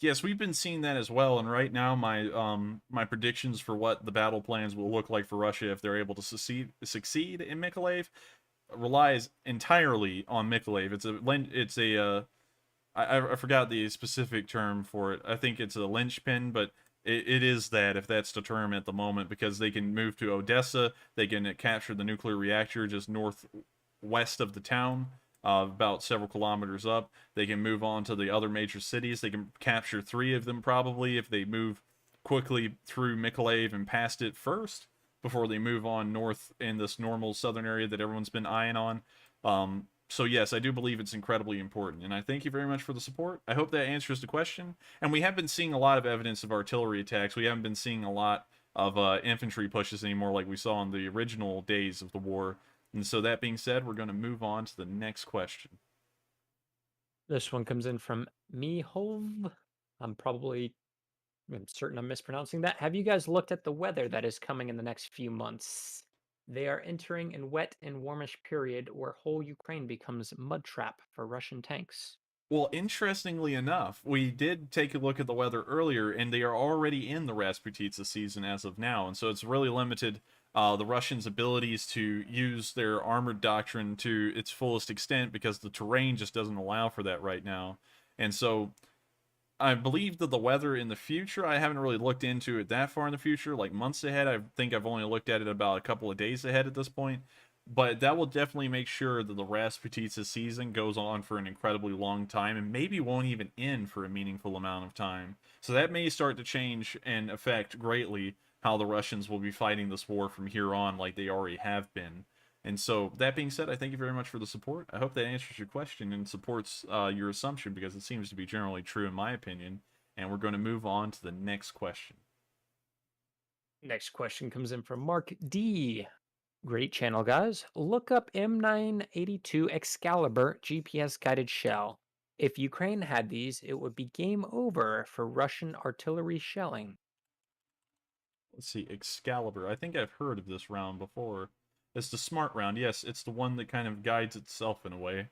[SPEAKER 1] Yes, we've been seeing that as well, and right now my predictions for what the battle plans will look like for Russia if they're able to succeed in Mykolaiv relies entirely on Mykolaiv. I forgot the specific term for it. I think it's a linchpin, but it is that, if that's the term at the moment, because they can move to Odessa, they can capture the nuclear reactor just northwest of the town, about several kilometers up. They can move on to the other major cities. They can capture 3 of them probably if they move quickly through Mykolaiv and past it first before they move on north in this normal southern area that everyone's been eyeing on. So yes, I do believe it's incredibly important, and I thank you very much for the support. I hope that answers the question. And we have been seeing a lot of evidence of artillery attacks. We haven't been seeing a lot of infantry pushes anymore like we saw in the original days of the war. And so that being said, we're going to move on to the next question.
[SPEAKER 5] This one comes in from Mihov. I'm certain I'm mispronouncing that. Have you guys looked at the weather that is coming in the next few months? They are entering a wet and warmish period where whole Ukraine becomes mud trap for Russian tanks.
[SPEAKER 1] Well, interestingly enough, we did take a look at the weather earlier, and they are already in the Rasputitsa season as of now, and so it's really limited the Russians' abilities to use their armored doctrine to its fullest extent because the terrain just doesn't allow for that right now. And so I believe that the weather in the future, I haven't really looked into it that far in the future, like months ahead. I think I've only looked at it about a couple of days ahead at this point. But that will definitely make sure that the Rasputitsa season goes on for an incredibly long time and maybe won't even end for a meaningful amount of time. So that may start to change and affect greatly how the Russians will be fighting this war from here on, like they already have been. And so, that being said, I thank you very much for the support. I hope that answers your question and supports your assumption, because it seems to be generally true in my opinion. And we're going to move on to the next question.
[SPEAKER 5] Next question comes in from Mark D. Great channel, guys. Look up M982 Excalibur GPS guided shell. If Ukraine had these, it would be game over for Russian artillery shelling.
[SPEAKER 1] Let's see, Excalibur. I think I've heard of this round before. It's the smart round. Yes, it's the one that kind of guides itself in a way.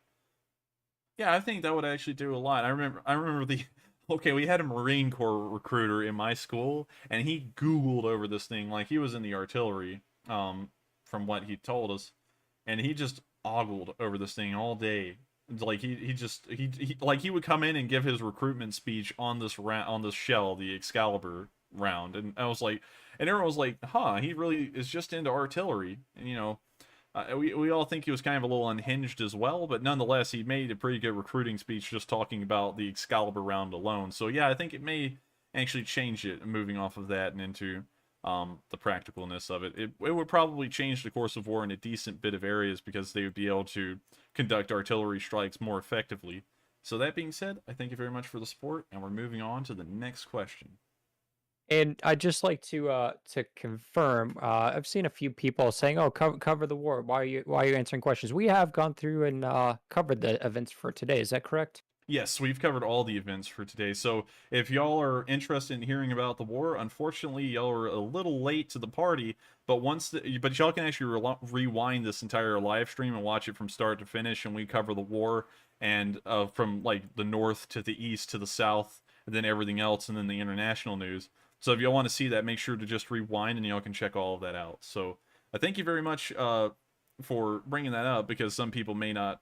[SPEAKER 1] Yeah, I think that would actually do a lot. I remember the okay, we had a Marine Corps recruiter in my school, and he Googled over this thing like he was in the artillery, from what he told us, and he just ogled over this thing all day. Like he would come in and give his recruitment speech on this shell, the Excalibur round, and I was like, and everyone was like, huh, he really is just into artillery, and we all think he was kind of a little unhinged as well, but nonetheless, he made a pretty good recruiting speech just talking about the Excalibur round alone. So yeah, I think it may actually change it, moving off of that and into the practicalness of it. It would probably change the course of war in a decent bit of areas, because they would be able to conduct artillery strikes more effectively. So that being said, I thank you very much for the support, and we're moving on to the next question.
[SPEAKER 5] And I'd just like to confirm. I've seen a few people saying, "Oh, cover the war. Why are you answering questions?" We have gone through and covered the events for today. Is that correct?
[SPEAKER 1] Yes, we've covered all the events for today. So if y'all are interested in hearing about the war, unfortunately, y'all are a little late to the party. But but y'all can actually rewind this entire live stream and watch it from start to finish, and we cover the war and from like the north to the east to the south, and then everything else, and then the international news. So if y'all want to see that, make sure to just rewind, and y'all can check all of that out. So I thank you very much for bringing that up, because some people may not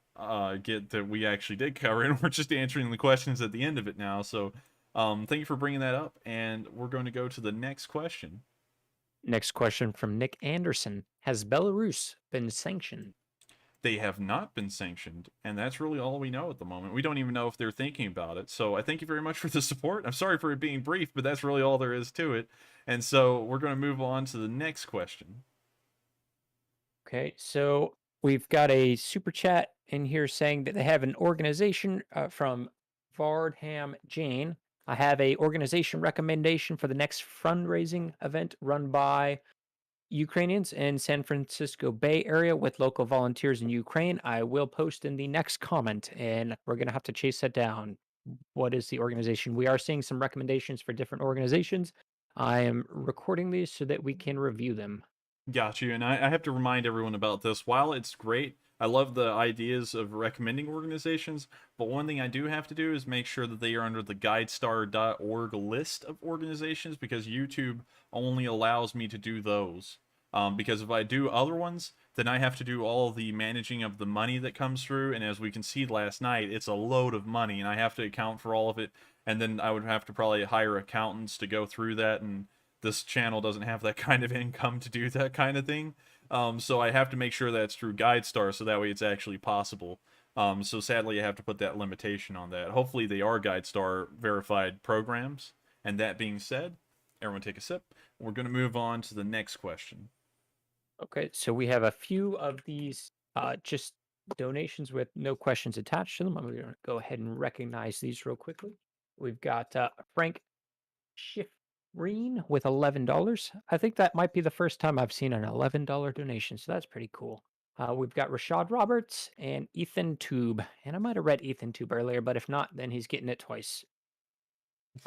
[SPEAKER 1] get that we actually did cover it, and we're just answering the questions at the end of it now. So thank you for bringing that up, and we're going to go to the next question.
[SPEAKER 5] Next question from Nick Anderson. Has Belarus been sanctioned?
[SPEAKER 1] They have not been sanctioned, and that's really all we know at the moment. We don't even know if they're thinking about it. So I thank you very much for the support. I'm sorry for it being brief, but that's really all there is to it. And so we're going to move on to the next question.
[SPEAKER 5] Okay, so we've got a super chat in here saying that they have an organization from Vardham Jane. I have a organization recommendation for the next fundraising event run by Ukrainians in San Francisco Bay Area with local volunteers in Ukraine. I will post in the next comment, and we're going to have to chase that down. What is the organization? We are seeing some recommendations for different organizations. I am recording these so that we can review them.
[SPEAKER 1] Got you. And I have to remind everyone about this. While it's great, I love the ideas of recommending organizations, but one thing I do have to do is make sure that they are under the guidestar.org list of organizations, because YouTube only allows me to do those. Because if I do other ones, then I have to do all the managing of the money that comes through, and as we can see last night, it's a load of money, and I have to account for all of it, and then I would have to probably hire accountants to go through that, and this channel doesn't have that kind of income to do that kind of thing. So I have to make sure that it's through GuideStar, so that way it's actually possible. So sadly, I have to put that limitation on that. Hopefully they are GuideStar verified programs. And that being said, everyone take a sip. We're going to move on to the next question.
[SPEAKER 5] Okay, so we have a few of these just donations with no questions attached to them. I'm going to go ahead and recognize these real quickly. We've got Frank Schiffreen with $11. I think that might be the first time I've seen an $11 donation, so that's pretty cool. We've got Rashad Roberts and Ethan Tube, and I might have read Ethan Tube earlier, but if not, then he's getting it twice.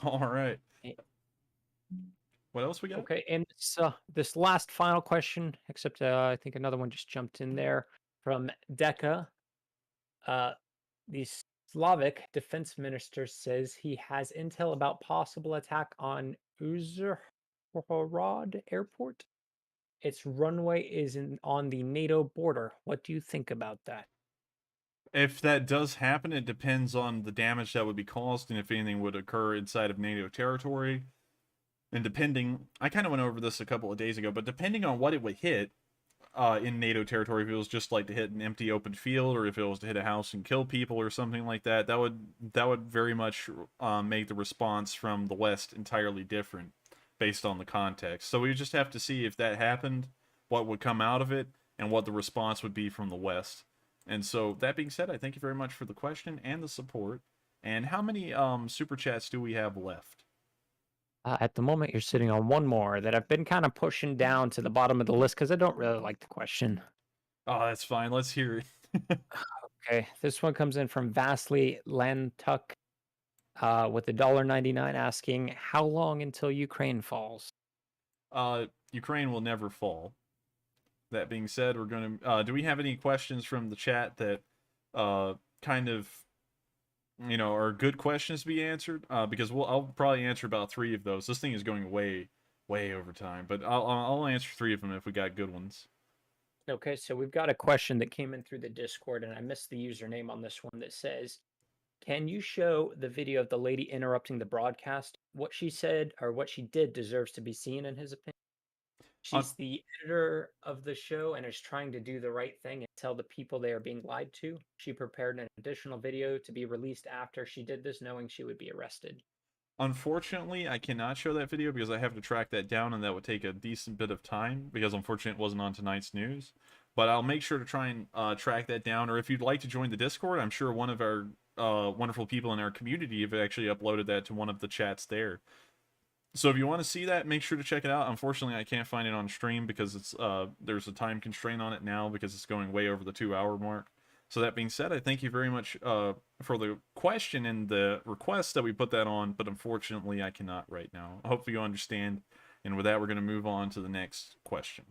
[SPEAKER 1] All right. What else we got?
[SPEAKER 5] Okay, and this last final question, except I think another one just jumped in there from Deka. The Slavic defense minister says he has intel about possible attack on Uzhhorod airport. Its runway is on the NATO border. What do you think about that?
[SPEAKER 1] If that does happen, it depends on the damage that would be caused and if anything would occur inside of NATO territory. And depending, I kind of went over this a couple of days ago, but depending on what it would hit in NATO territory, if it was just like to hit an empty open field, or if it was to hit a house and kill people or something like that, that would very much make the response from the West entirely different. based on the context. So we just have to see if that happened, what would come out of it, and what the response would be from the West. And so that being said, I thank you very much for the question and the support. And how many super chats do we have left?
[SPEAKER 5] At the moment, you're sitting on one more that I've been kind of pushing down to the bottom of the list because I don't really like the question.
[SPEAKER 1] Oh, that's fine. Let's hear it.
[SPEAKER 5] Okay, this one comes in from Vastly Lantuck with $1.99 asking, how long until Ukraine falls?
[SPEAKER 1] Ukraine will never fall. That being said, we're going to... do we have any questions from the chat that kind of, you know, are good questions to be answered? Because I'll probably answer about 3 of those. This thing is going way over time. But I'll answer 3 of them if we got good ones.
[SPEAKER 5] Okay, so we've got a question that came in through the Discord, and I missed the username on this one that says, can you show the video of the lady interrupting the broadcast? What she said or what she did deserves to be seen, in his opinion. She's the editor of the show and is trying to do the right thing and tell the people they are being lied to. She prepared an additional video to be released after she did this, knowing she would be arrested.
[SPEAKER 1] Unfortunately, I cannot show that video because I have to track that down, and that would take a decent bit of time because unfortunately it wasn't on tonight's news. But I'll make sure to try and track that down. Or if you'd like to join the Discord, I'm sure one of our wonderful people in our community have actually uploaded that to one of the chats there. So if you want to see that, make sure to check it out. Unfortunately, I can't find it on stream because it's there's a time constraint on it now because it's going way over the 2-hour mark. So that being said, I thank you very much for the question and the request that we put that on, but unfortunately I cannot right now. Hopefully you understand, and with that we're going to move on to the next question.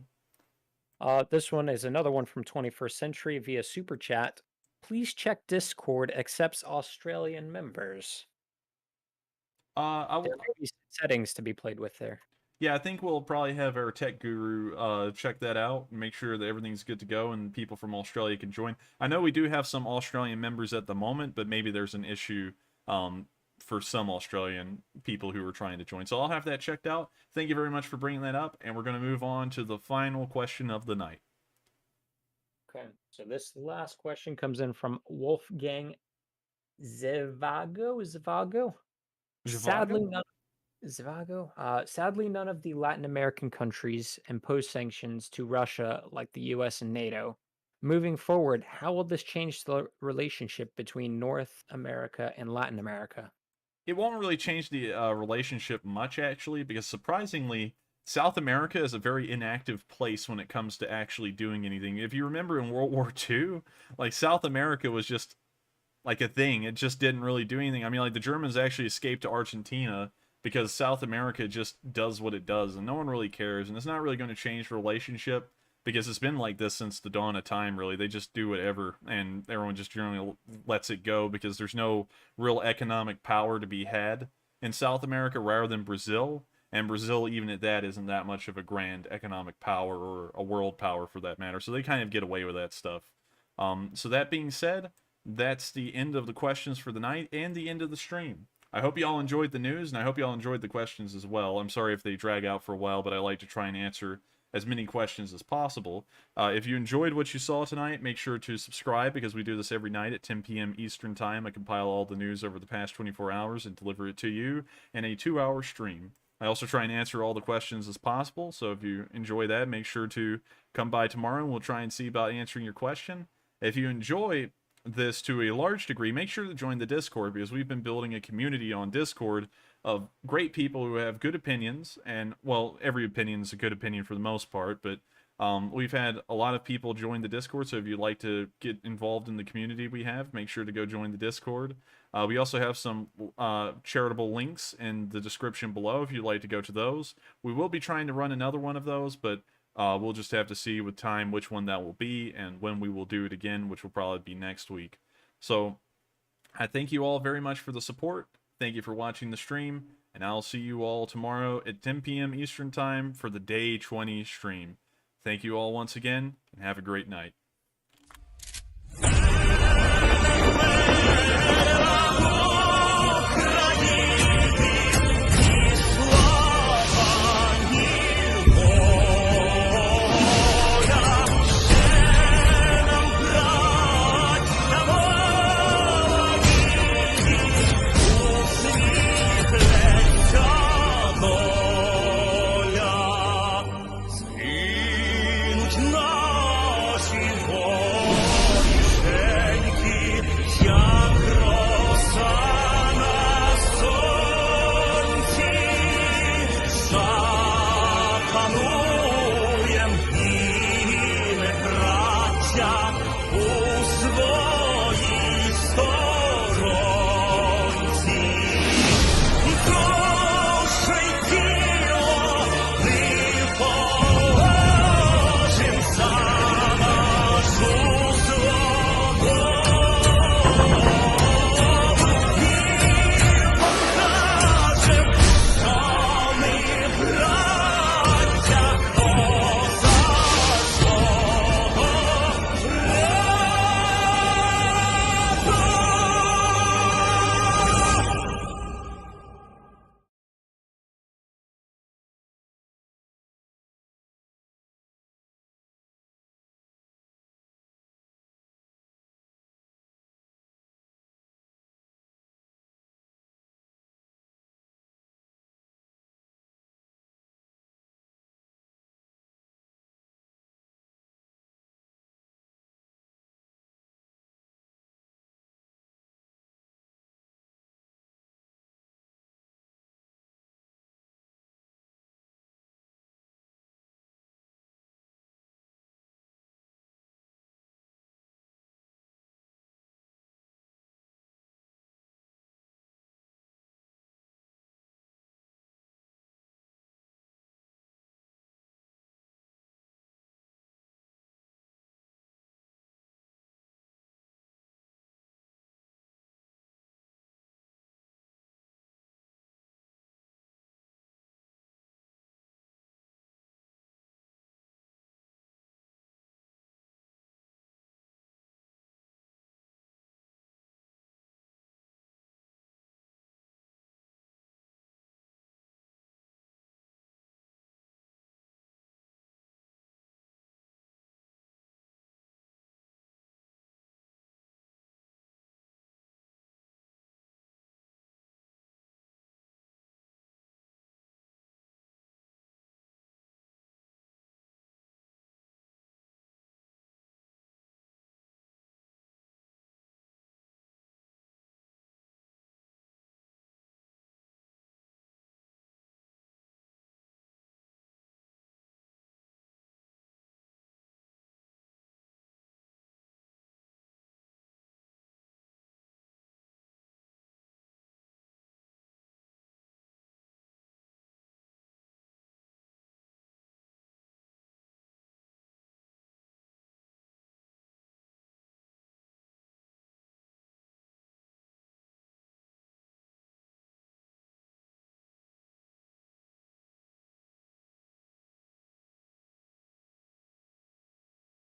[SPEAKER 5] This one is another one from 21st Century via Super Chat. Please check Discord accepts Australian members. There may be settings to be played with there.
[SPEAKER 1] Yeah, I think we'll probably have our tech guru check that out and make sure that everything's good to go and people from Australia can join. I know we do have some Australian members at the moment, but maybe there's an issue for some Australian people who are trying to join. So I'll have that checked out. Thank you very much for bringing that up, and we're going to move on to the final question of the night.
[SPEAKER 5] Okay, so this last question comes in from Wolfgang Zvago. Sadly, none of the Latin American countries impose sanctions to Russia like the US and NATO. Moving forward, how will this change the relationship between North America and Latin America?
[SPEAKER 1] It won't really change the relationship much, actually, because surprisingly, South America is a very inactive place when it comes to actually doing anything. If you remember in World War II, like, South America was just like a thing. It just didn't really do anything. I mean, like, the Germans actually escaped to Argentina because South America just does what it does, and no one really cares, and it's not really going to change the relationship because it's been like this since the dawn of time, really. They just do whatever, and everyone just generally lets it go because there's no real economic power to be had in South America rather than Brazil, and Brazil, even at that, isn't that much of a grand economic power or a world power for that matter, so they kind of get away with that stuff. So that being said, that's the end of the questions for the night and the end of the stream. I hope you all enjoyed the news, and I hope you all enjoyed the questions as well. I'm sorry if they drag out for a while, but I like to try and answer as many questions as possible. If you enjoyed what you saw tonight, make sure to subscribe because we do this every night at 10 p.m. Eastern Time. I compile all the news over the past 24 hours and deliver it to you in a 2-hour stream. I also try and answer all the questions as possible, so if you enjoy that, make sure to come by tomorrow and we'll try and see about answering your question. If you enjoy this to a large degree, make sure to join the Discord because we've been building a community on Discord of great people who have good opinions, and, well, every opinion is a good opinion for the most part, but we've had a lot of people join the Discord, so if you'd like to get involved in the community we have, make sure to go join the Discord. We also have some charitable links in the description below if you'd like to go to those. We will be trying to run another one of those, but we'll just have to see with time which one that will be and when we will do it again, which will probably be next week. So I thank you all very much for the support. Thank you for watching the stream, and I'll see you all tomorrow at 10 p.m. Eastern Time for the Day 20 stream. Thank you all once again, and have a great night.